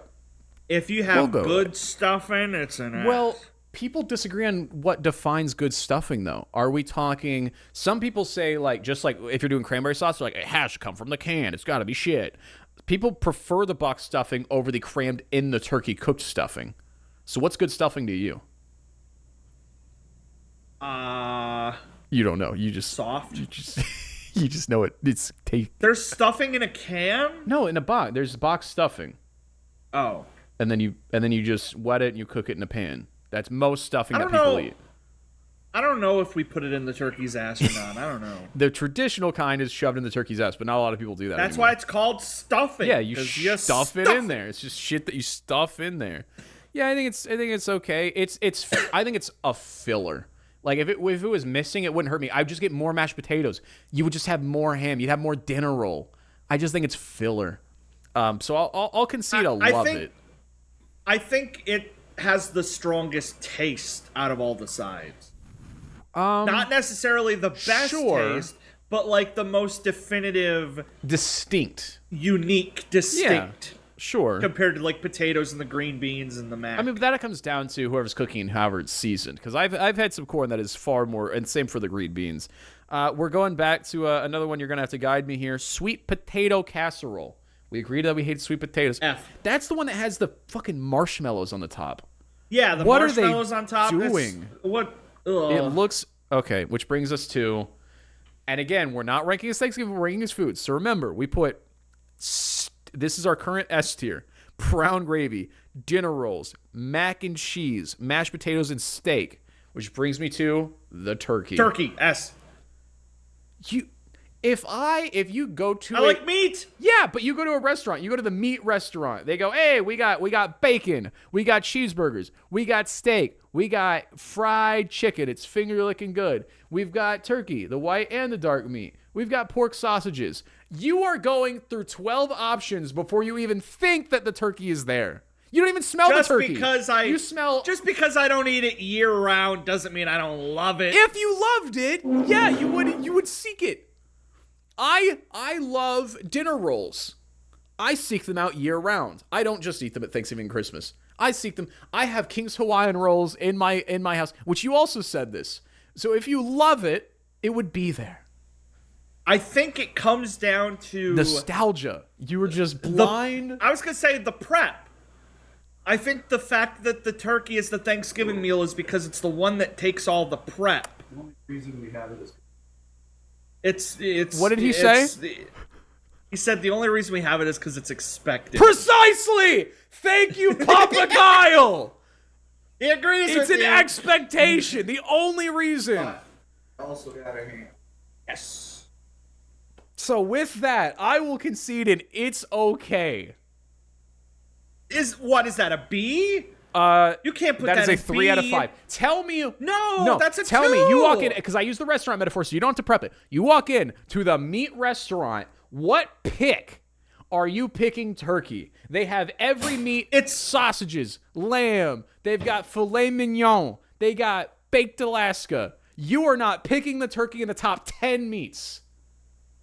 if you have We'll go good stuffing, it's an S. Well, people disagree on what defines good stuffing, though. Are we talking? Some people say just like if you're doing cranberry sauce, they're like it has to come from the can. It's got to be shit. People prefer the box stuffing over the crammed in the turkey cooked stuffing. So what's good stuffing to you? You don't know. You just soft. You just know it. It's There's stuffing in a can? No, in a box. There's box stuffing. Oh. And then you just wet it and you cook it in a pan. That's most stuffing I that don't people know. eat. I don't know if we put it in the turkey's ass or not. I don't know. The traditional kind is shoved in the turkey's ass, but not a lot of people do that That's anymore. why it's called stuffing. Yeah, you 'cause stuff it in there. It's just shit that you stuff in there. Yeah, I think it's okay. I think it's a filler. Like if it was missing, it wouldn't hurt me. I'd just get more mashed potatoes. You would just have more ham. You'd have more dinner roll. I just think it's filler. So I'll concede I'll love it. I think it has the strongest taste out of all the sides. Not necessarily the best taste, but like the most definitive, distinct, unique, distinct. Yeah, sure. Compared to like potatoes and the green beans and the mac. I mean, but that comes down to whoever's cooking and however it's seasoned. Because I've had some corn that is far more, and same for the green beans. We're going back to another one. You're gonna have to guide me here. Sweet potato casserole. We agreed that we hate sweet potatoes. F. That's the one that has the fucking marshmallows on the top. Yeah, the what marshmallows are they on top. doing? It looks okay, which brings us to, and again, we're not ranking as Thanksgiving, we're ranking as food. So remember, we put this is our current S tier: brown gravy, dinner rolls, mac and cheese, mashed potatoes, and steak. Which brings me to the turkey. Turkey S. If you go to I like meat. Yeah, but you go to a restaurant, you go to the meat restaurant. They go, "Hey, we got bacon, we got cheeseburgers, we got steak, we got fried chicken. It's finger licking good. We've got turkey, the white and the dark meat. We've got pork sausages." You are going through 12 options before you even think that the turkey is there. You don't even smell the turkey. Just because I don't eat it year round doesn't mean I don't love it. If you loved it, yeah, you would seek it. I love dinner rolls. I seek them out year round. I don't just eat them at Thanksgiving and Christmas. I seek them. I have King's Hawaiian rolls in my house, which you also said this. So if you love it, it would be there. I think it comes down to nostalgia. You were just blind. I was going to say the prep. I think the fact that the turkey is the Thanksgiving meal is because it's the one that takes all the prep. The only reason we have it is It's what did he say? He said the only reason we have it is because it's expected. Precisely! Thank you, Papa Kyle! He agrees it's with an you. expectation. The only reason. but also got a hand. Yes. So with that, I will concede an it's okay. Is that, a B? You can't put that is in a 3 B. out of 5. Tell me. No, that's a 2. Tell me. You walk in, because I use the restaurant metaphor, so you don't have to prep it. You walk in to the meat restaurant. What pick are you picking turkey? They have every meat. It's sausages, lamb. They've got filet mignon. They got baked Alaska. You are not picking the turkey in the top 10 meats.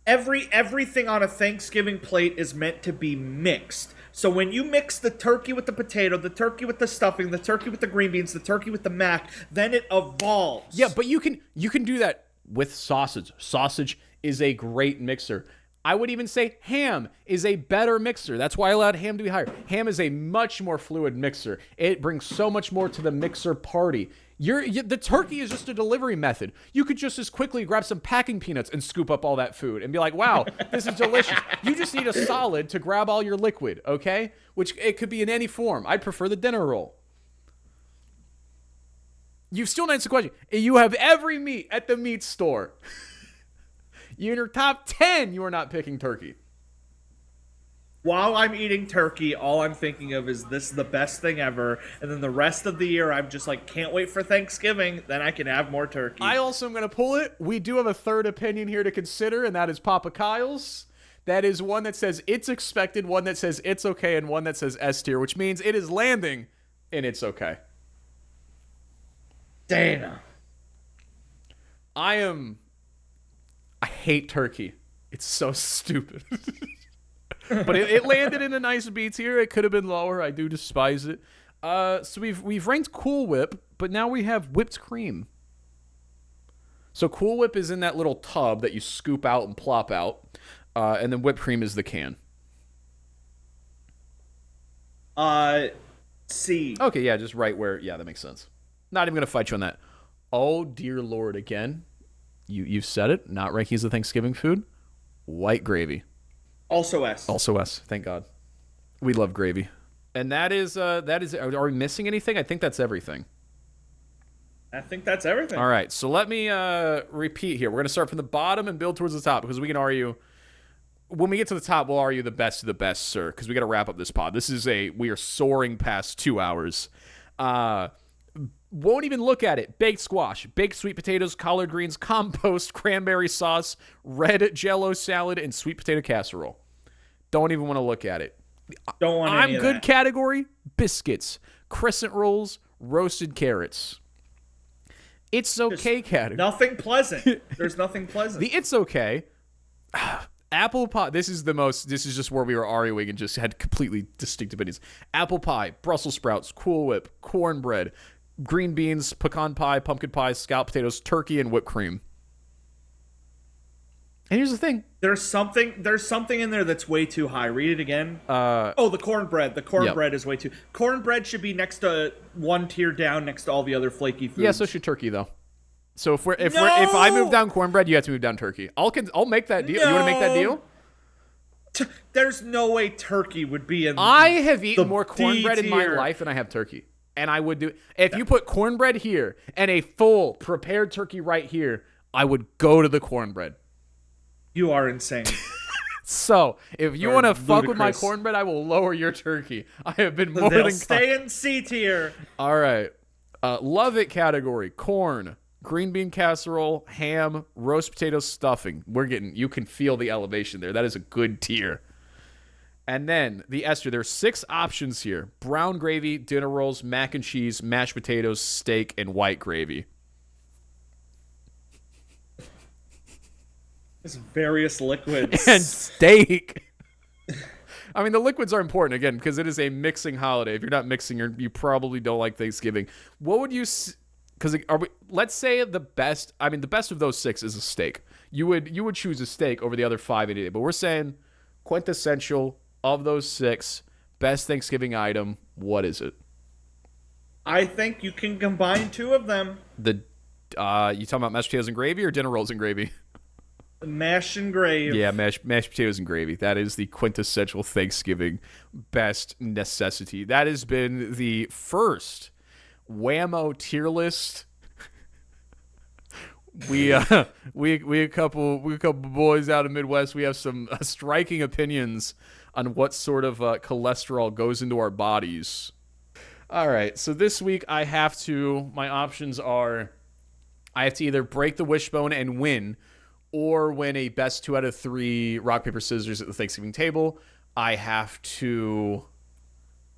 Everything on a Thanksgiving plate is meant to be mixed. So when you mix the turkey with the potato, the turkey with the stuffing, the turkey with the green beans, the turkey with the mac, then it evolves. Yeah, but you can do that with sausage. Sausage is a great mixer. I would even say ham is a better mixer. That's why I allowed ham to be higher. Ham is a much more fluid mixer. It brings so much more to the mixer party. The turkey is just a delivery method. You could just as quickly grab some packing peanuts and scoop up all that food and be like, wow, this is delicious. You just need a solid to grab all your liquid, okay? Which it could be in any form. I'd prefer the dinner roll. You've still not answered the question. You have every meat at the meat store. You're in your top 10, you are not picking turkey. While I'm eating turkey, all I'm thinking of is this is the best thing ever. And then the rest of the year, I'm just like, can't wait for Thanksgiving. Then I can have more turkey. I also am going to pull it. We do have a third opinion here to consider, and that is Papa Kyle's. That is one that says it's expected, one that says it's okay, and one that says S tier, which means it is landing and it's okay. Dana. I hate turkey. It's so stupid. But it landed in a nice B tier. It could have been lower. I do despise it. So we've ranked Cool Whip, but now we have whipped cream. So Cool Whip is in that little tub that you scoop out and plop out, and then whipped cream is the can. C. Okay, yeah, just right where. Yeah, that makes sense. Not even gonna fight you on that. Oh dear Lord, again, you've said it. Not ranking as a Thanksgiving food. White gravy. Also S. Also S. Thank God. We love gravy. And that is. Are we missing anything? I think that's everything. I think that's everything. All right, so let me repeat here. We're going to start from the bottom and build towards the top because we can argue. When we get to the top, we'll argue the best of the best, sir, because we got to wrap up this pod. We are soaring past 2 hours. Won't even look at it. Baked squash, baked sweet potatoes, collard greens, compost, cranberry sauce, red Jell-O salad, and sweet potato casserole. Don't even want to look at it. Don't want any of good that. category, biscuits, crescent rolls, roasted carrots. It's okay category. Nothing pleasant. There's nothing pleasant. The it's okay. Apple pie. This is just where we were arguing and just had completely distinct opinions. Apple pie, Brussels sprouts, Cool Whip, cornbread, green beans, pecan pie, pumpkin pie, scalloped potatoes, turkey, and whipped cream. And here's the thing. There's something in there that's way too high. Read it again. The cornbread. The cornbread is way too. Cornbread should be next to one tier down next to all the other flaky foods. Yeah, so should turkey though. So if I move down cornbread, you have to move down turkey. I'll make that deal. No. You want to make that deal? There's no way turkey would be in. I have eaten the more cornbread in my D-tier. life than I have turkey. And I would do if you put cornbread here and a full prepared turkey right here, I would go to the cornbread. You are insane. So, if you Or want to fuck with my ludicrous. cornbread, I will lower your turkey. I have been more They'll than stay in C tier. All right. Love it category. Corn, green bean casserole, ham, roast potato stuffing. You can feel the elevation there. That is a good tier. And then the Esther, there's 6 options here. Brown gravy, dinner rolls, mac and cheese, mashed potatoes, steak, and white gravy. There's various liquids. And steak. I mean, the liquids are important, again, because it is a mixing holiday. If you're not mixing, you probably don't like Thanksgiving. What would you... Because let's say the best of those 6 is a steak. You would choose a steak over the other 5 any day. But we're saying quintessential of those 6, best Thanksgiving item, what is it? I think you can combine 2 of them. You talking about mashed potatoes and gravy or dinner rolls and gravy? Mash and gravy. Yeah, mashed potatoes and gravy. That is the quintessential Thanksgiving best necessity. That has been the first Whammo tier list. We a couple boys out of Midwest. We have some striking opinions on what sort of cholesterol goes into our bodies. All right, so this week my options are I have to either break the wishbone and win, or win a best 2 out of 3 rock, paper, scissors at the Thanksgiving table. I have to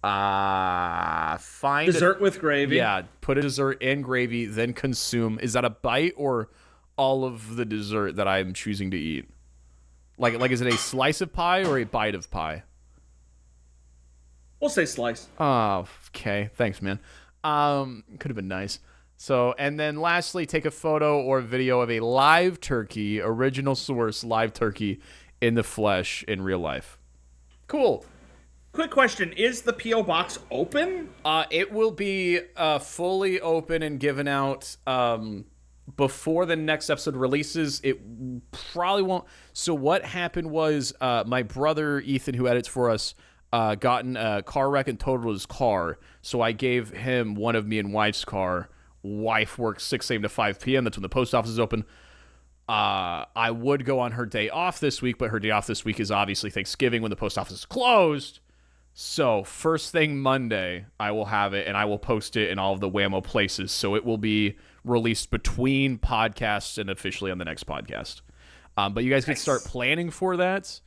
find Dessert with gravy. Yeah, put a dessert in gravy, then consume. Is that a bite or all of the dessert that I'm choosing to eat? Like is it a slice of pie or a bite of pie? We'll say slice. Oh, okay. Thanks, man. Could have been nice. So, and then lastly, take a photo or video of a live turkey, original source live turkey in the flesh in real life. Cool. Quick question. Is the P.O. box open? It will be fully open and given out before the next episode releases. It probably won't. So what happened was my brother, Ethan, who edits for us, got in a car wreck and totaled his car. So I gave him one of me and wife's car. Wife works 6 a.m. to 5 p.m. That's when the post office is open. I would go on her day off this week, but her day off this week is obviously Thanksgiving when the post office is closed. So first thing Monday, I will have it, and I will post it in all of the Whammo places. So it will be released between podcasts and officially on the next podcast. But you guys can start planning for that.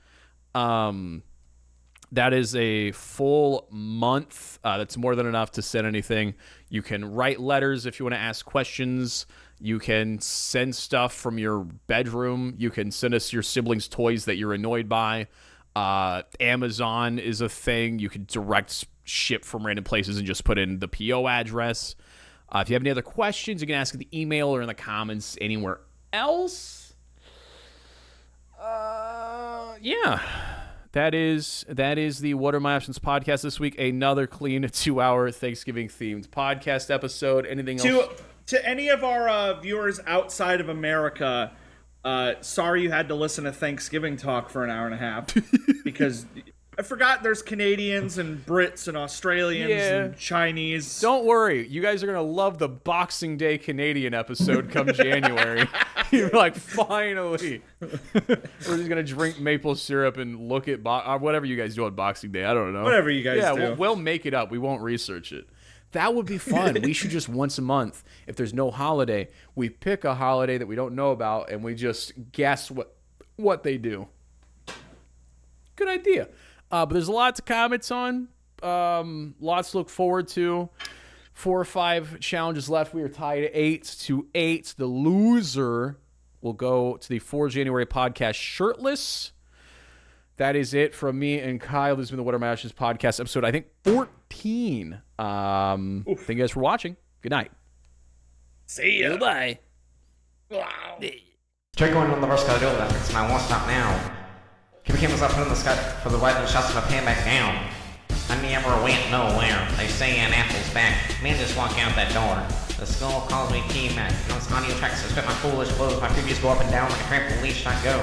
That is a full month. That's more than enough to send anything. You can write letters if you want to ask questions. You can send stuff from your bedroom. You can send us your siblings' toys that you're annoyed by. Amazon is a thing. You can direct ship from random places and just put in the PO address. If you have any other questions, you can ask in the email or in the comments anywhere else. Yeah. That is the What Are My Options podcast this week. Another clean 2-hour Thanksgiving-themed podcast episode. Anything else? To any of our viewers outside of America, sorry you had to listen to Thanksgiving talk for an hour and a half because I forgot there's Canadians and Brits and Australians and Chinese. Don't worry. You guys are going to love the Boxing Day Canadian episode come January. You're like, finally. We're just going to drink maple syrup and look at whatever you guys do on Boxing Day. I don't know. Whatever you guys do. Yeah, we'll make it up. We won't research it. That would be fun. We should just once a month, if there's no holiday, we pick a holiday that we don't know about and we just guess what they do. Good idea. But there's lots of comments on. Lots to look forward to. 4 or 5 challenges left. We are tied 8-8. The loser will go to the 4 January podcast shirtless. That is it from me and Kyle. This has been the What Are My Ashes podcast episode, I think, 14. Thank you guys for watching. Good night. See ya. Goodbye. Wow. Try going on the rest of the Olympics, and I won't stop now. Keep your cameras up in the sky for the lightning shots and I pan back down. I never went nowhere. They say an apple's back. Man, just walk out that door. The skull calls me T-Mac. On its audio tracks, I spit my foolish blows. My previews go up and down like a trampoline leash I go.